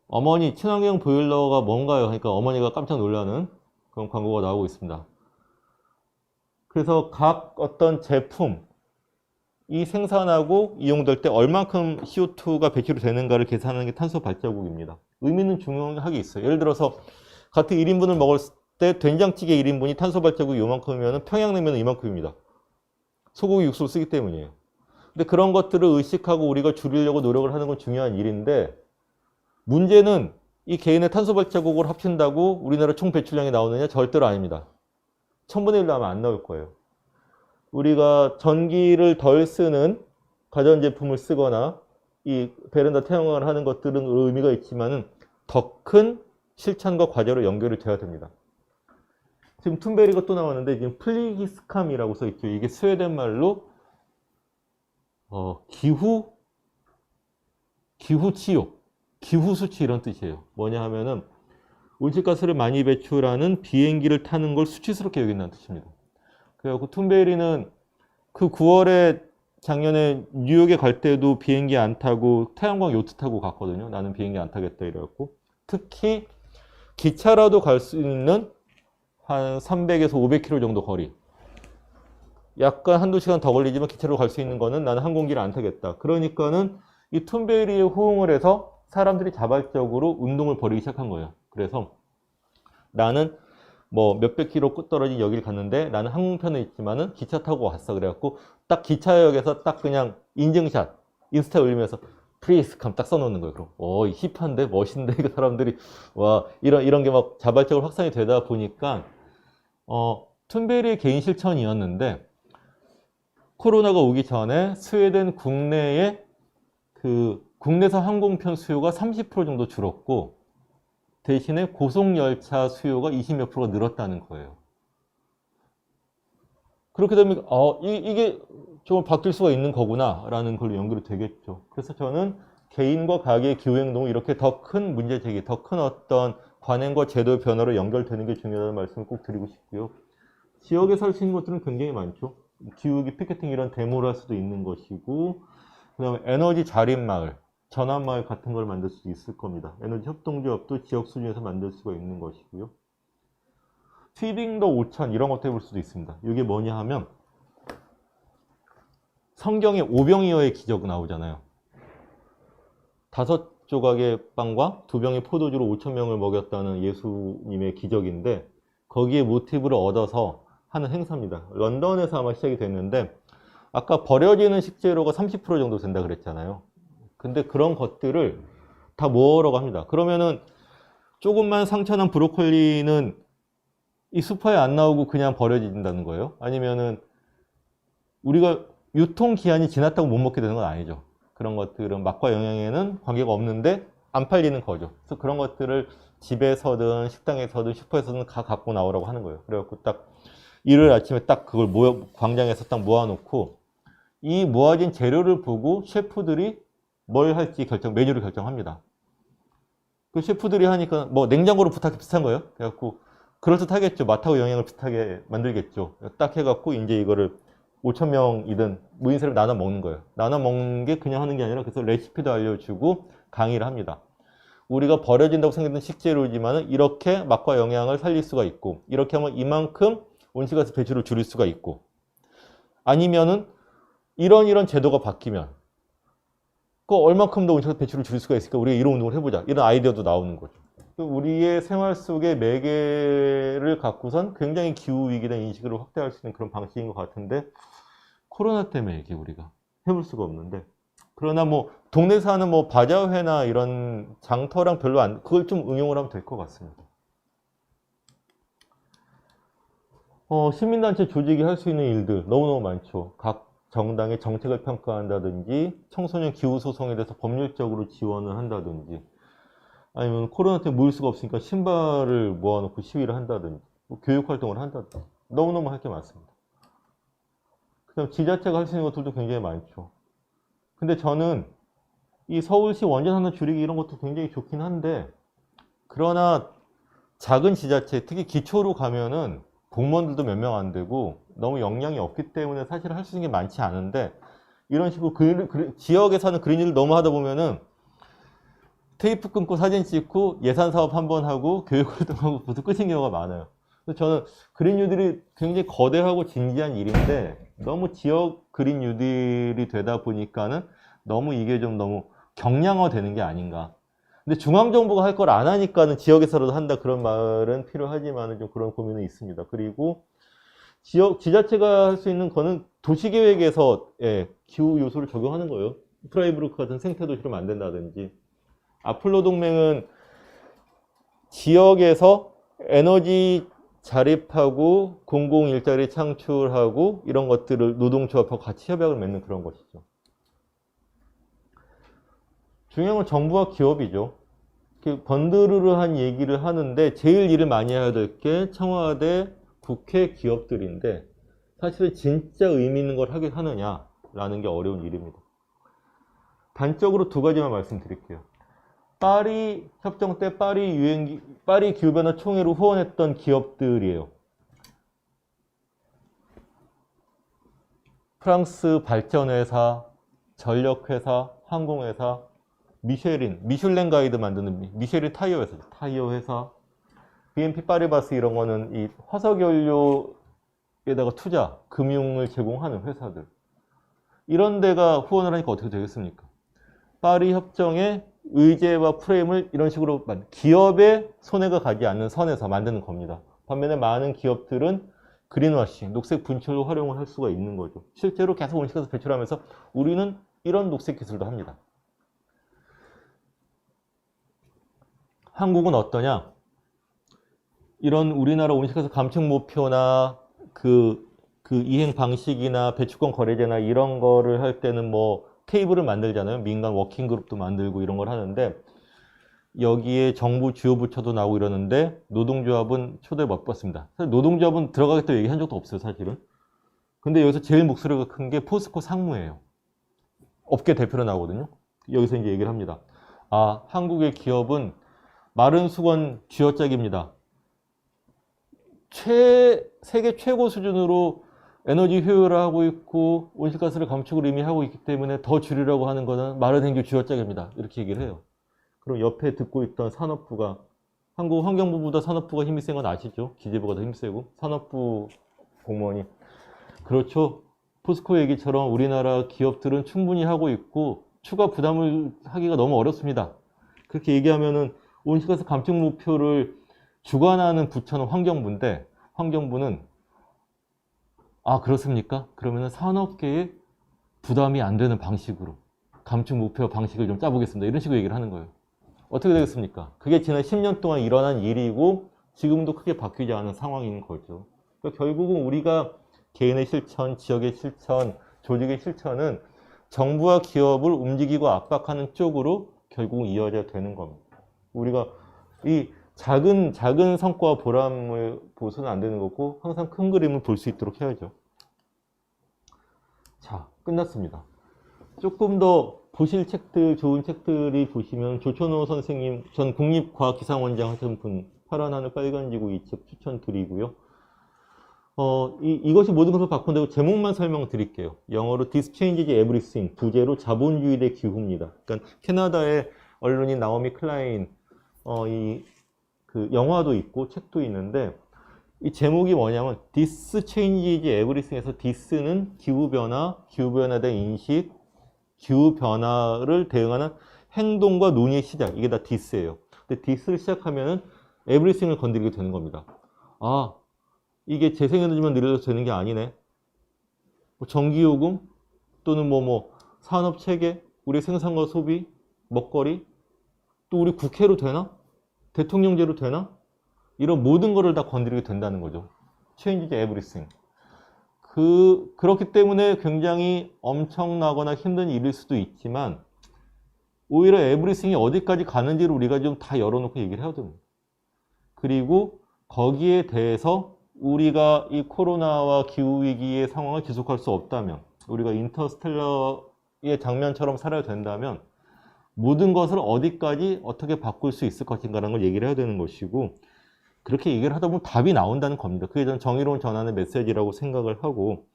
어머니 친환경 보일러가 뭔가요? 하니까 어머니가 깜짝 놀라는 그런 광고가 나오고 있습니다. 그래서 각 어떤 제품이 생산하고 이용될 때 얼만큼 CO2가 배출이 되는가를 계산하는 게 탄소 발자국입니다. 의미는 중요하게 있어요. 예를 들어서 같은 1인분을 먹을 때 된장찌개 1인분이 탄소 발자국이 요만큼이면 평양냉면은 이만큼입니다. 소고기 육수를 쓰기 때문이에요. 근데 그런 것들을 의식하고 우리가 줄이려고 노력을 하는 건 중요한 일인데, 문제는 이 개인의 탄소 발자국을 합친다고 우리나라 총 배출량이 나오느냐? 절대로 아닙니다. 1000분의 1로 하면 안 나올 거예요. 우리가 전기를 덜 쓰는 가전제품을 쓰거나 이 베란다 태양광을 하는 것들은 의미가 있지만은 더 큰 실천과 과제로 연결이 돼야 됩니다. 지금 툰베리가 또 나왔는데 지금 플리기스캄이라고 써 있죠. 이게 스웨덴 말로 기후치유, 기후수치 이런 뜻이에요. 뭐냐 하면은 온실가스를 많이 배출하는 비행기를 타는 걸 수치스럽게 여긴다는 뜻입니다. 그래갖고 툰베리는 그 9월에 작년에 뉴욕에 갈 때도 비행기 안 타고 태양광 요트 타고 갔거든요. 나는 비행기 안 타겠다 이래갖고. 특히 기차라도 갈 수 있는 한 300에서 500km 정도 거리. 약간 한두 시간 더 걸리지만 기차로 갈 수 있는 거는 나는 항공기를 안 타겠다. 그러니까는 이 툰베리에 호응을 해서 사람들이 자발적으로 운동을 벌이기 시작한 거예요. 그래서 나는 뭐 몇백 킬로 떨어진 여기를 갔는데 나는 항공편에 있지만은 기차 타고 왔어. 그래갖고 딱 기차역에서 딱 그냥 인증샷 인스타에 올리면서 프리스 감 딱 써놓는 거예요. 그럼 힙한데 멋있는데 이거 사람들이 와 이런 게 막 자발적으로 확산이 되다 보니까 툰베리의 개인 실천이었는데 코로나가 오기 전에 스웨덴 국내에 그 국내선 항공편 수요가 30% 정도 줄었고 대신에 고속열차 수요가 20몇 프로가 늘었다는 거예요. 그렇게 되면 이게 좀 바뀔 수가 있는 거구나 라는 걸로 연결이 되겠죠. 그래서 저는 개인과 가계의 기후행동이 이렇게 더 큰 문제제기, 더 큰 어떤 관행과 제도 변화로 연결되는 게 중요하다는 말씀을 꼭 드리고 싶고요. 지역에서 할 수 있는 것들은 굉장히 많죠. 기후위기 피켓팅 이런 데모를 할 수도 있는 것이고, 그 다음에 에너지 자립마을, 전환마을 같은 걸 만들 수도 있을 겁니다. 에너지 협동조합도 지역 수준에서 만들 수가 있는 것이고요. 피딩 더 오천 이런 것도 해볼 수도 있습니다. 이게 뭐냐 하면 성경에 오병이어의 기적 나오잖아요. 5조각의 빵과 2병의 포도주로 5,000명을 먹였다는 예수님의 기적인데 거기에 모티브를 얻어서 하는 행사입니다. 런던에서 아마 시작이 됐는데 아까 버려지는 식재료가 30% 정도 된다 그랬잖아요. 근데 그런 것들을 다 모으라고 합니다. 그러면은 조금만 상처난 브로콜리는 이 수퍼에 안 나오고 그냥 버려진다는 거예요? 아니면은 우리가 유통기한이 지났다고 못 먹게 되는 건 아니죠. 그런 것들은 맛과 영양에는 관계가 없는데 안 팔리는 거죠. 그래서 그런 것들을 집에서든 식당에서든 슈퍼에서든 다 갖고 나오라고 하는 거예요. 그래갖고 딱 일요일 아침에 딱 그걸 광장에서 딱 모아놓고 이 모아진 재료를 보고 셰프들이 뭘 할지 메뉴를 결정합니다. 그 셰프들이 하니까 뭐 냉장고로 부탁해 비슷한 거예요. 그래갖고 그럴듯하겠죠. 맛하고 영양을 비슷하게 만들겠죠. 딱 해갖고 이제 이거를 5,000명이든 무인세를 나눠 먹는 거예요. 나눠 먹는 게 그냥 하는 게 아니라 그래서 레시피도 알려주고 강의를 합니다. 우리가 버려진다고 생각했던 식재료지만은 이렇게 맛과 영양을 살릴 수가 있고 이렇게 하면 이만큼 온실가스 배출을 줄일 수가 있고 아니면은 이런 제도가 바뀌면 그 얼만큼 더 온실가스 배출을 줄일 수가 있을까? 우리가 이런 운동을 해보자. 이런 아이디어도 나오는 거죠. 우리의 생활 속의 매개를 갖고선 굉장히 기후위기나 인식을 확대할 수 있는 그런 방식인 것 같은데, 코로나 때문에 이게 우리가 해볼 수가 없는데, 그러나 뭐 동네에서 하는 뭐 바자회나 이런 장터랑 별로 그걸 좀 응용을 하면 될 것 같습니다. 시민단체 조직이 할 수 있는 일들 너무너무 많죠. 각 정당의 정책을 평가한다든지, 청소년 기후소송에 대해서 법률적으로 지원을 한다든지, 아니면 코로나 때문에 모일 수가 없으니까 신발을 모아놓고 시위를 한다든지, 뭐 교육활동을 한다든지, 너무너무 할 게 많습니다. 그다음 지자체가 할 수 있는 것들도 굉장히 많죠. 근데 저는 이 서울시 원전 하나 줄이기 이런 것도 굉장히 좋긴 한데, 그러나 작은 지자체, 특히 기초로 가면은 공무원들도 몇 명 안 되고 너무 역량이 없기 때문에 사실 할 수 있는 게 많지 않은데, 이런 식으로 지역에 사는 그린 일을 너무 하다 보면은 테이프 끊고 사진 찍고 예산 사업 한 번 하고 교육활동하고 모두 끝인 경우가 많아요. 그래서 저는 그린 뉴딜이 굉장히 거대하고 진지한 일인데, 너무 지역 그린 뉴딜이 되다 보니까는 너무 이게 좀 너무 경량화 되는 게 아닌가. 근데 중앙정부가 할 걸 안 하니까는 지역에서라도 한다, 그런 말은 필요하지만은 좀 그런 고민은 있습니다. 그리고 지자체가 할 수 있는 거는 도시계획에서 기후 요소를 적용하는 거예요. 프라이브루크 같은 생태도시를 만든다든지, 아폴로 동맹은 지역에서 에너지 자립하고 공공 일자리 창출하고 이런 것들을 노동조합하고 같이 협약을 맺는 그런 것이죠. 중요한 건 정부와 기업이죠. 번드르르한 얘기를 하는데 제일 일을 많이 해야 될 게 청와대, 국회, 기업들인데, 사실은 진짜 의미 있는 걸 하느냐라는 게 어려운 일입니다. 단적으로 두 가지만 말씀드릴게요. 파리 협정 때 파리 기후변화 총회로 후원했던 기업들이에요. 프랑스 발전회사, 전력회사, 항공회사, 미슐랭 가이드 만드는 미쉐린 타이어 회사죠. 타이어 회사, BNP 파리바스 이런 거는 이 화석연료에다가 투자, 금융을 제공하는 회사들. 이런 데가 후원을 하니까 어떻게 되겠습니까? 파리 협정의 의제와 프레임을 이런 식으로 기업의 손해가 가지 않는 선에서 만드는 겁니다. 반면에 많은 기업들은 그린워싱, 녹색 분출로 활용을 할 수가 있는 거죠. 실제로 계속 온실가스 배출하면서 우리는 이런 녹색 기술도 합니다. 한국은 어떠냐? 이런 우리나라 온실가스 감축 목표나 그 이행 방식이나 배출권 거래제나 이런 거를 할 때는 뭐 테이블을 만들잖아요. 민간 워킹그룹도 만들고 이런 걸 하는데, 여기에 정부 주요 부처도 나오고 이러는데 노동조합은 초대 못 받습니다. 사실 노동조합은 들어가겠다고 얘기한 적도 없어요, 사실은. 근데 여기서 제일 목소리가 큰 게 포스코 상무예요. 업계 대표로 나오거든요. 여기서 이제 얘기를 합니다. 아, 한국의 기업은 마른 수건 쥐어짜기입니다. 세계 최고 수준으로 에너지 효율을 하고 있고 온실가스를 감축을 이미 하고 있기 때문에 더 줄이려고 하는 것은 마른 행주 쥐어짜기입니다. 이렇게 얘기를 해요. 그럼 옆에 듣고 있던 산업부가, 한국 환경부보다 산업부가 힘이 센 건 아시죠? 기재부가 더 힘이 세고 산업부 공무원이, 그렇죠. 포스코 얘기처럼 우리나라 기업들은 충분히 하고 있고 추가 부담을 하기가 너무 어렵습니다. 그렇게 얘기하면은 온실가스 감축 목표를 주관하는 부처는 환경부인데, 환경부는 아, 그렇습니까? 그러면은 산업계에 부담이 안 되는 방식으로 감축 목표 방식을 좀 짜보겠습니다. 이런 식으로 얘기를 하는 거예요. 어떻게 되겠습니까? 그게 지난 10년 동안 일어난 일이고 지금도 크게 바뀌지 않은 상황인 거죠. 그러니까 결국은 우리가 개인의 실천, 지역의 실천, 조직의 실천은 정부와 기업을 움직이고 압박하는 쪽으로 결국은 이어져야 되는 겁니다. 우리가 이 작은 성과와 보람을 보서는 안 되는 거고 항상 큰 그림을 볼 수 있도록 해야죠. 자, 끝났습니다. 조금 더 보실 책들, 좋은 책들이 보시면 조천호 선생님, 전 국립과학기상원장 하신 분, 파란 하늘 빨간 지구 이 책 추천드리고요. 이것이 모든 것을 바꾼다고 제목만 설명드릴게요. 영어로 This Changes Everything, 부제로 자본주의 대 기후입니다. 그러니까 캐나다의 언론인 나오미 클라인, 그 영화도 있고 책도 있는데, 이 제목이 뭐냐면 This Changes Everything에서 This는 기후변화에 대한 인식, 기후변화를 대응하는 행동과 논의의 시작, 이게 다 This예요. 근데 this를 시작하면은 everything을 건드리게 되는 겁니다. 아, 이게 재생에너지만 늘려서 되는 게 아니네. 뭐 전기요금 또는 산업 체계, 우리 생산과 소비, 먹거리, 또 우리 국회로 되나? 대통령제로 되나? 이런 모든 거를 다 건드리게 된다는 거죠. change everything. 그렇기 때문에 굉장히 엄청나거나 힘든 일일 수도 있지만 오히려 everything이 어디까지 가는지를 우리가 좀 다 열어놓고 얘기를 해야 됩니다. 그리고 거기에 대해서 우리가 이 코로나와 기후위기의 상황을 지속할 수 없다면, 우리가 인터스텔러의 장면처럼 살아야 된다면 모든 것을 어디까지 어떻게 바꿀 수 있을 것인가라는 걸 얘기를 해야 되는 것이고, 그렇게 얘기를 하다 보면 답이 나온다는 겁니다. 그게 저는 정의로운 전환의 메시지라고 생각을 하고,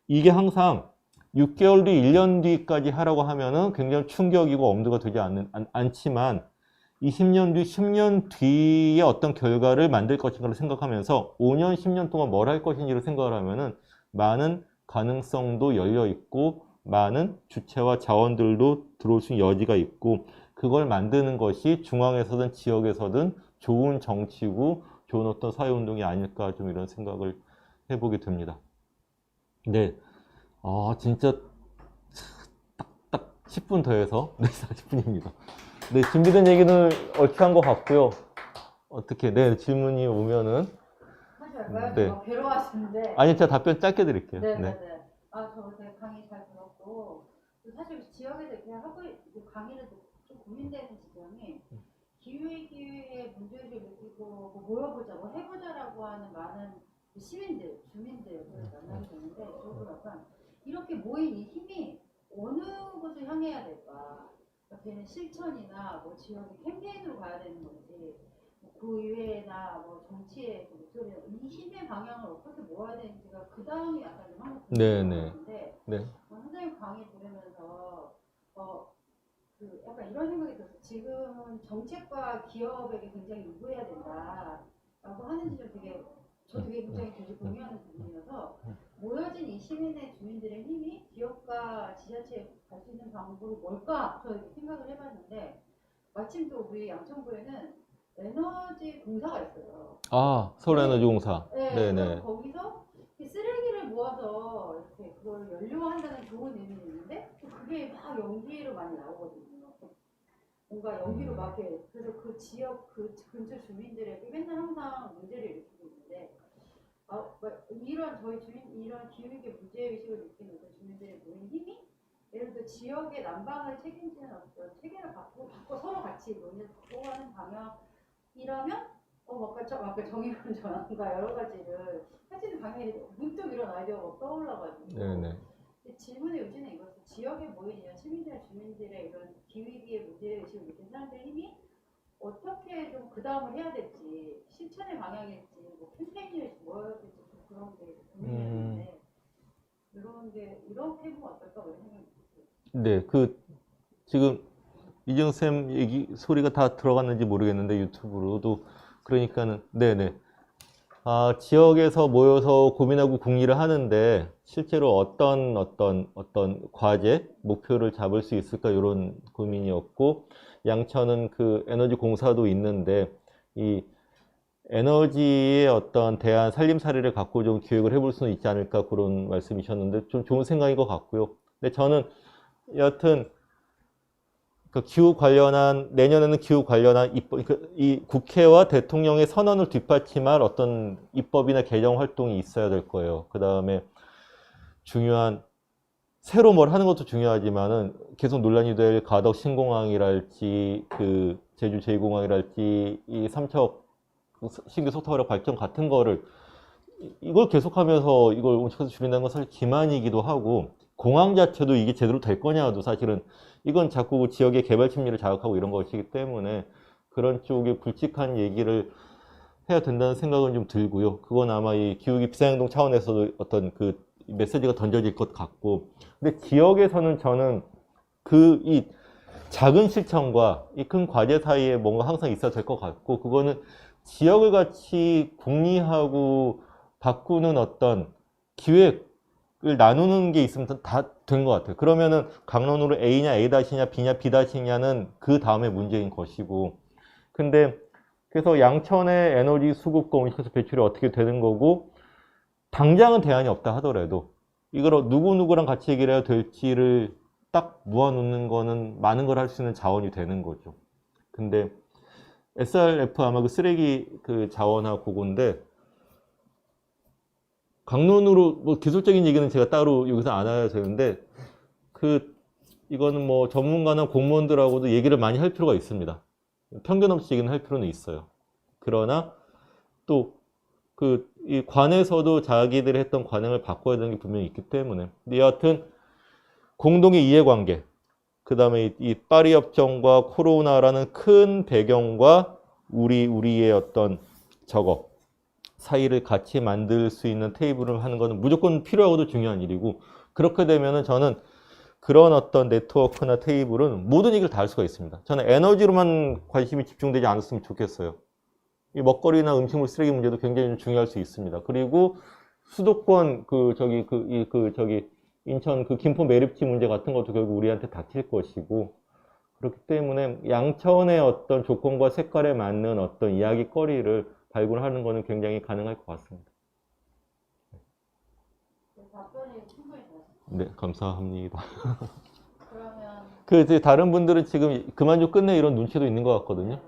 이게 항상 6개월 뒤, 1년 뒤까지 하라고 하면은 굉장히 충격이고 엄두가 되지 않지만 20년 뒤, 10년 뒤에 어떤 결과를 만들 것인가를 생각하면서 5년, 10년 동안 뭘 할 것인지를 생각을 하면은 많은 가능성도 열려 있고 많은 주체와 자원들도 들어올 수 있는 여지가 있고, 그걸 만드는 것이 중앙에서든 지역에서든 좋은 정치고 좋은 어떤 사회운동이 아닐까, 좀 이런 생각을 해보게 됩니다. 네. 진짜 딱 10분 더해서 네, 40분입니다. 네, 준비된 얘기는 얼추 한 것 같고요. 어떻게, 네, 질문이 오면은. 하지 말까요? 네. 저 뵈러 왔는데. 아니, 제가 답변 짧게 드릴게요. 네네네. 저 되게 강의 잘 들었고, 사실 지역에서 이렇게 하고 강의를 듣고 좀 고민되는 지점이 기후의 문제를 느끼고 모여보자, 해보자라고 하는 많은 시민들, 주민들 만나게 되는데, 저도 약간 이렇게 모인 이 힘이 어느 곳을 향해야 될까? 걔는 실천이나 지역의 캠페인으로 가야 되는 건지, 구의회나 정치의 목소리나 이 힘의 방향을 어떻게 모아야 되는지가 그 다음이 약간 좀 한번 궁금한데, 선생님 강의 들으면서 약간 이런 생각이 들었어요. 지금은 정책과 기업에게 굉장히 요구해야 된다라고 하는 지점 저 되게 굉장히 동의하는 부분이어서, 모여진 이 시민의 주민들의 힘이 기업과 지자체에 갈 수 있는 방법이 뭘까? 저 이렇게 생각을 해봤는데, 마침 또 우리 양천구에는 에너지 공사가 있어요. 서울에너지공사. 네네. 거기서 쓰레기를 모아서 이렇게 그걸 연료한다는 좋은 의미는 있는데, 또 그게 막 연기로 많이 나오거든요. 뭔가 연기로 막 이렇게, 그래서 그 지역, 그 근처 주민들에게 맨날 항상 문제를 일으키고 있는데, 이런 기후위기 문제의식을 느끼는 주민들의 모인 힘이, 예를 들어 지역의 난방을 책임지는 어떤 체계를 바꿔 서로 같이 논의를 바꿔 하는 방향이라면, 아까 정의로운 전환과 여러 가지를 하시는 방향이 문득 이런 아이디어가 떠올라가지고. 네네. 질문의 요지는 이것은 지역에 모인 이런 시민들, 주민들의 이런 기후위기의 문제의식을 느낀 사람들의 힘이 어떻게 좀 그 다음을 해야 될지, 실천의 방향일지, 캠페인일지 뭐여야 될지 좀 그런 게 고민이었는데, 이렇게 보면 어떨까 그런 생각이 들었어요. 네, 지금 이정쌤 얘기 소리가 다 들어갔는지 모르겠는데 유튜브로도, 그러니까는 네네. 지역에서 모여서 고민하고 궁리를 하는데 실제로 어떤 과제, 목표를 잡을 수 있을까, 이런 고민이었고, 양천은 그 에너지 공사도 있는데 이 에너지의 어떤 대안, 살림살이를 갖고 좀 기획을 해볼 수는 있지 않을까, 그런 말씀이셨는데 좀 좋은 생각인 것 같고요. 근데 저는 여하튼 내년에는 기후 관련한 이 국회와 대통령의 선언을 뒷받침할 어떤 입법이나 개정 활동이 있어야 될 거예요. 그 다음에 새로 뭘 하는 것도 중요하지만은 계속 논란이 될 가덕 신공항이랄지, 제주 제2공항이랄지, 이 삼척 신규 석탄화력 발전 같은 거를, 이걸 계속하면서 이걸 온실가스 줄인다는 건 사실 기만이기도 하고, 공항 자체도 이게 제대로 될 거냐도 사실은, 이건 자꾸 지역의 개발 심리를 자극하고 이런 것이기 때문에 그런 쪽에 굵직한 얘기를 해야 된다는 생각은 좀 들고요. 그건 아마 이 기후위기 비상행동 차원에서도 어떤 메시지가 던져질 것 같고, 근데 지역에서는 저는 이 작은 실천과 이 큰 과제 사이에 뭔가 항상 있어야 될 것 같고, 그거는 지역을 같이 궁리하고 바꾸는 어떤 기획을 나누는 게 있으면 다 된 것 같아요. 그러면은 강론으로 A냐, A-냐, B냐, B-냐는 그 다음에 문제인 것이고, 근데 그래서 양천의 에너지 수급과 온실가스 배출이 어떻게 되는 거고 당장은 대안이 없다 하더라도 이걸 누구누구랑 같이 얘기를 해야 될지를 딱 모아놓는 거는 많은 걸 할 수 있는 자원이 되는 거죠. 근데 SRF 아마 그 쓰레기 그 자원하고 그건데 강론으로 뭐 기술적인 얘기는 제가 따로 여기서 안 해야 되는데 이거는 뭐 전문가나 공무원들하고도 얘기를 많이 할 필요가 있습니다. 편견 없이 얘기는 할 필요는 있어요. 그러나 또 이 관에서도 자기들이 했던 관행을 바꿔야 되는 게 분명히 있기 때문에. 근데 여하튼 공동의 이해관계, 그 다음에 이 파리 협정과 코로나라는 큰 배경과 우리의 어떤 저거 사이를 같이 만들 수 있는 테이블을 하는 것은 무조건 필요하고도 중요한 일이고, 그렇게 되면은 저는 그런 어떤 네트워크나 테이블은 모든 얘기를 다 할 수가 있습니다. 저는 에너지로만 관심이 집중되지 않았으면 좋겠어요. 이 먹거리나 음식물 쓰레기 문제도 굉장히 좀 중요할 수 있습니다. 그리고 수도권 인천 김포 매립지 문제 같은 것도 결국 우리한테 닥칠 것이고, 그렇기 때문에 양천의 어떤 조건과 색깔에 맞는 어떤 이야기거리를 발굴하는 것은 굉장히 가능할 것 같습니다. 네, 감사합니다. 그러면 다른 분들은 지금 그만 좀 끝내 이런 눈치도 있는 것 같거든요.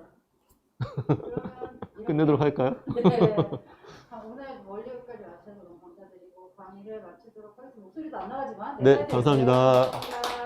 끝내도록 할까요? 네. 오늘 멀리 여기까지 와주셔서 너무 감사드리고 강의를 마치도록 하겠습니다. 목소리도 안 나가지만 네, 감사합니다. 감사합니다.